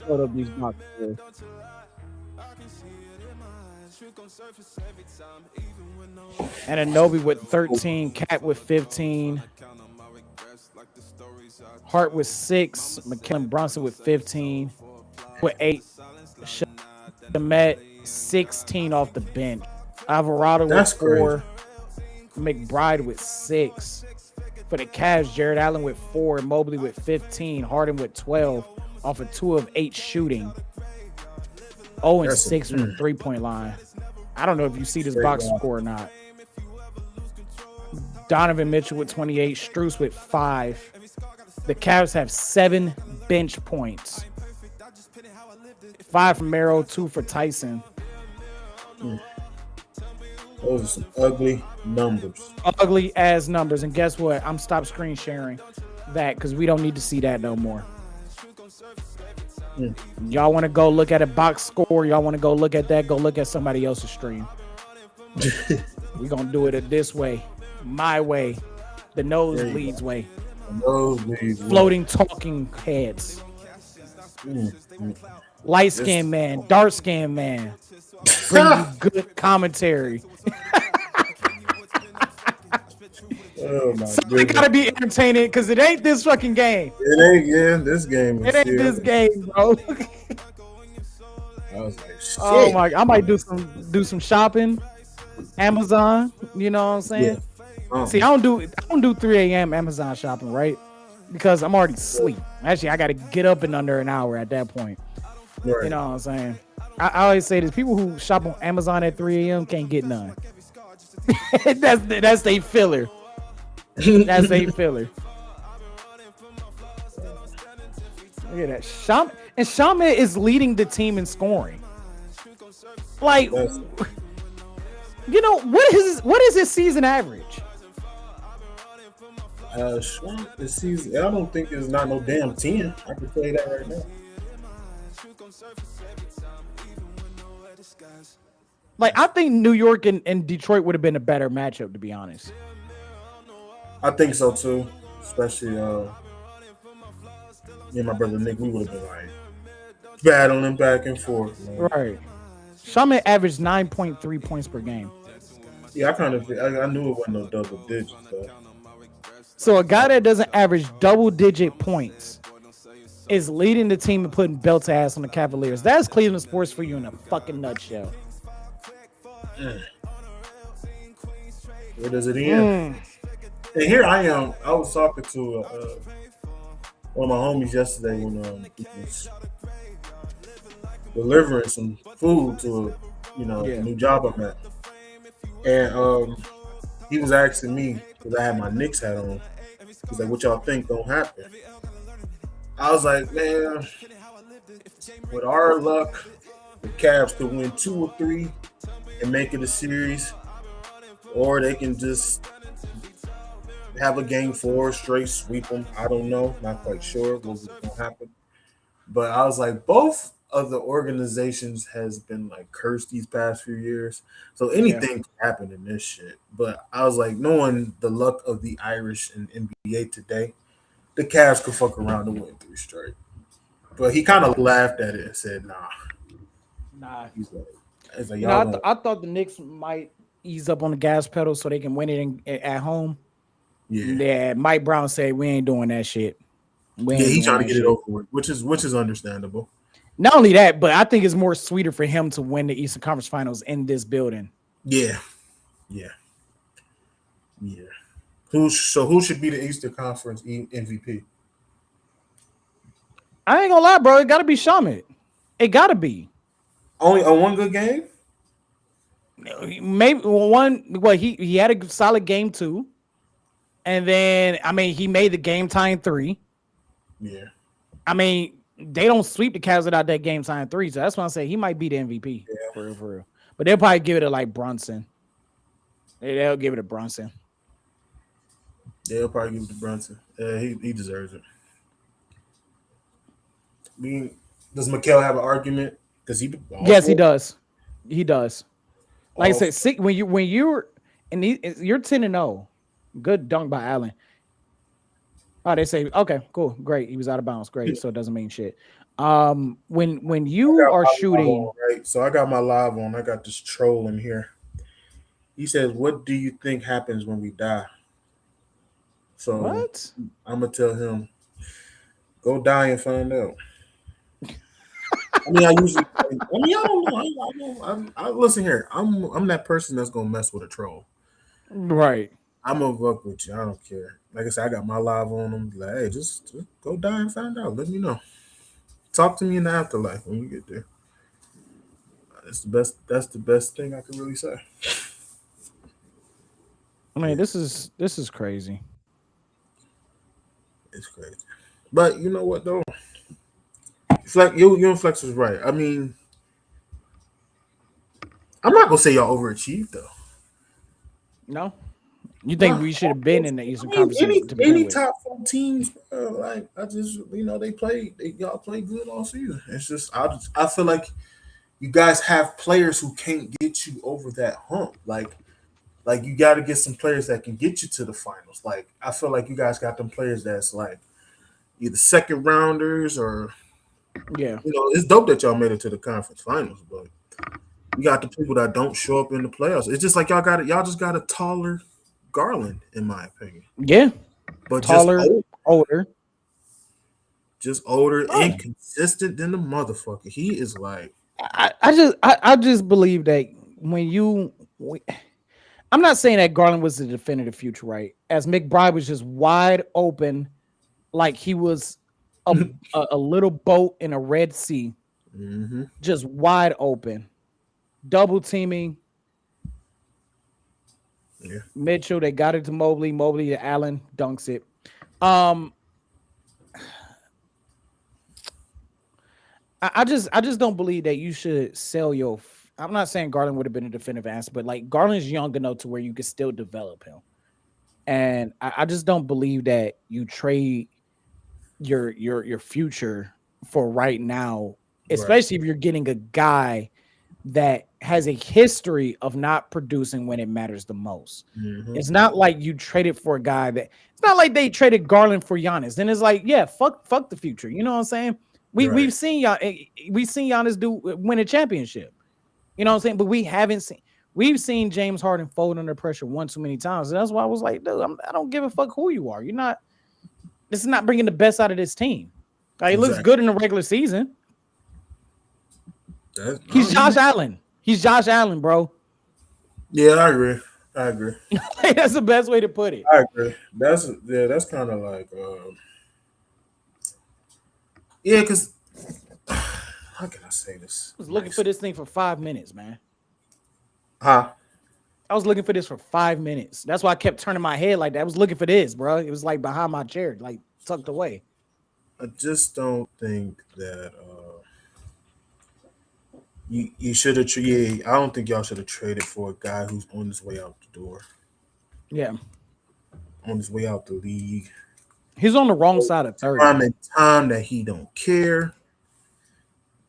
Hold up these boxes. And Anunoby with 13, Cat with 15, Hart with 6, McKellen Brunson with 15, with 8, Shamet 16 off the bench, Alvarado with 4, McBride with 6. For the Cavs, Jared Allen with 4, Mobley with 15, Harden with 12, off of 2 of 8 shooting. 0-6 from the 3-point line. I don't know if you see this box score or not. Donovan Mitchell with 28, Strus with 5. The Cavs have 7 bench points. 5 from Merrill, 2 for Tyson. Those are some ugly numbers. Ugly as numbers. And guess what? I'm stop screen sharing that because we don't need to see that no more. Y'all want to go look at a box score? Y'all want to go look at that? Go look at somebody else's stream. We're going to do it this way. My way. The Nosebleeds way. Nosebleeds. Floating talking heads. Light skinned man. Dark skinned man. Bring you good commentary. Oh my So it gotta be entertaining because it ain't this fucking game. It ain't, yeah, this game. It ain't this game, bro. I was like, shit. Oh my! I might do some shopping, Amazon. You know what I'm saying? Yeah. See, I don't do 3 a.m. Amazon shopping, right? Because I'm already asleep. Actually, I got to get up in under an hour at that point. Right. You know what I'm saying? I always say this: people who shop on Amazon at 3 a.m. can't get none. that's they filler. That's a filler. Look at that. Shaman is leading the team in scoring. Like, you know, what is his season average? This season, I don't think it's not no damn 10. I can tell you that right now. Like, I think New York and Detroit would have been a better matchup, to be honest. I think so too. Especially me and my brother Nick, we would have been like battling back and forth. Man. Right. Shaman averaged 9.3 points per game. Yeah, I knew it wasn't no double digits though. So a guy that doesn't average double-digit points is leading the team and putting belt to ass on the Cavaliers. That's Cleveland sports for you in a fucking nutshell. Where does it end? And here I am. I was talking to one of my homies yesterday when he was delivering some food to a new job I'm at, and he was asking me because I had my Knicks hat on. He's like, "What y'all think gonna happen?" I was like, "Man, with our luck, the Cavs could win 2 or 3 and make it a series, or they can just have a game 4 straight, sweep them. I don't know, not quite sure what's going to happen." But I was like, both of the organizations has been like cursed these past few years, so anything can happen in this shit. But I was like, knowing the luck of the Irish and NBA today, the Cavs could fuck around and win 3 straight. But he kind of laughed at it and said, "Nah." He's like, I thought the Knicks might ease up on the gas pedal so they can win it at home. Yeah, Mike Brown said we ain't doing that shit. He's trying to get it over with, which is understandable. Not only that, but I think it's more sweeter for him to win the Eastern Conference Finals in this building. Yeah. Who should be the Eastern Conference MVP? I ain't gonna lie, bro. It gotta be Shaman. It gotta be. Only on one good game? Maybe one. Well, he had a solid game 2. And then, I mean, he made the game tying 3. Yeah. I mean, they don't sweep the Cavs without that game tying 3. So that's why I say he might be the MVP. Yeah. For real. But they'll probably give it to like Brunson. They'll give it to Brunson. They'll probably give it to Brunson. He deserves it. I mean, does Mikal have an argument? Yes, he does. He does. Like I said, when you're 10-0. Good dunk by Allen. Oh, they say, okay, cool, great. He was out of bounds. Great. So it doesn't mean shit. When you are shooting, right? So I got my live on. I got this troll in here. He says, "What do you think happens when we die?" So what? I'm gonna tell him, go die and find out. I mean, I don't know. I listen here. I'm that person that's gonna mess with a troll. Right. I'm gonna fuck with you. I don't care. Like I said, I got my live on them. Like, hey, just go die and find out. Let me know. Talk to me in the afterlife when you get there. That's the best. That's the best thing I can really say. I mean, this is crazy. It's crazy. But you know what though? You and Flex was right. I mean, I'm not gonna say y'all overachieved though. No, You think we should have been in the Eastern Conference Any to begin with? top 4 teams, like I just y'all play good all season. It's just I feel like you guys have players who can't get you over that hump. Like you got to get some players that can get you to the finals. Like I feel like you guys got them players that's like either second rounders or Yeah. it's dope that y'all made it to the conference finals, but you got the people that don't show up in the playoffs. It's just like y'all just got a taller Garland, in my opinion. Yeah. But Taller, older. Just older, inconsistent than the motherfucker. He is like I just believe that I'm not saying that Garland was the definitive future, right? As McBride was just wide open, like he was a little boat in a Red Sea, just wide open, double teaming. Yeah. Mitchell, they got it to Mobley. Mobley to Allen, dunks it. I just don't believe that you should sell your. I'm not saying Garland would have been a definitive answer, but like Garland's young enough to where you can still develop him, and I just don't believe that you trade your future for right now, especially if you're getting a guy that has a history of not producing when it matters the most. It's not like you traded for a guy that. It's not like they traded Garland for Giannis. Then it's like, yeah, fuck the future. You know what I'm saying? We've seen Giannis win a championship. You know what I'm saying? But we've seen James Harden fold under pressure one too many times. And that's why I was like, dude, I don't give a fuck who you are. This is not bringing the best out of this team. Like, it looks good in the regular season. He's Josh Allen. He's Josh Allen, bro. Yeah, I agree. That's the best way to put it. I agree. That's kind of like because how can I say this? I was looking for this thing for 5 minutes, man. Huh? I was looking for this for 5 minutes. That's why I kept turning my head like that. I was looking for this, bro. It was like behind my chair, like tucked away. I just don't think that you should have. I don't think y'all should have traded for a guy who's on his way out the door. Yeah, on his way out the league. He's on the wrong side of 30. Time that he don't care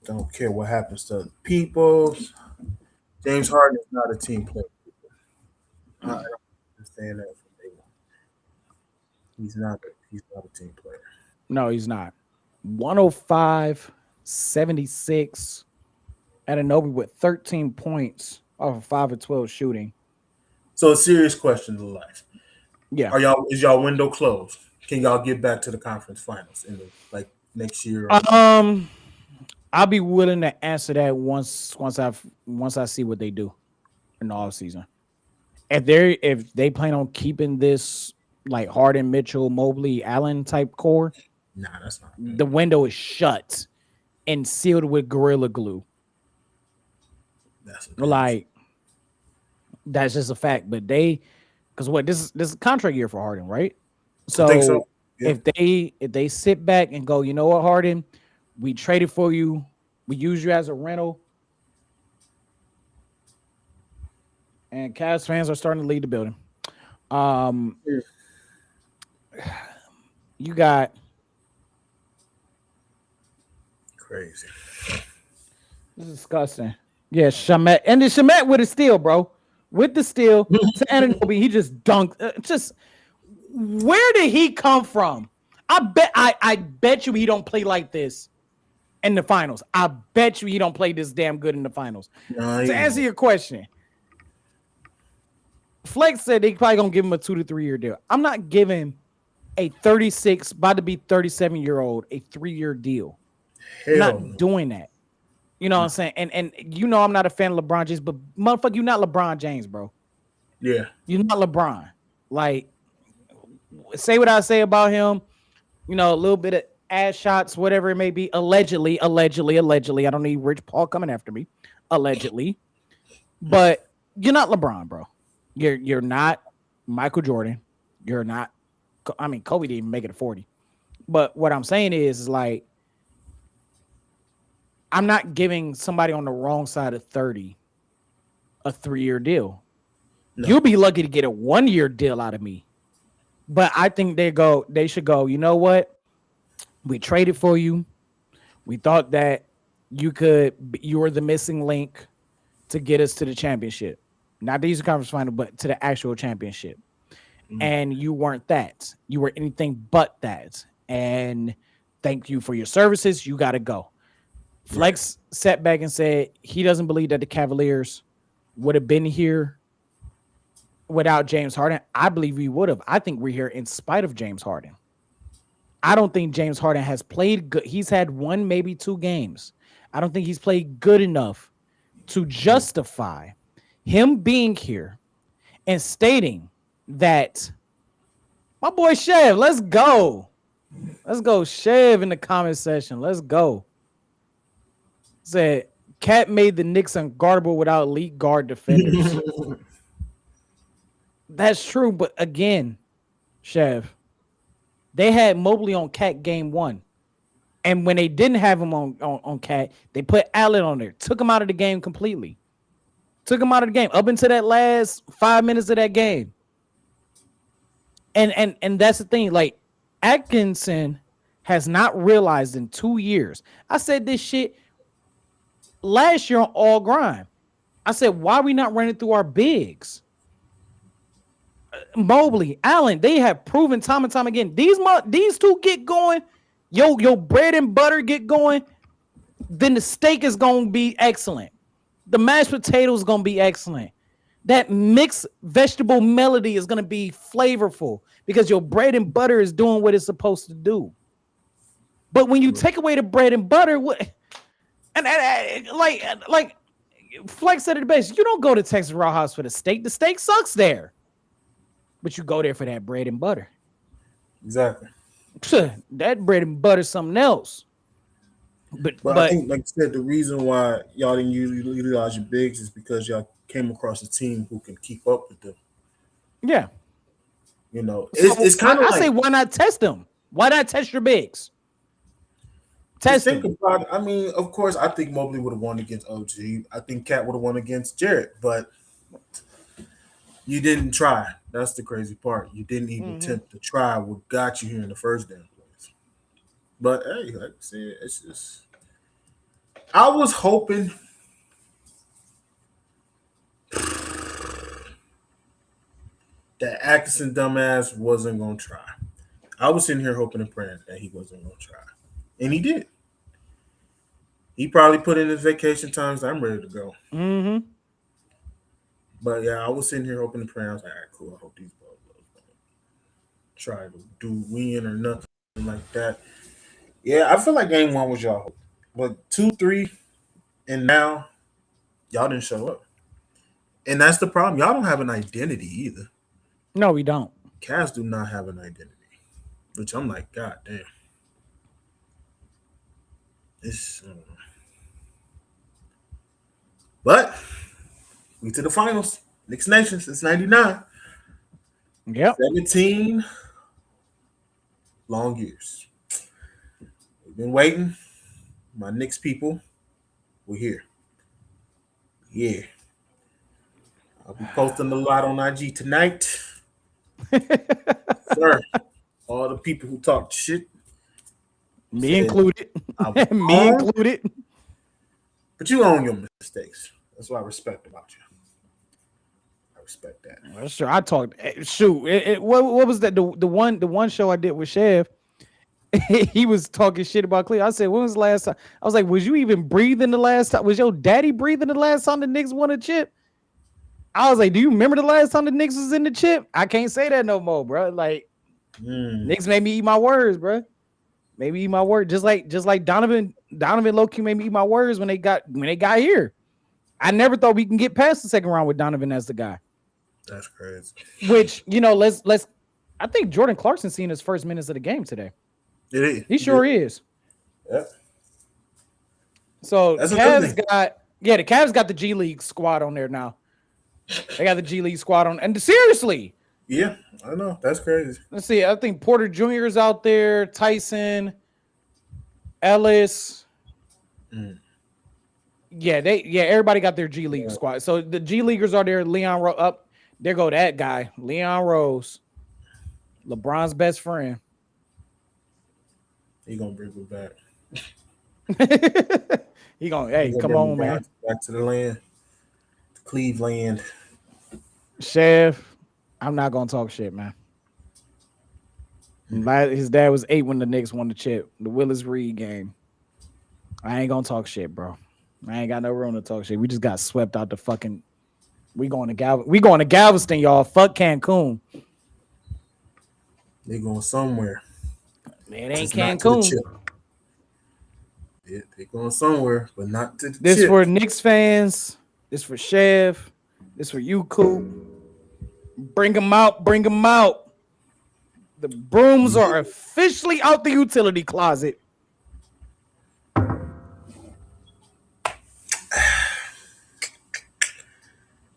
what happens to other people. James Harden is not a team player. I don't understand that from day one. He's not a team player. No, he's not. 105, 76. Anunoby with 13 points off of 5 of 12 shooting. So a serious question to life. Yeah. Is y'all window closed? Can y'all get back to the conference finals in next year? I'll be willing to answer that once I see what they do in the offseason. If they plan on keeping this like Harden, Mitchell, Mobley, Allen type core, nah, that's not. The window is shut and sealed with Gorilla Glue. That's just a fact. But because this is a contract year for Harden, right? So, I think so. Yeah. If they sit back and go, you know what, Harden, we traded for you, we use you as a rental, and Cavs fans are starting to leave the building. You got crazy. This is disgusting. Yeah, Shamet. And then Shamet with a steal, bro. With the steal to Anunoby, he just dunked. Where did he come from? I bet you he don't play like this in the finals. I bet you he don't play this damn good in the finals. To answer your question, Flex said they probably gonna give him a 2 to 3 year deal. I'm not giving a 36, about to be 37-year-old a 3-year deal. I'm not doing that. You know what I'm saying? And you know I'm not a fan of LeBron James, but motherfucker, you're not LeBron James, bro. Yeah. You're not LeBron. Like, say what I say about him, you know, a little bit of ass shots, whatever it may be, allegedly. I don't need Rich Paul coming after me. Allegedly. But you're not LeBron, bro. You're not Michael Jordan. You're not, I mean, Kobe didn't even make it to 40. But what I'm saying is like, I'm not giving somebody on the wrong side of 30 a 3-year deal. You'll be lucky to get a 1-year deal out of me. But I think they should go, you know what? We traded for you. We thought that you were the missing link to get us to the championship. Not the Eastern Conference final, but to the actual championship. And you weren't that. You were anything but that. And thank you for your services. You got to go. Flex sat back and said he doesn't believe that the Cavaliers would have been here without James Harden. I believe we would have. I think we're here in spite of James Harden. I don't think James Harden has played good. He's had 1, maybe 2 games. I don't think he's played good enough to justify him being here and stating that my boy Chev, let's go. Let's go, Chev, in the comment section. Let's go. Said Cat made the Knicks unguardable without elite guard defenders. That's true, but again, Chev, they had Mobley on Cat game 1. And when they didn't have him on Cat, they put Allen on there. Took him out of the game completely. Took him out of the game up into that last 5 minutes of that game. And that's the thing. Like, Atkinson has not realized in 2 years. I said this shit last year on All Grind. I said, why are we not running through our bigs? Mobley, Allen, they have proven time and time again. These two get going, your bread and butter get going, then the steak is going to be excellent. The mashed potatoes is going to be excellent. That mixed vegetable melody is going to be flavorful because your bread and butter is doing what it's supposed to do. But when you take away the bread and butter, like Flex said it the best, you don't go to Texas Roadhouse for the steak. The steak sucks there. But you go there for that bread and butter. Exactly. That bread and butter is something else. But I think, like you said, the reason why y'all didn't utilize your bigs is because y'all came across a team who can keep up with them. Yeah. You know, it's kind of like, I say, why not test them? Why not test your bigs? Test them. About it, I mean, of course, I think Mobley would have won against OG. I think Cat would have won against Jarrett, but you didn't try. That's the crazy part. You didn't even attempt to try what got you here in the first damn place. But hey, like I said, it's just, I was hoping that Atkinson dumbass wasn't gonna try. I was sitting here hoping and praying that he wasn't gonna try. And he did. He probably put in his vacation times. I'm ready to go. Mm-hmm. But yeah, I was sitting here hoping and praying. I was like, all right, cool. I hope these boys don't try to do win or nothing like that. Yeah, I feel like game 1 was y'all hope. But 2, 3, and now y'all didn't show up. And that's the problem. Y'all don't have an identity either. No, we don't. Cavs do not have an identity. Which I'm like, God damn. But we to the finals. Knicks Nation since 99. Yep. 17 long years. We've been waiting. My Knicks people, we're here. Yeah. I'll be posting a lot on IG tonight. Sir, all the people who talk shit. Me included. Me included. But you own your mistakes. That's what I respect about you. I respect that. Well, sure. I talked. Shoot. What was that? The one show I did with Chev. He was talking shit about Cleveland. I said, when was the last time? I was like, was you even breathing the last time? Was your daddy breathing the last time the Knicks won a chip? I was like, do you remember the last time the Knicks was in the chip? I can't say that no more, bro. Like, Knicks made me eat my words, bro. Maybe eat my word. Just like Donovan low-key made me eat my words when they got here. I never thought we can get past the second round with Donovan as the guy. That's crazy. Which, let's I think Jordan Clarkson seen his first minutes of the game today. It is. He sure is. Yep. So the Cavs got the G League squad on there now. They got the G League squad on, and seriously. Yeah, I know. That's crazy. Let's see. I think Porter Jr. is out there. Tyson, Ellis. Yeah, everybody got their G League squad. So the G Leaguers are there. Leon up. There go that guy, Leon Rose, LeBron's best friend. He gonna bring it back. He gonna, He hey, gonna come bring on, it man. back to the land, to Cleveland. Chef, I'm not gonna talk shit, man. His dad was 8 when the Knicks won the chip, the Willis Reed game. I ain't gonna talk shit, bro. I ain't got no room to talk shit. We just got swept out the fucking. We going to Galveston, y'all. Fuck Cancun. They going somewhere. It ain't Just not to the Cancun. chip. Yeah, they going somewhere, but not to the This chip. for Knicks fans. This for Chev. This for you, Coop. Bring them out. Bring them out. The brooms are officially out the utility closet.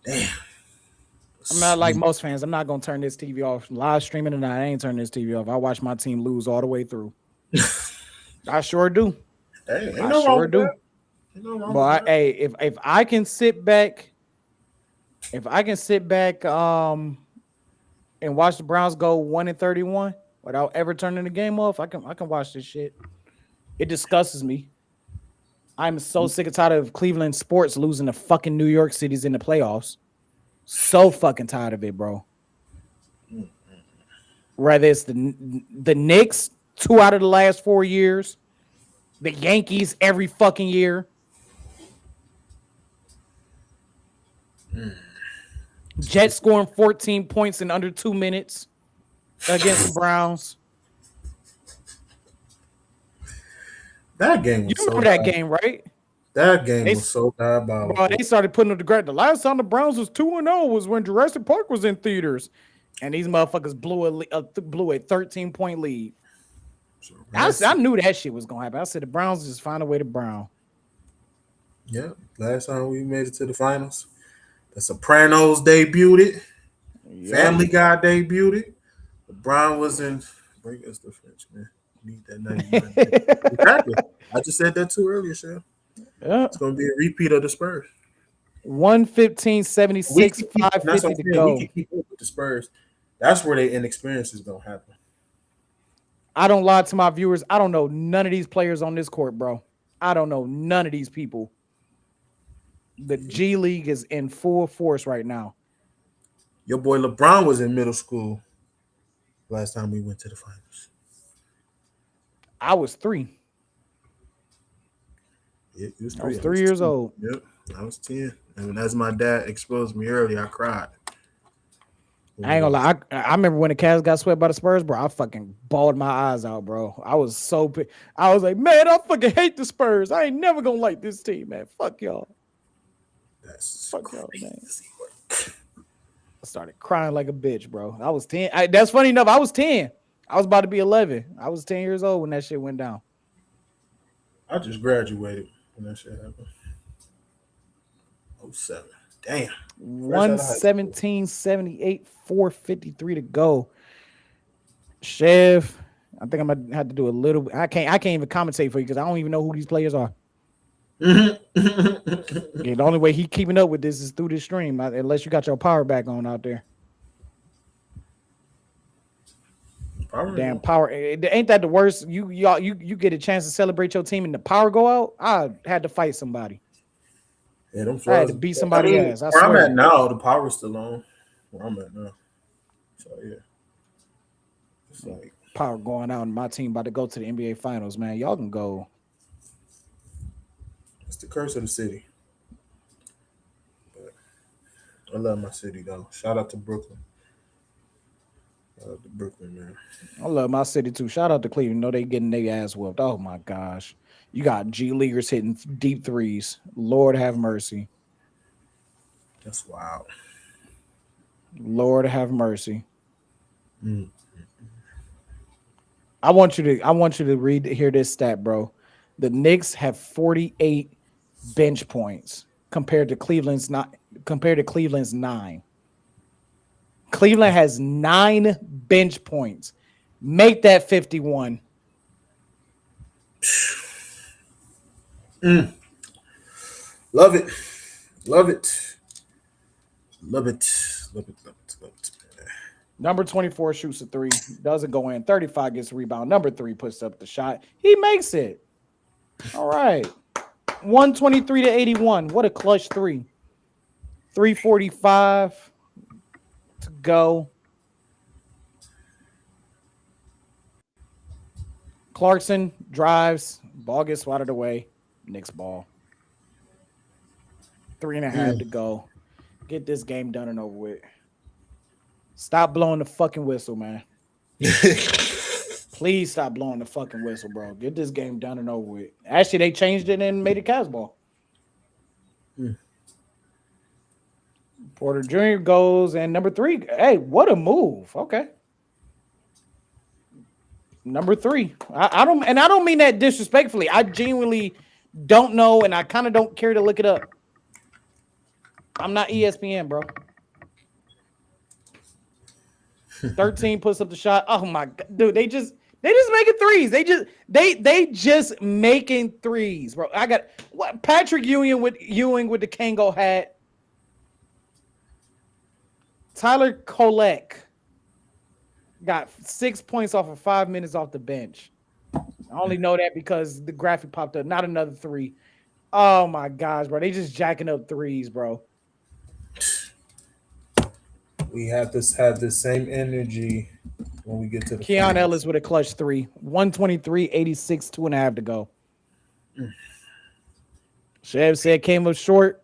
Damn. I'm not like most fans. I'm not gonna turn this TV off. Live streaming tonight. I ain't turning this TV off. I watch my team lose all the way through. I sure do. Hey, ain't I no wrong sure with do. that. Ain't no wrong with But that. hey, if I can sit back, and watch the Browns go 1-31 without ever turning the game off, I can watch this shit. It disgusts me. I'm so sick and tired of Cleveland sports losing to fucking New York Cities in the playoffs. So fucking tired of it, bro. Whether it's the Knicks 2 out of the last 4 years, the Yankees every fucking year. Jets scoring 14 points in under 2 minutes against the Browns. That game You was remember that game, right? That game was so diabolical. Bro, they started putting up the grade. The last time the Browns was 2-0 was when Jurassic Park was in theaters, and these motherfuckers blew a 13-point lead. I knew that shit was gonna happen. I said the Browns just find a way to brown. Yeah, last time we made it to the finals, the Sopranos debuted it. Yep. Family Guy debuted it. The Brown was in. Bring us the French, man. Need that 99. Exactly. I just said that too earlier, Chef. Yeah. It's going to be a repeat of the Spurs. 115-76, 550 to go. We can keep up with the Spurs. That's where their inexperience is going to happen. I don't lie to my viewers. I don't know none of these players on this court, bro. I don't know none of these people. The G League is in full force right now. Your boy LeBron was in middle school last time we went to the finals. I was 3. Yeah, he was 3. I was 3 years old. Yep, I was 10. And as my dad exposed me early, I cried. I ain't gonna lie. I remember when the Cavs got swept by the Spurs, bro. I fucking bawled my eyes out, bro. I was so pissed. I was like, man, I fucking hate the Spurs. I ain't never gonna like this team, man. Fuck y'all. Fuck y'all, man. I started crying like a bitch, bro. I was 10. That's funny enough. I was 10. I was about to be 11. I was 10 years old when that shit went down. I just graduated when that shit happened. 07. Damn. 117-78, 453 to go. Chev, I think I'm gonna have to do a little. I can't even commentate for you because I don't even know who these players are. Yeah, the only way he keeping up with this is through this stream, unless you got your power back on out there. Damn power! Ain't that the worst? You get a chance to celebrate your team and the power go out. I had to fight somebody. Yeah, them I had to beat somebody ass. Where I'm at now, the power's still on. Where I'm at now. So yeah. It's like power going out, and my team about to go to the NBA Finals, man. Y'all can go. It's the curse of the city. But I love my city though. Shout out to Brooklyn. Shout out to Brooklyn, man. I love my city too. Shout out to Cleveland. No, they getting their ass whooped. Oh my gosh. You got G Leaguers hitting deep threes. Lord have mercy. That's wild. Lord have mercy. Mm. I want you to hear this stat, bro. The Knicks have 48 bench points compared to Cleveland's 9. Cleveland has 9 bench points. Make that 51. Love it. Love it. Love it. Number 24 shoots a three, doesn't go in. 35 gets a rebound. Number 3 puts up the shot. He makes it. All right. 123 to 81. What a clutch three. 3:45 to go. Clarkson drives. Ball gets swatted away. Knicks ball. 3.5 to go. Get this game done and over with. Stop blowing the fucking whistle, man. Please stop blowing the fucking whistle, bro. Get this game done and over with. Actually, they changed it and made it Cavs ball. Porter Jr. goes, and number 3. Hey, what a move. Okay. Number 3. I don't mean that disrespectfully. I genuinely don't know, and I kind of don't care to look it up. I'm not ESPN, bro. 13 puts up the shot. Oh my god, dude, they just making threes. They just making threes, bro. I got what Patrick Ewing with the Kango hat. Tyler Kolek got 6 points off of 5 minutes off the bench. I only know that because the graphic popped up. Not another 3. Oh my gosh, bro. They just jacking up threes, bro. We have to have the same energy when we get to the Keon Ellis with a clutch 3. 123, 86, 2.5 to go. Shev said came up short.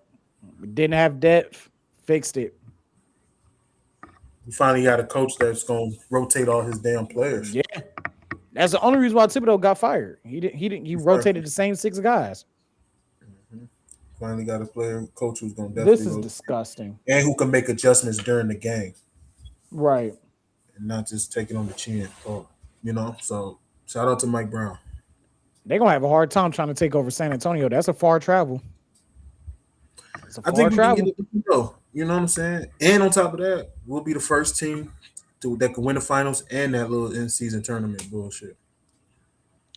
Didn't have depth. Fixed it. We finally got a coach that's going to rotate all his damn players. Yeah. That's the only reason why Thibodeau got fired. He rotated the same 6 guys. Finally got a coach who's going to definitely. This is disgusting. And who can make adjustments during the game. Right. And not just take it on the chin. So shout out to Mike Brown. They're going to have a hard time trying to take over San Antonio. That's a far travel. I think we can get it go. You know what I'm saying? And on top of that, we'll be the first team that can win the finals and that little in-season tournament bullshit.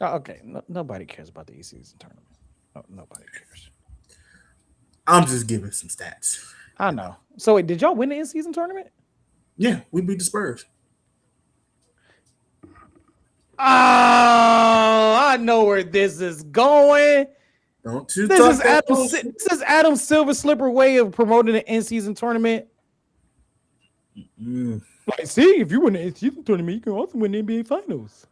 Oh, okay. Nobody cares about the in-season tournament. Nobody cares. I'm just giving some stats. I know. So wait, did y'all win the in-season tournament? Yeah, we beat the Spurs. Oh, I know where this is going. Don't you this is Adam Silver Slipper way of promoting the in-season tournament. Like, see, if you win the in-season tournament, you can also win the NBA Finals.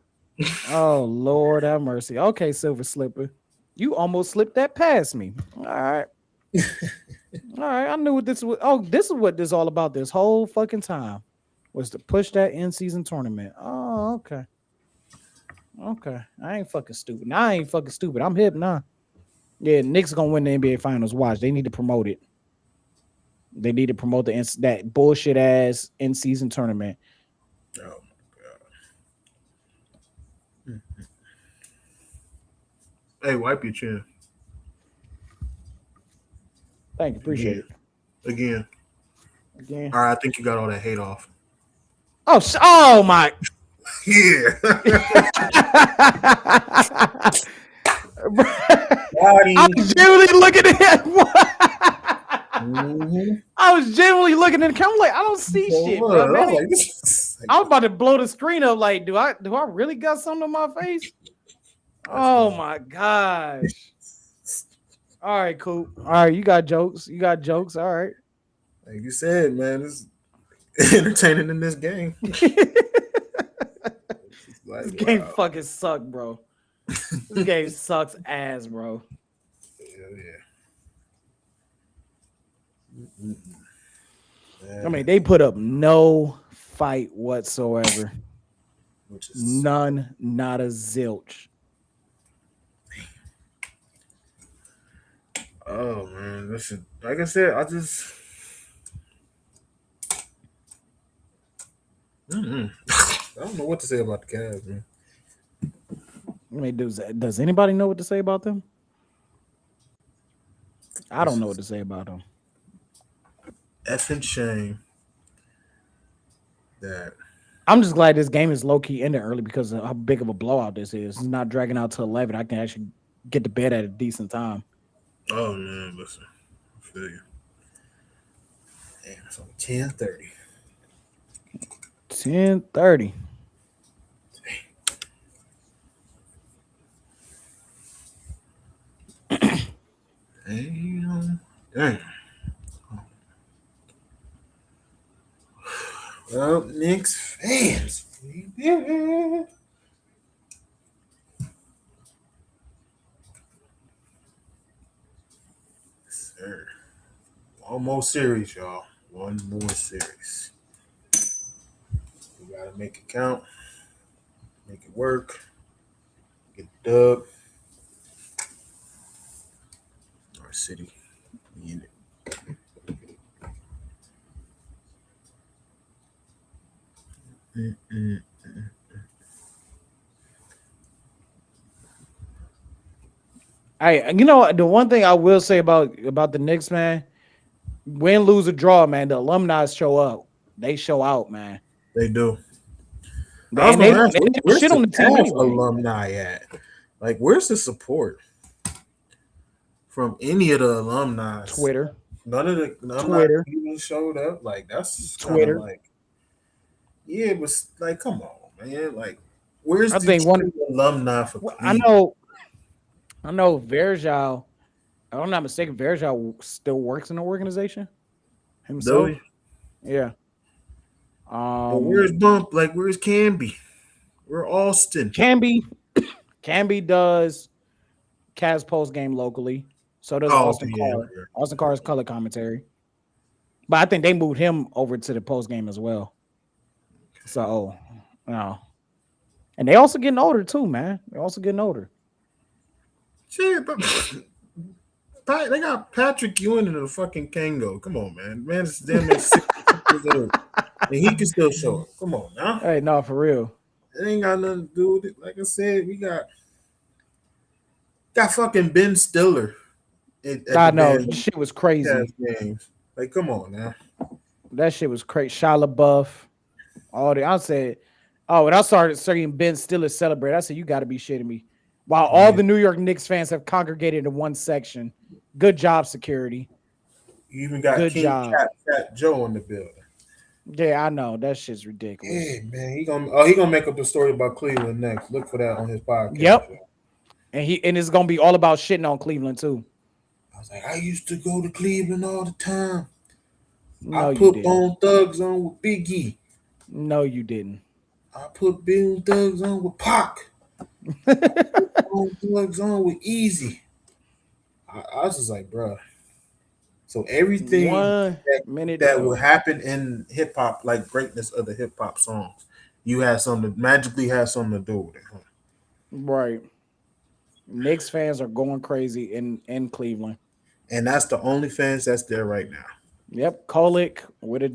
Oh, Lord have mercy. Okay, Silver Slipper. You almost slipped that past me. All right. All right, I knew what this was. Oh, this is what this is all about this whole fucking time. Was to push that in-season tournament. Oh, okay. Okay. I ain't fucking stupid. I'm hip now. Yeah, Knicks gonna win the NBA Finals. Watch. They need to promote it. They need to promote that bullshit ass in-season tournament. Oh my god. Hey, wipe your chin. Thank you. Appreciate it. Again. All right, I think you got all that hate off. Oh my. Yeah. I was genuinely looking at I was genuinely looking at the camera like I don't see shit, bro. I was about to blow the screen up. Like, do I really got something on my face? Oh my gosh. All right, cool. All right, you got jokes. All right. Like you said, man, it's entertaining in this game. This game fucking suck, bro. This game sucks ass, bro. Yeah. I mean, they put up no fight whatsoever. None, not a zilch. Oh man, listen. Like I said, I just I don't know what to say about the Cavs, man. I mean, does anybody know what to say about them? I don't know what to say about them. Effing shame that I'm just glad this game is low key ended early because of how big of a blowout this is. It's not dragging out to 11. I can actually get to bed at a decent time. Oh man, listen, I feel you. Damn, it's only 10:30. 10:30. Damn. Damn. Well, Knicks fans. Sir. One more series, y'all. One more series. We gotta make it count. Make it work. Get the dub. Our city. We in it. Mm-mm. The one thing I will say about the Knicks, man, win, lose, or draw, man, the alumni show up. They show out, man. They do. I was And gonna ask, they where's shit the on the team Cavs anyway. alumni at? Like, where's the support from any of the alumni? Twitter, None of the alumni Twitter, even showed up. Like, that's kind of Twitter. like, yeah, it was like, come on, man. Like, where's I the think one. true alumni for I Cleveland? know. Virgil. If I'm not mistaken, Virgil still works in the organization himself. Really? Yeah. But where's Bump? Like, where's Camby? Where Austin? Camby does Cavs post game locally. So does Austin yeah, Carr. okay. Austin Carr is color commentary. But I think they moved him over to the post game as well. So, no. And they also getting older too, man. They're also getting older. Shit, but they got Patrick Ewing in the fucking Kango. Come on, man. Man is damn near 6 years old. And he can still show up. Come on now. Hey, no, for real. It ain't got nothing to do with it. Like I said, we got fucking Ben Stiller. I know. That shit was crazy. Games. Like, come on now. That shit was crazy. Shia LaBeouf. I said, and I started seeing Ben Stiller celebrate. I said, you got to be shitting me. While all the New York Knicks fans have congregated in one section. Good job, security. You even got Good King job. Fat Joe in the building. Yeah, I know. That shit's ridiculous. Yeah, man. He gonna make up the story about Cleveland next. Look for that on his podcast. Yep. And it's gonna be all about shitting on Cleveland too. I was like, I used to go to Cleveland all the time. No, I put you didn't. Bone Thugs on with Biggie. No, you didn't. I put Bone Thugs on with Pac. Bone Thugs on with Easy. I was just like, bro. So everything that would happen in hip hop, like greatness of the hip hop songs, you had something magically had something to do with it. Huh? Right. Knicks fans are going crazy in Cleveland. And that's the only fans that's there right now. Yep. Kolick with a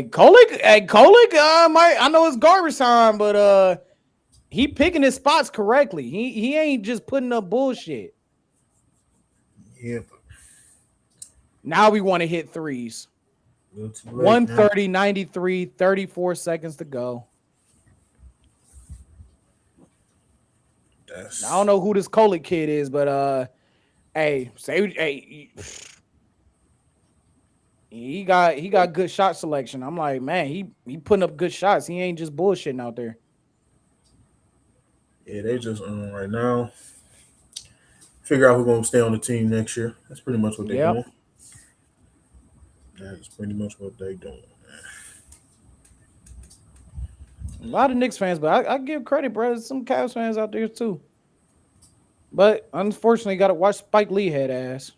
Kolick, I know it's garbage time, but he picking his spots correctly. He ain't just putting up bullshit. Yeah. Now we want to hit threes. 130, 93, 34 seconds to go. I don't know who this Kolick kid is, but he got good shot selection. I'm like, man, he putting up good shots. He ain't just bullshitting out there. Yeah, they just right now figure out who's gonna stay on the team next year. That's pretty much what they're doing. That's pretty much what they're doing. A lot of Knicks fans, but I give credit, bro. There's some Cavs fans out there too. But unfortunately, got to watch Spike Lee head ass.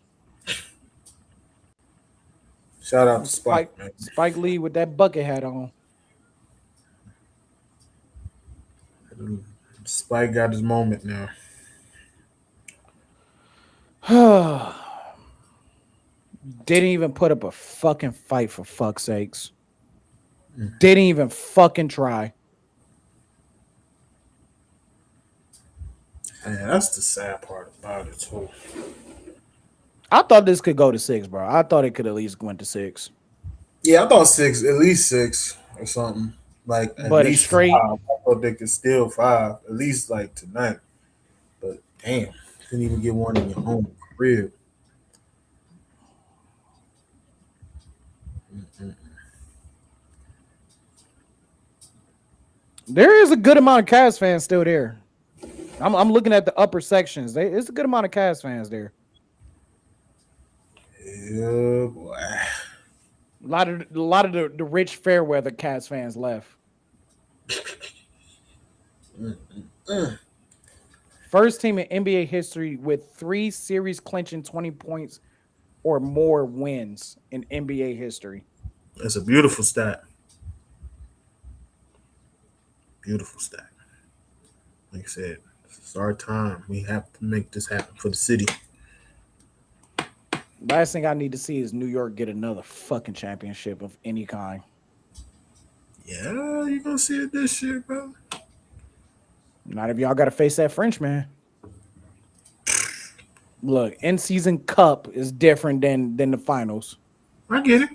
Shout out to Spike, man. Spike Lee with that bucket hat on. Spike got his moment now. Didn't even put up a fucking fight, for fuck's sakes. Didn't even fucking try. Man, that's the sad part about it too. I thought this could go to 6, bro. I thought it could at least went to 6. Yeah, I thought 6, at least 6 or something. Like at least straight. 5. I thought they could steal 5, at least like tonight. But damn, couldn't even get one in your own crib. There is a good amount of Cavs fans still there. I'm looking at the upper sections. There's a good amount of Cavs fans there. Yeah, boy. A lot of the rich fair weather Cavs fans left. First team in NBA history with 3 series clinching 20 points or more wins in NBA history. That's a beautiful stat. Beautiful stat. Like I said, it's our time. We have to make this happen for the city. Last thing I need to see is New York get another fucking championship of any kind. Yeah, you gonna see it this year, bro. Not if y'all got to face that Frenchman. Look, in-season cup is different than the finals. I get it.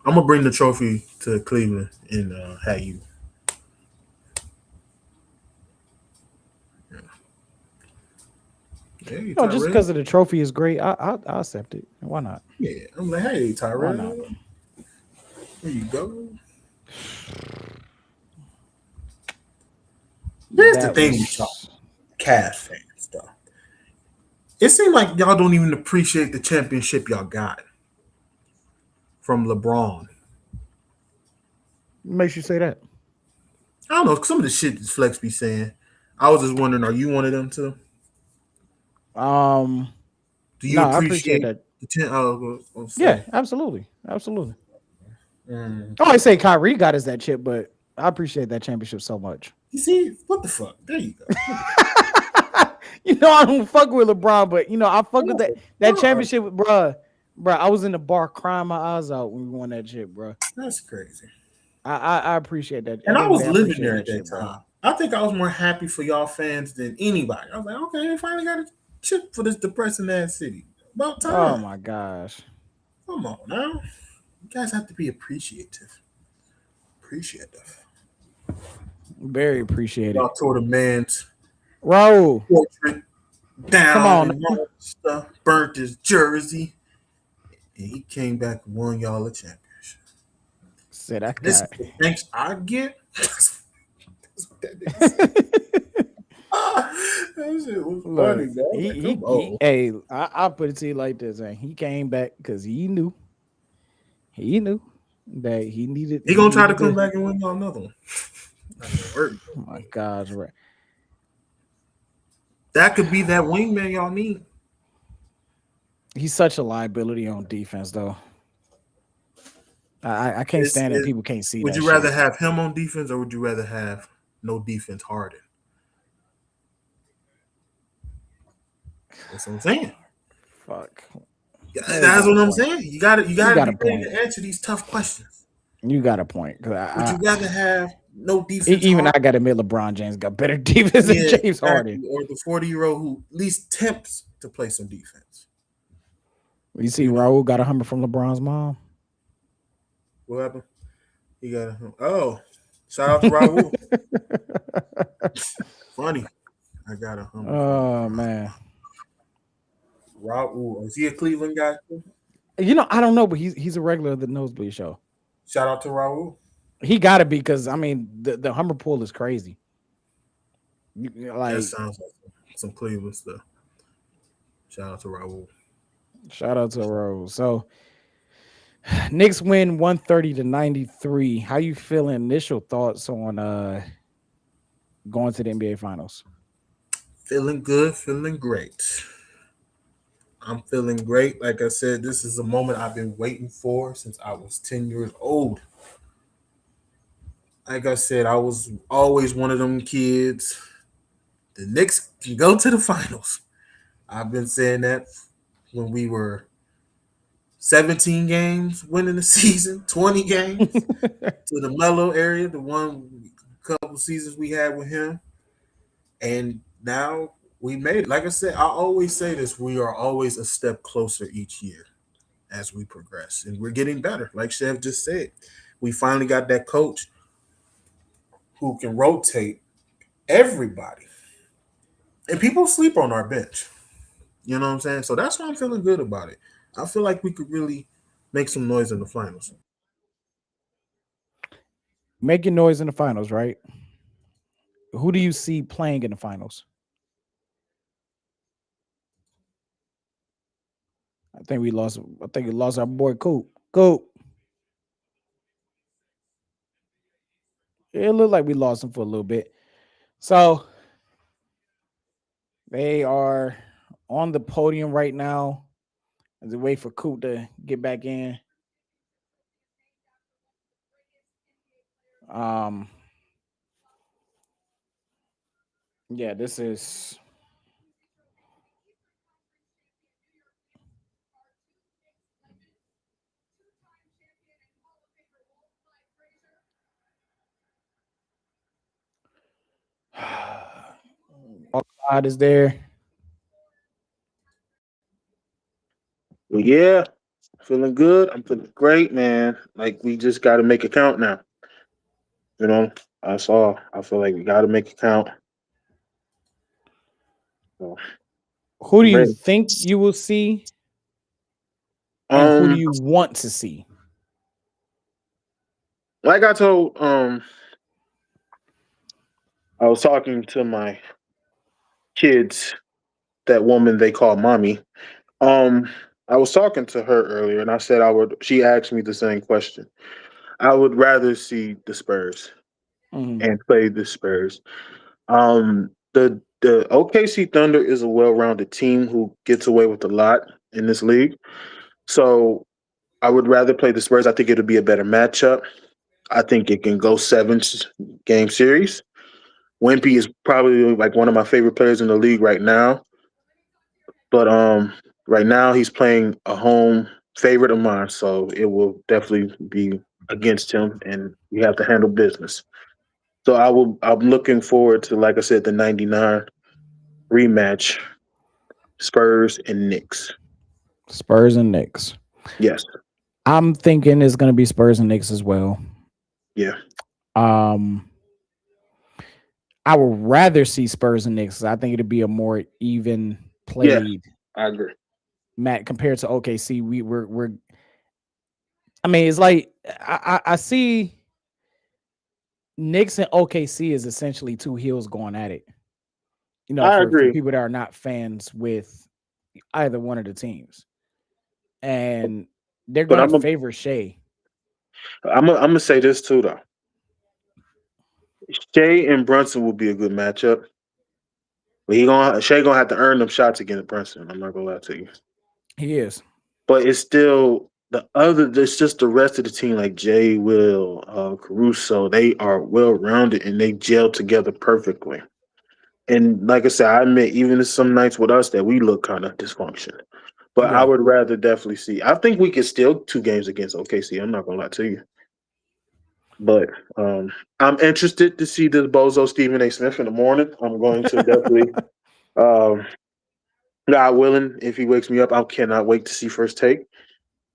I'm gonna bring the trophy to Cleveland and have you. Hey, You know, just Tyrell. because of the trophy is great, I'll accept it. Why not? Yeah, I'm like, hey, Why Tyrell. not? There you go. Here's the That thing was- with y'all, Cavs fans, though. It seems like y'all don't even appreciate the championship y'all got from LeBron. Makes you say that. I don't know, some of the shit that Flex be saying. I was just wondering, are you one of them too? Do you No, I appreciate appreciate that. the 10? Yeah, absolutely. Absolutely. Mm. I always say Kyrie got us that chip, but I appreciate that championship so much. You see, what the fuck? There you go. You know, I don't fuck with LeBron, but you know, I fuck with that Bro. championship, bruh. Bruh, I was in the bar crying my eyes out when we won that chip, bruh. That's crazy. I appreciate that. And I was living appreciate there at that shit, bro. time. I think I was more happy for y'all fans than anybody. I was like, okay, they finally got a chip for this depressing ass city. About Oh time. my gosh. Come on now. You guys have to be appreciative. Appreciative. Very appreciated. Y'all tore the man's Raul, portrait down Come on. and all that stuff, burnt his jersey, and he came back and won y'all a championship. said I This is got. the thanks I get. That's what that nigga said. That shit was funny, Look, man. I was like, come on. hey, I put it to you like this, man. He came back because he knew that he needed. He gonna try to needed come back and win y'all another one. Not gonna work. Oh my gosh, right. That could be that wingman y'all need. He's such a liability on defense, though. I can't stand that people can't see. Would that you shit. rather have him on defense or would you rather have no defense Harden? That's what I'm saying. Fuck. That's what I'm saying. You got to got a be ready point. to answer these tough questions. You got a point. 'Cause Would you rather have no defense? even Harden? I got to admit, LeBron James got better defense than James exactly. Harden. Or the 40-year-old who at least attempts to play some defense. You see, Raul got a Hummer from LeBron's mom. What happened? He got shout out to Raul. Funny. I got a Hummer. Oh man. Raul. Is he a Cleveland guy too? You know, I don't know, but he's a regular of the Nosebleed show. Shout out to Raul. He got to be because I mean the Hummer pool is crazy. Like That sounds like some Cleveland stuff. Shout out to Raul. shout out to Raul. So Knicks win 130-93. How you feeling? Initial thoughts on going to the NBA Finals? Feeling good, feeling great. I'm feeling great. Like I said, this is a moment I've been waiting for since I was 10 years old. Like I said, I was always one of them kids. The Knicks can go to the finals. I've been saying that when we were 17 games winning the season, 20 games to the Melo area, the one couple seasons we had with him. And now we made it. Like I said, I always say this, we are always a step closer each year as we progress. And we're getting better. Like Chef just said, we finally got that coach who can rotate everybody. And people sleep on our bench. You know what I'm saying? So that's why I'm feeling good about it. I feel like we could really make some noise in the finals. Making noise in the finals, right? Who do you see playing in the finals? I think we lost. I think we lost our boy Coop. Coop. It looked like we lost him for a little bit. So they are on the podium right now as they wait for Coop to get back in. Yeah, this is God is there. Well, yeah, feeling good. I'm feeling great, man. Like we just got to make it count now. You know, that's all. I feel like we got to make it count. So, Who do I'm you ready. think you will see, and who do you want to see? Like I told, I was talking to my kids, that woman they call mommy. Um, I was talking to her earlier, and I said I would. She asked me the same question. I would rather see the Spurs Mhm. and play the Spurs. The OKC Thunder is a well-rounded team who gets away with a lot in this league. So I would rather play the Spurs. I think it'll be a better matchup. I think it can go game series. Wimpy is probably like one of my favorite players in the league right now. But right now he's playing a home favorite of mine, so it will definitely be against him, and we have to handle business. So I'm looking forward to, like I said, the '99 rematch, Spurs and Knicks. Spurs and Knicks. Yes. I'm thinking it's going to be Spurs and Knicks as well. Yeah. I would rather see Spurs and Knicks. I think it'd be a more even Yeah. played I agree. match compared to OKC. We're. I mean, it's like I see Knicks and OKC is essentially two heels going at it. You know, I for agree. people that are not fans with either one of the teams, and they're But going to favor Shea. I'm gonna say this too though. Shea and Brunson will be a good matchup. But Shea gonna have to earn them shots against Brunson. I'm not gonna lie to you. He is. But it's still it's just the rest of the team, like Jay, Will, Caruso, they are well rounded and they gel together perfectly. And like I said, I admit, even some nights with us that we look kind of dysfunctional. But I Yeah. would rather definitely see. I think we could still 2 games against OKC. I'm not gonna lie to you. But I'm interested to see this bozo Stephen A. Smith in the morning. I'm going to definitely, um, God willing, if he wakes me up, I cannot wait to see First Take.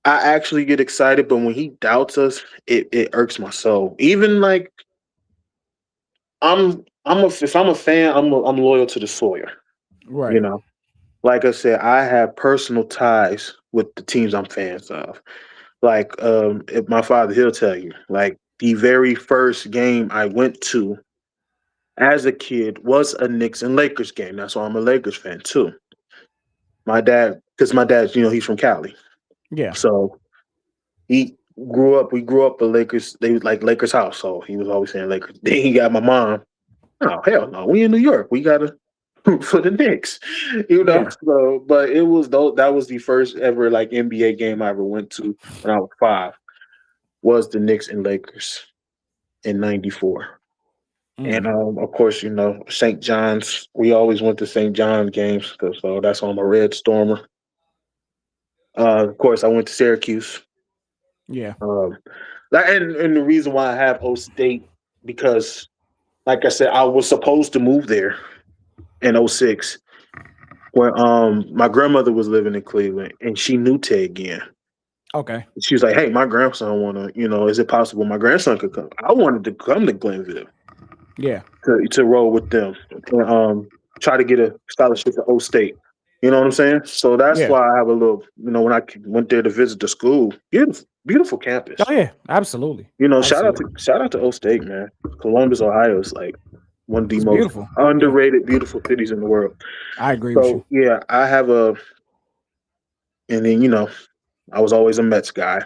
I actually get excited, but when he doubts us, it irks my soul. Even like if I'm a fan, I'm loyal to the Sawyer. Right. You know, like I said, I have personal ties with the teams I'm fans of. Like if my father, he'll tell you, like the very first game I went to as a kid was a Knicks and Lakers game. That's why I'm a Lakers fan too. Because my dad, he's from Cali. Yeah. So we grew up a Lakers, they was like Lakers house. So he was always saying Lakers. Then he got my mom. Oh, hell no. We in New York. We gotta root for the Knicks. Yeah. So but that was the first ever like NBA game I ever went to when I was 5, was the Knicks and Lakers in '94. And of course, St. John's. We always went to St. John's games, so that's on my Red Stormer. Of course, I went to Syracuse. Yeah. And the reason why I have O State, because, like I said, I was supposed to move there in '06 when my grandmother was living in Cleveland and she knew Ted again. Okay. She was like, "Hey, my grandson is it possible my grandson could come?" I wanted to come to Glenville. Yeah. To roll with them and try to get a scholarship to O State. You know what I'm saying? So that's Yeah. why I have a little, when I went there to visit the school, beautiful campus. Oh yeah, absolutely. Shout Absolutely. out to O State, man. Columbus, Ohio is like one of the It's most beautiful. underrated, beautiful cities in the world. I agree with you. So yeah, I have and then I was always a Mets guy.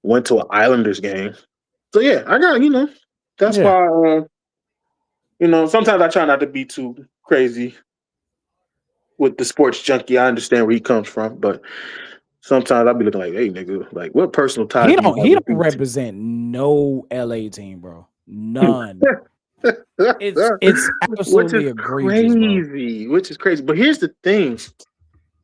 Went to an Islanders game. So yeah, I got that's Yeah. why sometimes I try not to be too crazy with the sports junkie. I understand where he comes from, but sometimes I'll be looking like, hey nigga, like what personal ties He do you don't have he with don't these represent no LA team, bro. None. teams? It's Which is absolutely egregious, bro. crazy. Which is crazy. But here's the thing.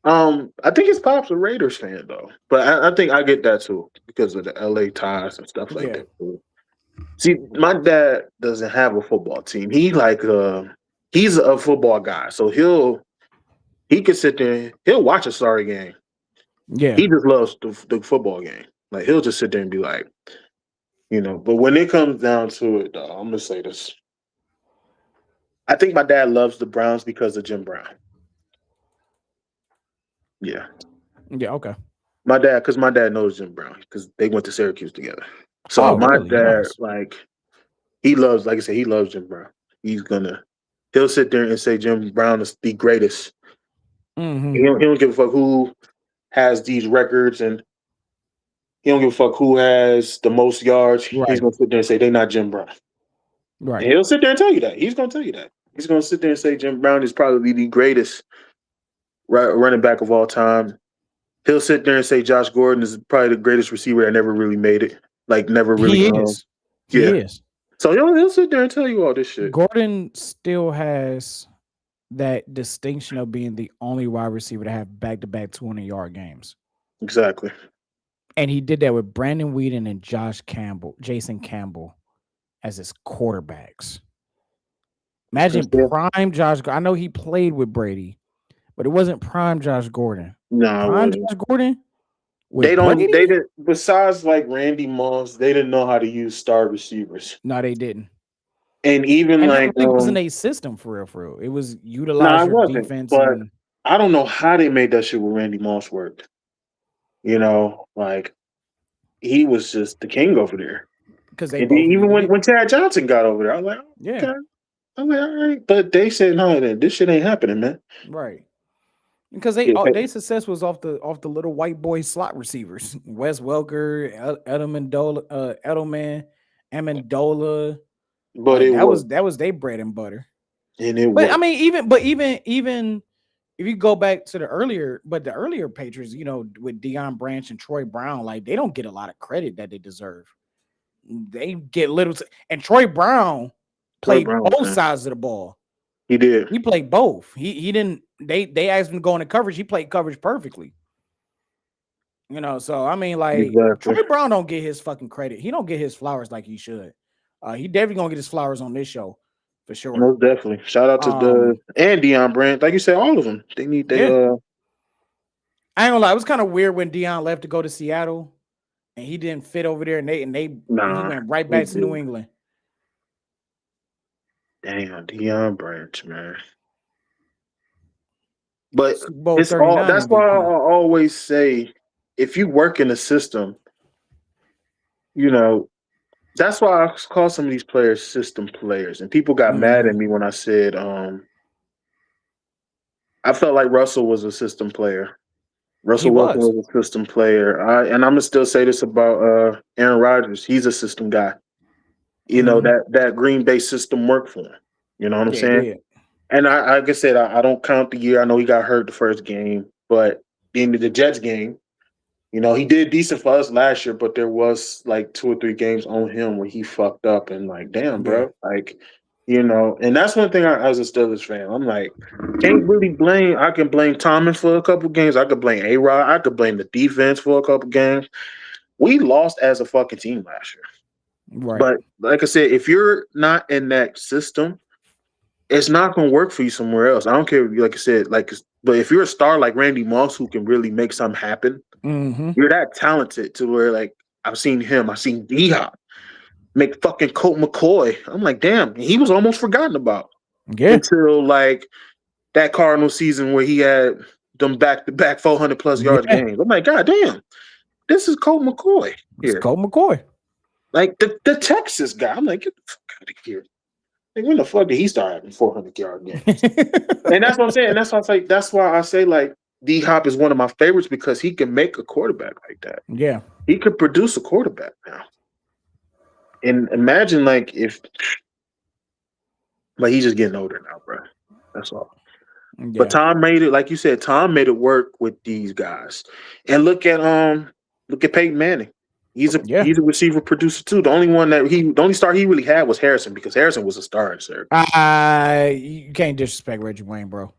I think his pop's a Raiders fan though. But I think I get that too because of the LA ties and stuff like Yeah. that. Too. See, my dad doesn't have a football team. He's a football guy. So he could sit there, he'll watch a sorry game. Yeah. He just loves the football game. Like he'll just sit there and be like, but when it comes down to it, though, I'm gonna say this. I think my dad loves the Browns because of Jim Brown. Yeah. Yeah, okay. Because my dad knows Jim Brown because they went to Syracuse together. So Oh, my really? dad, Nice. he loves, like I said, he loves Jim Brown. He'll sit there and say Jim Brown is the greatest. Mm-hmm. He don't give a fuck who has these records, and he don't give a fuck who has the most yards. Right. He's gonna sit there and say they're not Jim Brown. Right. And he'll sit there and tell you that. He's gonna tell you that. He's gonna sit there and say Jim Brown is probably the greatest running back of all time. He'll sit there and say Josh Gordon is probably the greatest receiver that never really made it. Like never really. He is. Yeah. He is. So he'll sit there and tell you all this shit. Gordon still has that distinction of being the only wide receiver to have back-to-back 200-yard games. Exactly. And he did that with Brandon Whedon and Jason Campbell as his quarterbacks. Imagine prime Josh. I know he played with Brady, but it wasn't prime Josh Gordon. No, Prime Josh Gordon. They didn't. Besides, like Randy Moss, they didn't know how to use star receivers. No, they didn't. And even it wasn't a system for real. It was utilize your defense. But I don't know how they made that shit with Randy Moss work. Like he was just the king over there. Because even when Chad Johnson got over there, I was like, yeah. Okay. I'm like, all right. But they said, no, this shit ain't happening, man. Right. Because their success was off the little white boy slot receivers. Wes Welker, Edelman, Amendola. But that was their bread and butter. And it but I mean, even if you go back to the earlier Patriots, with Deion Branch and Troy Brown, like they don't get a lot of credit that they deserve. They get little, and Troy Brown played both sides of the ball. He did. He played both. He didn't. They asked him to go into coverage. He played coverage perfectly. So I mean, like Troy Brown don't get his fucking credit. He don't get his flowers like he should. He definitely gonna get his flowers on this show for sure. Most definitely. Shout out to and Deion Branch, like you said, all of them. They need I ain't gonna lie. It was kind of weird when Deion left to go to Seattle, and he didn't fit over there, and he went right back to New England. Damn, Deion Branch, man. But that's why I always say, if you work in a system, that's why I call some of these players system players. And people got mad at me when I said I felt like Russell was a system player. Russell Wilson was a system player. And I'm gonna still say this about Aaron Rodgers. He's a system guy. That Green Bay system worked for him. You know what I'm saying? Yeah. And like I said, I don't count the year. I know he got hurt the first game, but in the Jets game, he did decent for us last year, but there was like 2 or 3 games on him where he fucked up and like, damn, bro. Like, and that's one thing as a Steelers fan. I'm like, can't really blame. I can blame Tomlin for a couple games. I could blame A-Rod. I could blame the defense for a couple games. We lost as a fucking team last year. Right. But like I said, if you're not in that system, it's not going to work for you somewhere else. I don't care, like I said, but if you're a star like Randy Moss who can really make something happen, you're that talented to where, like, I've seen D-Hop make fucking Colt McCoy. I'm like, damn, he was almost forgotten about. Yeah. Until, like, that Cardinal season where he had them back-to-back 400 plus yards games. I'm like, God damn, this is Colt McCoy It's here. Colt McCoy. Like the Texas guy. I'm like, get the fuck out of here. Like, when the fuck did he start having 400-yard games? And that's what I'm saying. That's why I say like D Hop is one of my favorites because he can make a quarterback like that. Yeah. He could produce a quarterback now. And imagine like if he's just getting older now, bro. That's all. Yeah. But Tom made it, like you said, Tom made it work with these guys. And look at Peyton Manning. He's a receiver producer too. The only star he really had was Harrison because Harrison was a star in sir. You can't disrespect Reggie Wayne, bro.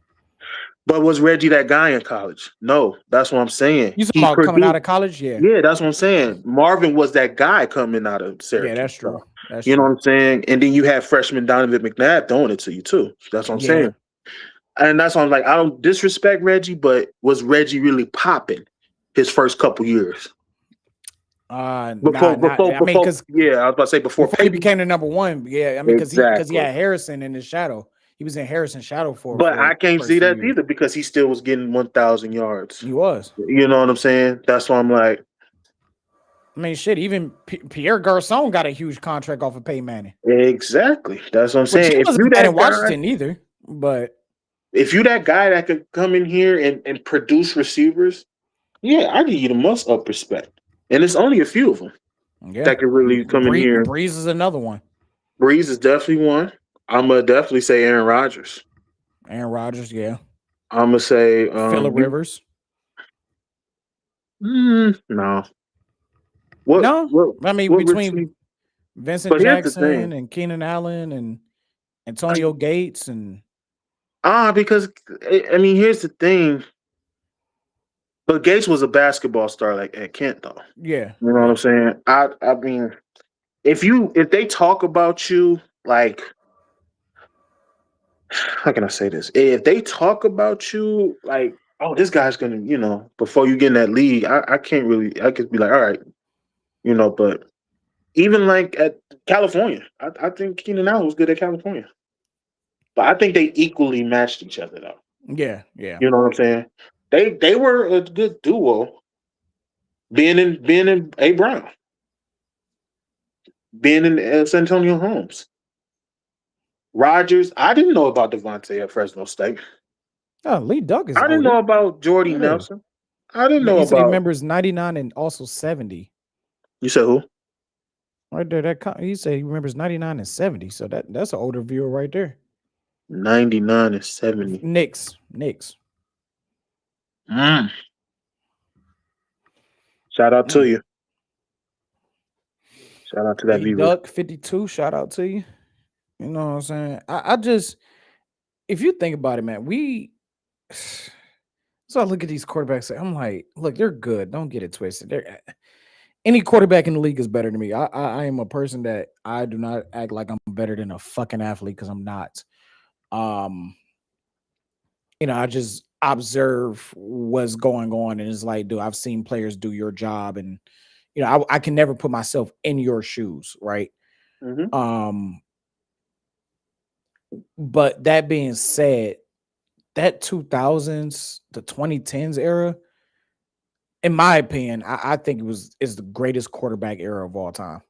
But was Reggie that guy in college? No, that's what I'm saying. You talking about coming out of college? Yeah. Yeah, that's what I'm saying. Marvin was that guy coming out of Syracuse. Yeah, that's true. You know what I'm saying? And then you have freshman Donovan McNabb throwing it to you too. That's what I'm saying. And that's why I'm like, I don't disrespect Reggie, but was Reggie really popping his first couple years? Before I was about to say before he became the number one. Yeah, I mean, because he had Harrison in his shadow. He was in Harrison's shadow But I can't see that either because he still was getting 1,000 yards. He was. You know what I'm saying? That's why I'm like. I mean, shit, even Pierre Garçon got a huge contract off of Peyton Manning. Exactly. That's what I'm saying. He wasn't bad in Washington either, but if you that guy that could come in here and produce receivers, yeah, I give you the most up respect. And it's only a few of them that could really come in here. Breeze is another one. Breeze is definitely one. I'm going to definitely say Aaron Rodgers. Aaron Rodgers, yeah. I'm going to say Phillip Rivers. No. I mean, between Vincent Jackson and Keenan Allen and Antonio Gates and because I mean, here's the thing. But Gates was a basketball star like at Kent, though. Yeah. You know what I'm saying? I mean, if they talk about you like, how can I say this? If they talk about you like, oh, this guy's gonna, before you get in that league, I can't really. I could be like, all right, but even like at California, I think Keenan Allen was good at California, but I think they equally matched each other though. Yeah. You know what I'm saying? They were a good duo. Being in A. Brown, being in San Antonio Holmes. Rodgers, I didn't know about Devontae at Fresno State. Oh, Lee Duck is. I didn't know about Jordy Nelson. I didn't know about. He remembers 99 and also 70. You said who? Right there, he said he remembers 99 and 70. So that's an older viewer right there. 99 and 70. Knicks. Shout out to you. Shout out to that viewer. Duck 52. Shout out to you. You know what I'm saying? I just, if you think about it, man, so I look at these quarterbacks. I'm like, look, they're good. Don't get it twisted. Any quarterback in the league is better than me. I am a person that I do not act like I'm better than a fucking athlete because I'm not. I just observe what's going on, and it's like, dude, I've seen players do your job, and I can never put myself in your shoes, right? Mm-hmm. But that being said, that 2000s, the 2010s era, in my opinion, I think is the greatest quarterback era of all time.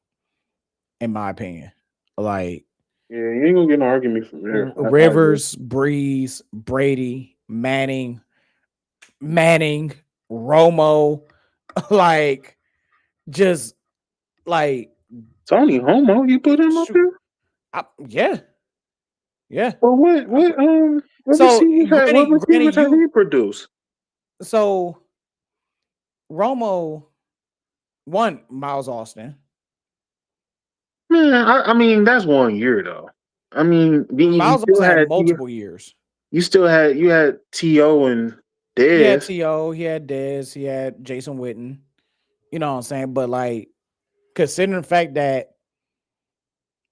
In my opinion, like, yeah, you ain't gonna get an argument from there. Rivers, Breeze, Brady, Manning, Romo, like, just like Tony Homo. You put him up there? Yeah. Well, what receivers have he produced? So Romo won Miles Austin. Man, I mean that's 1 year though. I mean, Miles Austin had multiple years. You had T.O. and Dez. He had T.O., he had Dez, he had Jason Witten. You know what I'm saying? But like, considering the fact that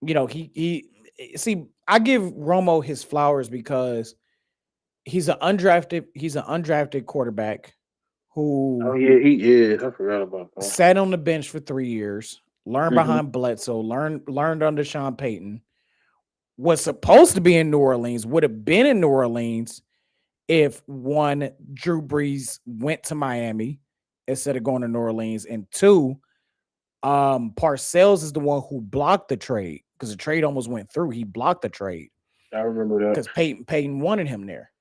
he I give Romo his flowers because he's an undrafted quarterback who he is. I forgot about that. Sat on the bench for 3 years, learned behind Bledsoe, learned under Sean Payton, was supposed to be in New Orleans, would have been in New Orleans, if one, Drew Brees went to Miami instead of going to New Orleans, and two, Parcells is the one who blocked the trade because the trade almost went through. He blocked the trade I remember that. because Peyton wanted him there.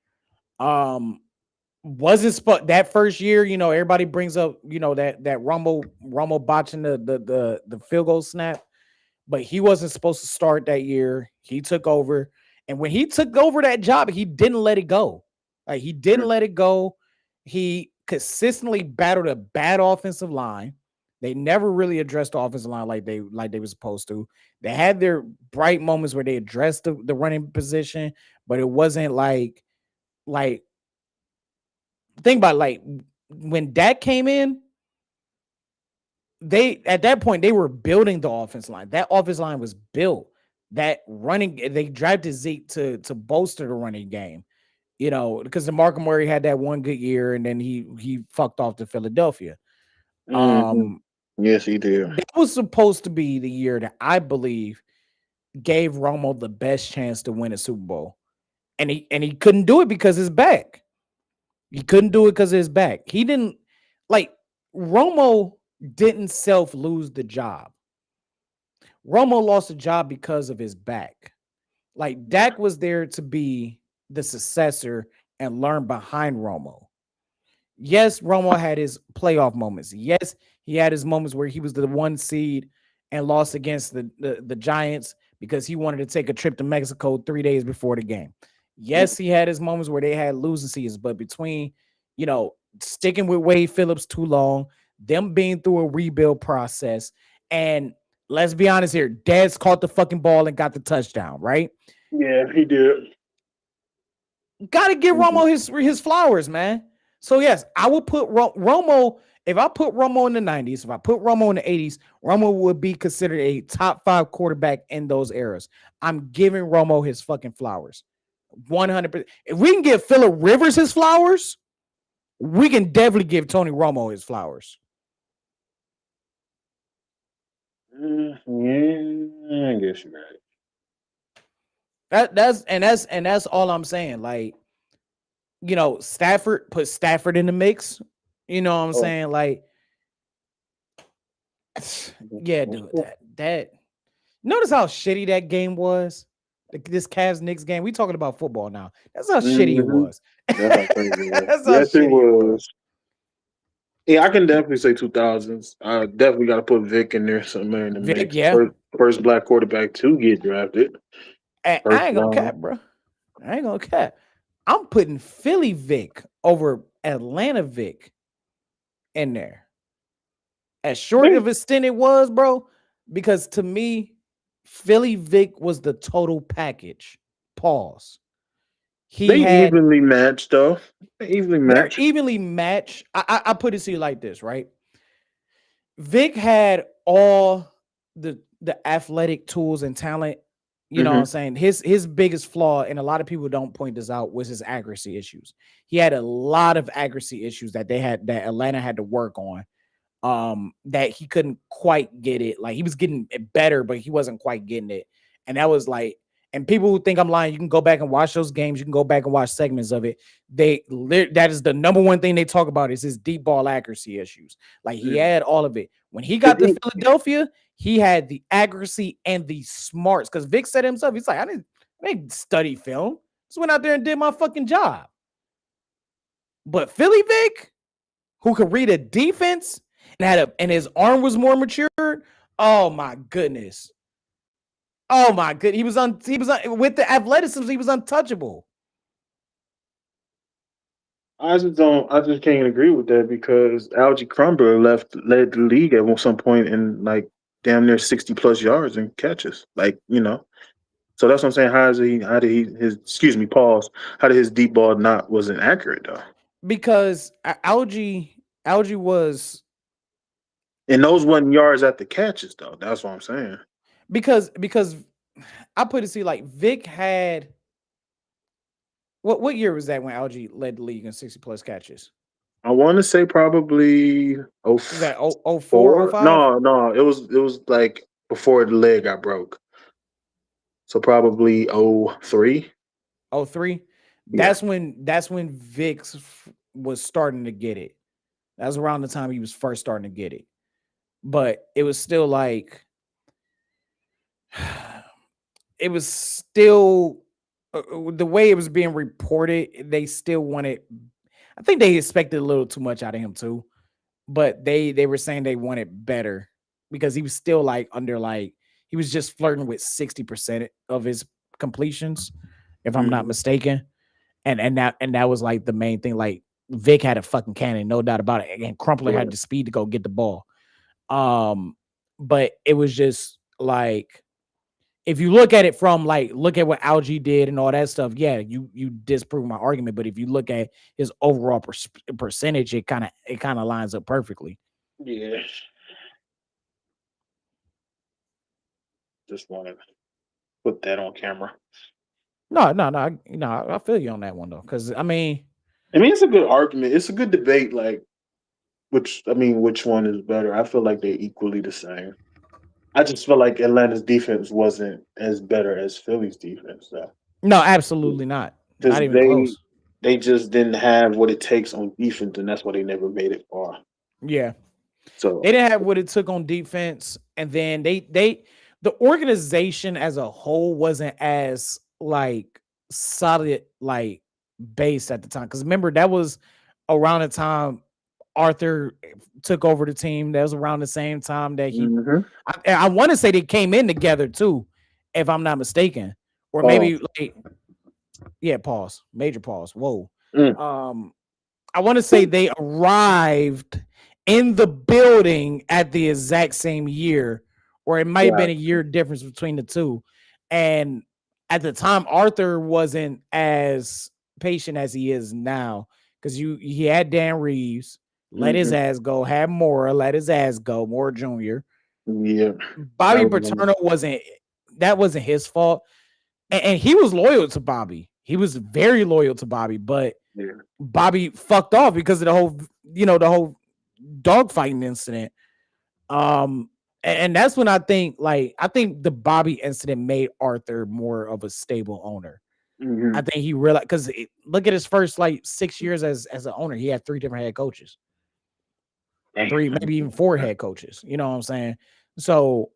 Wasn't that first year, everybody brings up, that Romo botching the field goal snap, but he wasn't supposed to start that year. He took over, and when he took over that job, he didn't let it go. Like, he didn't let it go. He consistently battled a bad offensive line. They never really addressed the offensive line like they were supposed to. They had their bright moments where they addressed the running position, but it wasn't like think about, like, when Dak came in, at that point they were building the offense line. That offense line was built. That running, they drafted Zeke to bolster the running game, because DeMarco Murray had that one good year and then he fucked off to Philadelphia. Yes, he did. That was supposed to be the year that I believe gave Romo the best chance to win a Super Bowl, and he couldn't do it because his back. He couldn't do it because of his back. He didn't, like, Romo didn't lose the job. Romo lost the job because of his back. Like, Dak was there to be the successor and learn behind Romo. Yes, Romo had his playoff moments. Yes, he had his moments where he was the 1 seed and lost against the Giants because he wanted to take a trip to Mexico 3 days before the game. Yes, he had his moments where they had losing seasons, but between, sticking with Wade Phillips too long, them being through a rebuild process, and let's be honest here, Dad's caught the fucking ball and got the touchdown, right? Yeah, he did. Got to give Romo his flowers, man. So yes, I will put Romo. If I put Romo in the 90s, if I put Romo in the 80s, Romo would be considered a top 5 quarterback in those eras. I'm giving Romo his fucking flowers. 100%. If we can give Phillip Rivers his flowers, we can definitely give Tony Romo his flowers. Yeah, I guess you're right. That's all I'm saying. Like, Stafford, put Stafford in the mix. You know what I'm saying? Like, yeah, dude. That notice how shitty that game was. This Cavs Knicks game. We talking about football now. That's how shitty it was. That's how crazy it was. That's how Yes, it shitty was. Yeah, I can definitely say 2000s. I definitely got to put Vic in there somewhere in the Vic, mix. yeah. First black quarterback to get drafted. I ain't gonna cap, bro. I ain't gonna cap. I'm putting Philly Vic over Atlanta Vic in there. As short of a stint it was, bro, because to me, Philly Vic was the total package. Pause. They evenly matched, though. They're evenly matched. I put it to you like this, right? Vic had all the athletic tools and talent. You know what I'm saying? His biggest flaw, and a lot of people don't point this out, was his accuracy issues. He had a lot of accuracy issues that Atlanta had to work on. That he couldn't quite get it. Like, he was getting it better, but he wasn't quite getting it. And that was like, and people who think I'm lying, you can go back and watch those games. You can go back and watch segments of it. That is the number one thing they talk about is his deep ball accuracy issues. Like, he had all of it. When he got to Philadelphia, he had the accuracy and the smarts. Because Vic said himself, he's like, I didn't study film. Just went out there and did my fucking job. But Philly Vic, who could read a defense, and his arm was more matured. Oh my goodness. Oh my good. He was with the athleticism, he was untouchable. I just can't agree with that because Algie Crumber led the league at some point in like damn near 60 plus yards and catches. Like, So that's what I'm saying. How did his deep ball wasn't accurate though? Because Algie was, and those wasn't yards at the catches though. That's what I'm saying. Because I put it to you like Vic had what year was that when Algie led the league in 60 plus catches? I want to say probably was that 04, 05? No, it was like before the leg got broke. So probably 03. 03. That's when Vic was starting to get it. That was around the time he was first starting to get it. But it was still like it was still the way it was being reported, they still wanted I think they expected a little too much out of him too. But they were saying they wanted better because he was still like under like he was just flirting with 60% of his completions, if I'm not mistaken. And that was like the main thing. Like Vic had a fucking cannon, no doubt about it. And Crumpler had the speed to go get the ball. But it was just like if you look at it from like look at what Algie did and all that stuff, yeah, you disprove my argument. But if you look at his overall percentage, it kind of lines up perfectly. Yeah. Just want to put that on camera. No, I feel you on that one though, because I mean, it's a good argument. It's a good debate. Like, which one is better? I feel like they're equally the same. I just feel like Atlanta's defense wasn't as better as Philly's defense, though. no, absolutely not. Not even close. They just didn't have what it takes on defense, and that's why they never made it far. Yeah. So they didn't have what it took on defense, and then the organization as a whole wasn't as like solid like base at the time. Because remember, that was around the time Arthur took over the team. That was around the same time that he I want to say they came in together too, if I'm not mistaken. Or maybe like pause. Major pause. Whoa. I want to say they arrived in the building at the exact same year, or it might have been a year difference between the two. And at the time, Arthur wasn't as patient as he is now because he had Dan Reeves, let his ass go, had Mora, let his ass go, Mora Jr. Yeah. Bobby Paterno wasn't his fault. And he was loyal to Bobby. He was very loyal to Bobby, but Bobby fucked off because of the whole dogfighting incident. And that's when I think the Bobby incident made Arthur more of a stable owner. I think he realized because look at his first like 6 years as an owner, he had 3 different head coaches, 3 maybe even 4 head coaches. You know what I'm saying? So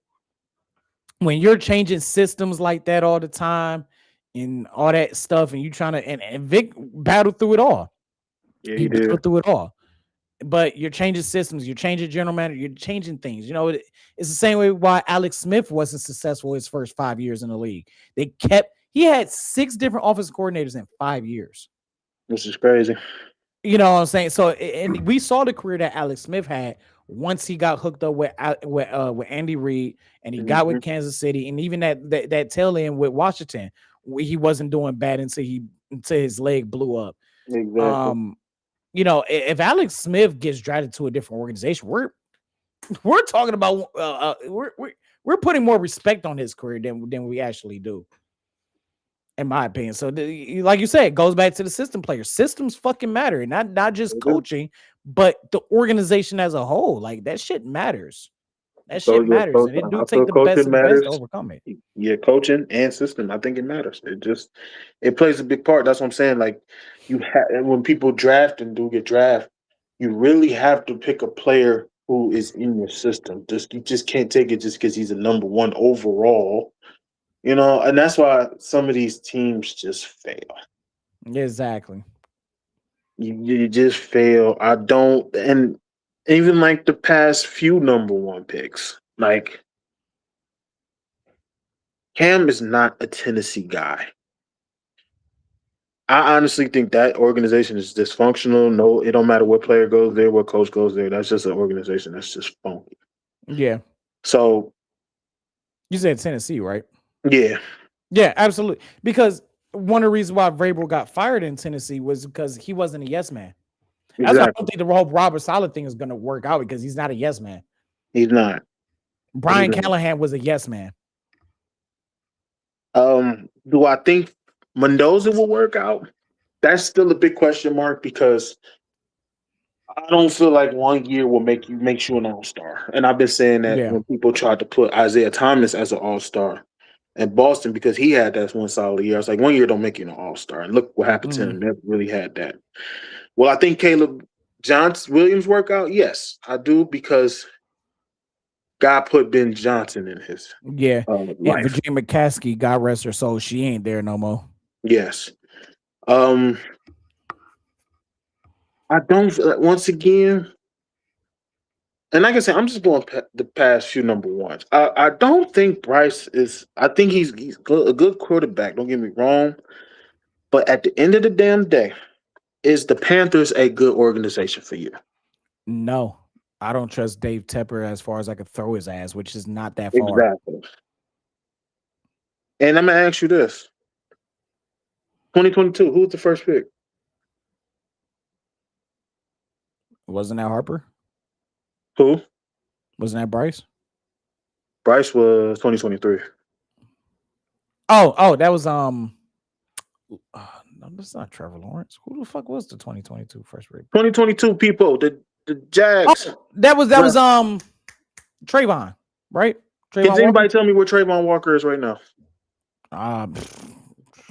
when you're changing systems like that all the time and all that stuff, and you trying to and Vic battled through it all. Yeah, he battled through it all. But you're changing systems, you're changing general manager, you're changing things. It's the same way why Alex Smith wasn't successful his first 5 years in the league. He had 6 different offensive coordinators in 5 years. This is crazy. You know what I'm saying? So, and we saw the career that Alex Smith had once he got hooked up with Andy Reid, and he got with Kansas City, and even that tail end with Washington, he wasn't doing bad until his leg blew up. Exactly. If Alex Smith gets drafted to a different organization, we're talking about we're putting more respect on his career than we actually do, in my opinion. So, like you said, it goes back to the system players. Systems fucking matter, not just coaching, but the organization as a whole. Like that shit matters. That shit matters, and it do take the best of the best to overcome it. Yeah, coaching and system, I think it matters. It plays a big part. That's what I'm saying. Like when people draft and do get drafted, you really have to pick a player who is in your system. You just can't take it just because he's a number 1 overall. And that's why some of these teams just fail. Exactly. You just fail. I don't, and even like the past few number 1 picks, like Cam is not a Tennessee guy. I honestly think that organization is dysfunctional. No, it don't matter what player goes there, what coach goes there. That's just an organization that's just funky. Yeah. So you said Tennessee, right? Yeah. Yeah, absolutely. Because one of the reasons why Vrabel got fired in Tennessee was because he wasn't a yes man. That's why I don't think the whole Robert Saleh thing is going to work out, because he's not a yes man. He's not. Brian Callahan was a yes man. Do I think Mendoza will work out? That's still a big question mark, because I don't feel like 1 year will make you an all-star. And I've been saying that when people tried to put Isaiah Thomas as an all-star, And Boston, because he had that one solid year. I was like, 1 year don't make you an all-star. And look what happened to him. Never really had that. Well, I think Caleb Williams work out. Yes, I do, because God put Ben Johnson in his Yeah. And life. Virginia McCaskey, God rest her soul, she ain't there no more. Yes. I don't, once again, and like I said, I'm just going the past few number ones. I don't think Bryce is, I think he's a good quarterback, don't get me wrong. But at the end of the damn day, is the Panthers a good organization for you? No, I don't trust Dave Tepper as far as I could throw his ass, which is not that far. Exactly. And I'm going to ask you this. 2022, who's the first pick? Wasn't that Harper? Who? Wasn't that Bryce? Bryce was 2023. Oh, that was no, that's not Trevor Lawrence. Who the fuck was the 2022 first pick? 2022 people, the Jags. Oh, that was Trayvon, right? Trayvon Can anybody Walker? tell me where Trayvon Walker is right now? I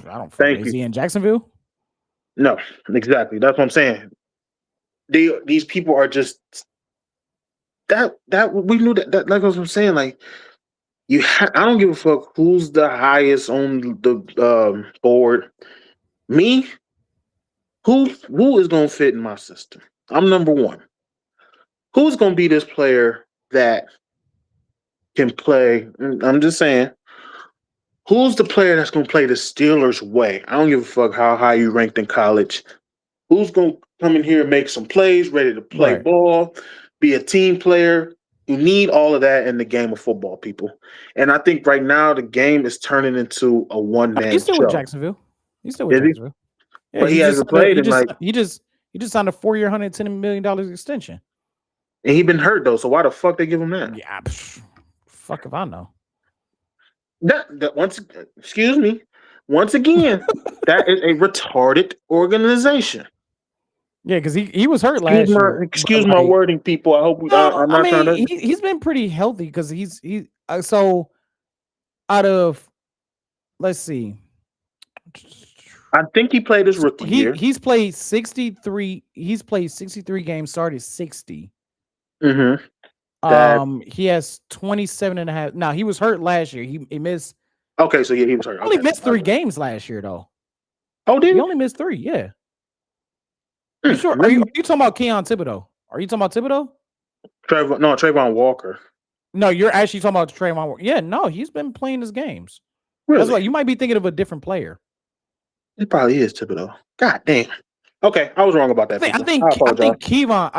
don't. Thank Is you. he in Jacksonville? No, exactly. That's what I'm saying. These people are just that we knew that like what I'm saying. Like I don't give a fuck who's the highest on the board. Me, who is gonna fit in my system? I'm number one. Who's gonna be this player that can play? I'm just saying. Who's the player that's gonna play the Steelers' way? I don't give a fuck how high you ranked in college. Who's going to come in here and make some plays, ready to play ball, be a team player? You need all of that in the game of football, people. And I think right now the game is turning into a one-man He's still show. with Jacksonville. He's still with Jacksonville. Yeah, but he hasn't played in like. He just signed a 4-year, $110 million extension. And he been hurt though, so why the fuck they give him that? Yeah, fuck if I know. Excuse me. Once again, that is a retarded organization. Yeah, because he was hurt last year. Excuse my wording, people. I hope I'm not trying to. He's been pretty healthy because so out of, let's see. I think he played his rookie year. He's played 63. He's played 63 games, started 60. Mm-hmm. He has 27 and a half. Now he was hurt last year. He missed. Okay, so yeah, he was hurt. Only missed 3 games last year though. Oh, did he only missed 3? Yeah. You sure? Are you talking about Keon Thibodeau? Are you talking about Thibodeau? Trayvon Walker. No, you're actually talking about Trayvon Walker. Yeah, no, he's been playing his games. Really? That's why you might be thinking of a different player. It probably is Thibodeau. God damn. Okay, I was wrong about that. I think Kevon.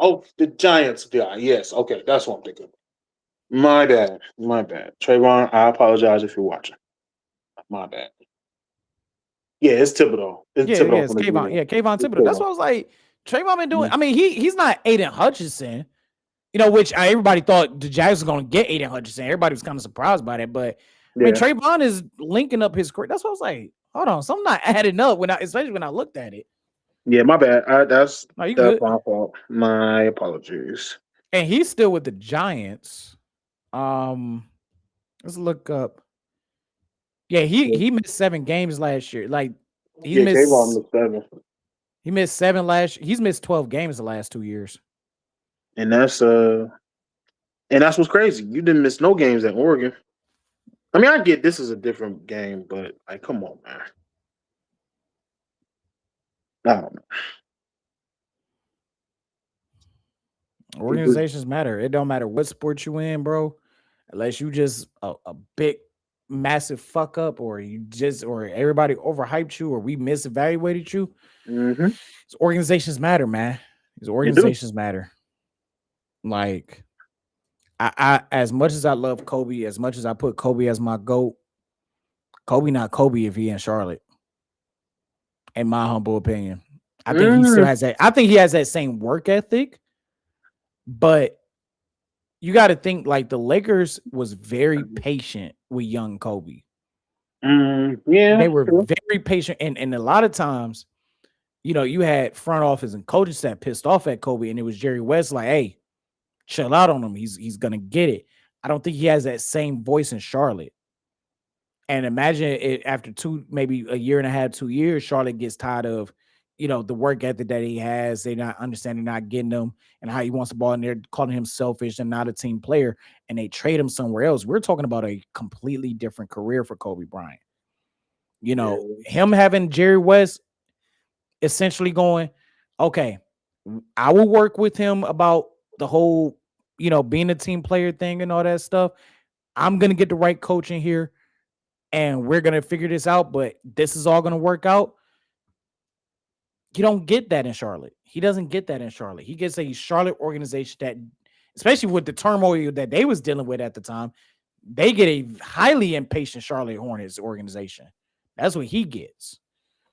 Oh, the Giants guy. Yes. Okay, that's what I'm thinking. My bad. Trayvon, I apologize if you're watching. My bad. Yeah, it's Thibodeau. It's Kayvon. Yeah, Kayvon Thibodeau. That's what I was like. Trayvon been doing. I mean, he's not Aiden Hutchinson, which everybody thought the Jags were going to get Aiden Hutchinson. Everybody was kind of surprised by that, but I mean, Trayvon is linking up his career. That's what I was like. Hold on, something not adding up especially when I looked at it. Yeah, my bad. That's my fault. My apologies. And he's still with the Giants. Let's look up. Yeah, he missed 7 games last year. Like he missed 7. He missed 7 last year. He's missed 12 games the last 2 years. And that's what's crazy. You didn't miss no games at Oregon. I mean, I get this is a different game, but like, come on, man. I don't know. Organizations matter. It don't matter what sport you in, bro. Unless you just a big, massive fuck up, or everybody overhyped you, or we misevaluated you. Mm-hmm. Organizations matter, man. These organizations matter. Like, I as much as I love Kobe, as much as I put Kobe as my GOAT, Kobe not Kobe if he in Charlotte. In my humble opinion, I think he still has that. I think he has that same work ethic, but you got to think like the Lakers was very patient with young Kobe. Yeah, they were very patient, and a lot of times, you had front office and coaches that pissed off at Kobe, and it was Jerry West like, "Hey, chill out on him. He's gonna get it." I don't think he has that same voice in Charlotte. And imagine it after maybe a year and a half, 2 years, Charlotte gets tired of, the work ethic that he has. They not understanding, not getting him, and how he wants the ball, and they're calling him selfish and not a team player, and they trade him somewhere else. We're talking about a completely different career for Kobe Bryant. Him having Jerry West essentially going, okay, I will work with him about the whole, being a team player thing and all that stuff. I'm going to get the right coach in here and we're going to figure this out, but this is all going to work out. You don't get that in Charlotte. He doesn't get that in Charlotte. He gets a Charlotte organization that, especially with the turmoil that they was dealing with at the time, they get a highly impatient Charlotte Hornets organization. That's what he gets.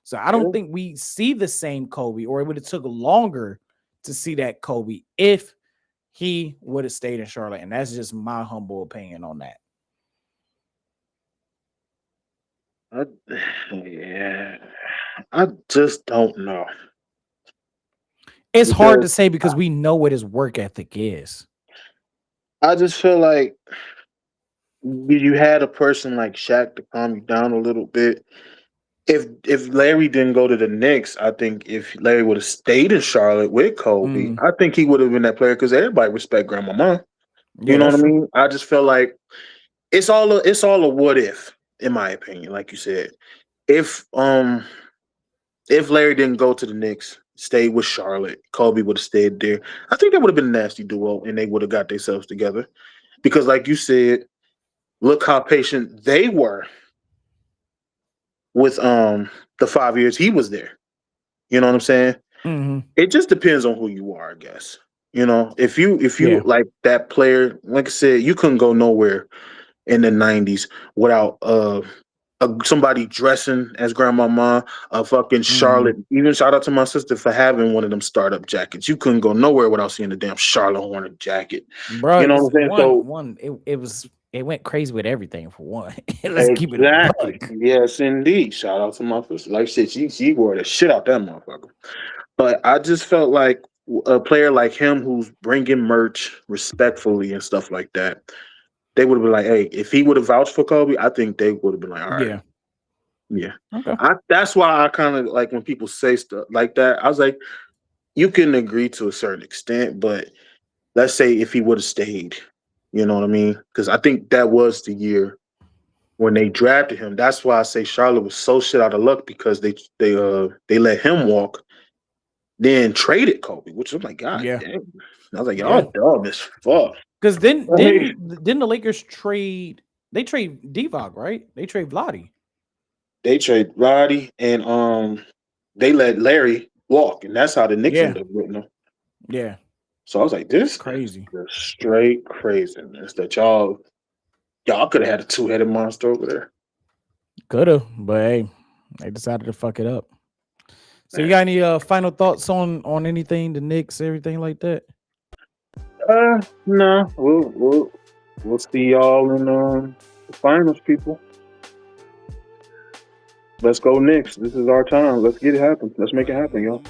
So I don't think we see the same Kobe, or it would have took longer to see that Kobe if he would have stayed in Charlotte. And that's just my humble opinion on that. I just don't know. It's hard to say because we know what his work ethic is. I just feel like you had a person like Shaq to calm you down a little bit. If Larry didn't go to the Knicks, I think if Larry would have stayed in Charlotte with Kobe, I think he would have been that player because everybody respect Grandmama. You know what I mean? I just feel like it's all a what if, in my opinion. Like you said, if Larry didn't go to the Knicks, stayed with Charlotte, Kobe would have stayed there. I think that would have been a nasty duo, and they would have got themselves together. Because, like you said, look how patient they were with the 5 years he was there. You know what I'm saying? Mm-hmm. It just depends on who you are, I guess. If you like that player, like I said, you couldn't go nowhere in the 90s without somebody dressing as Grandmama, a fucking Charlotte. Even shout out to my sister for having one of them startup jackets. You couldn't go nowhere without seeing the damn Charlotte Hornet jacket. Bro, you know what I'm saying? It went crazy with everything for one. Let's keep it Exactly. Yes, indeed. Shout out to my sister. Like I said, she wore the shit out that motherfucker. But I just felt like a player like him who's bringing merch respectfully and stuff like that, they would have been like, hey, if he would have vouched for Kobe, I think they would have been like, all right. Yeah. Okay. That's why I kind of like when people say stuff like that, I was like, you can agree to a certain extent, but let's say if he would have stayed, you know what I mean? Because I think that was the year when they drafted him. That's why I say Charlotte was so shit out of luck because they let him walk, then traded Kobe, which I'm like, God damn. I was like, y'all dumb as fuck. Because then the Lakers trade Divock, right? They trade Vlade. They trade Roddy and they let Larry walk, and that's how the Knicks ended up with him. Yeah. So I was like, this crazy. Is straight craziness that y'all could have had a two-headed monster over there. Could have, but hey, they decided to fuck it up. So you got any final thoughts on anything, the Knicks, everything like that? No. We'll see y'all in the finals, people. Let's go Knicks. This is our time. Let's get it happen. Let's make it happen, y'all.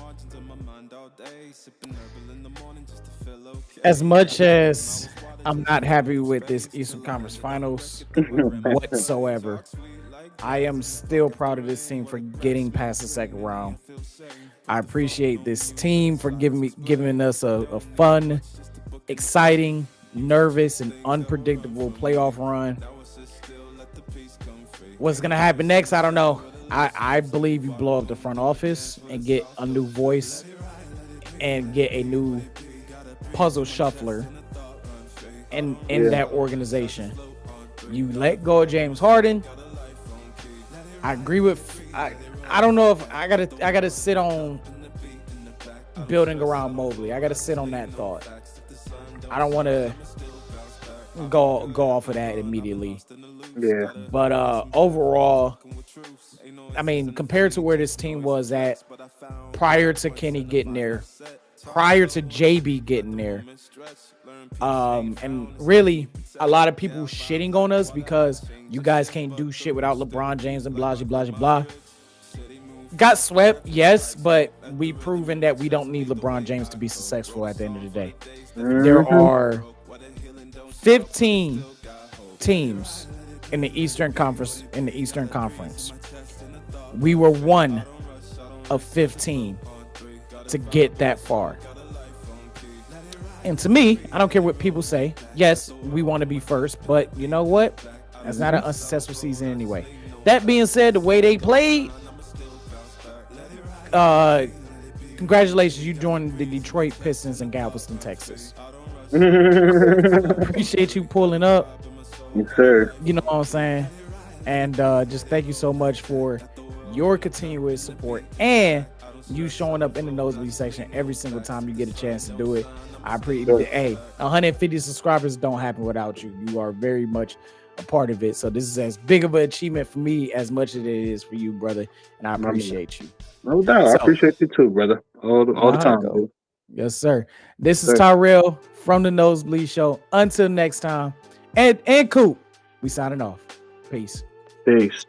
As much as I'm not happy with this Eastern Conference Finals whatsoever, I am still proud of this team for getting past the second round. I appreciate this team for giving us a fun, exciting, nervous, and unpredictable playoff run. What's going to happen next? I don't know. I believe you blow up the front office and get a new voice and get a new puzzle shuffler in that organization. You let go of James Harden. I agree with I don't know if I gotta sit on building around Mobley. I gotta sit on that thought. I don't want to go off of that immediately. Yeah. But overall, I mean, compared to where this team was at prior to Kenny getting there, prior to JB getting there, and really a lot of people shitting on us because you guys can't do shit without LeBron James and blah, blah, blah, blah. Got swept, yes, but we proven that we don't need LeBron James to be successful at the end of the day. There are 15 teams in the Eastern Conference. We were one of 15 to get that far. And to me, I don't care what people say. Yes, we want to be first, but you know what? That's not an unsuccessful season anyway. That being said, the way they played, congratulations, you joined the Detroit Pistons in Galveston, Texas. Appreciate you pulling up. Yes, sir. You know what I'm saying? And just thank you so much for your continuous support and you showing up in the nosebleed section every single time you get a chance to do it. I appreciate it. Hey, 150 subscribers don't happen without you. You are very much a part of it. So this is as big of an achievement for me as much as it is for you, brother. And I appreciate you. No doubt. I appreciate you too, brother. All the time, dude. Yes, sir. This is Tyrell from the Nosebleed Show. Until next time. And Coop, we signing off. Peace. Peace.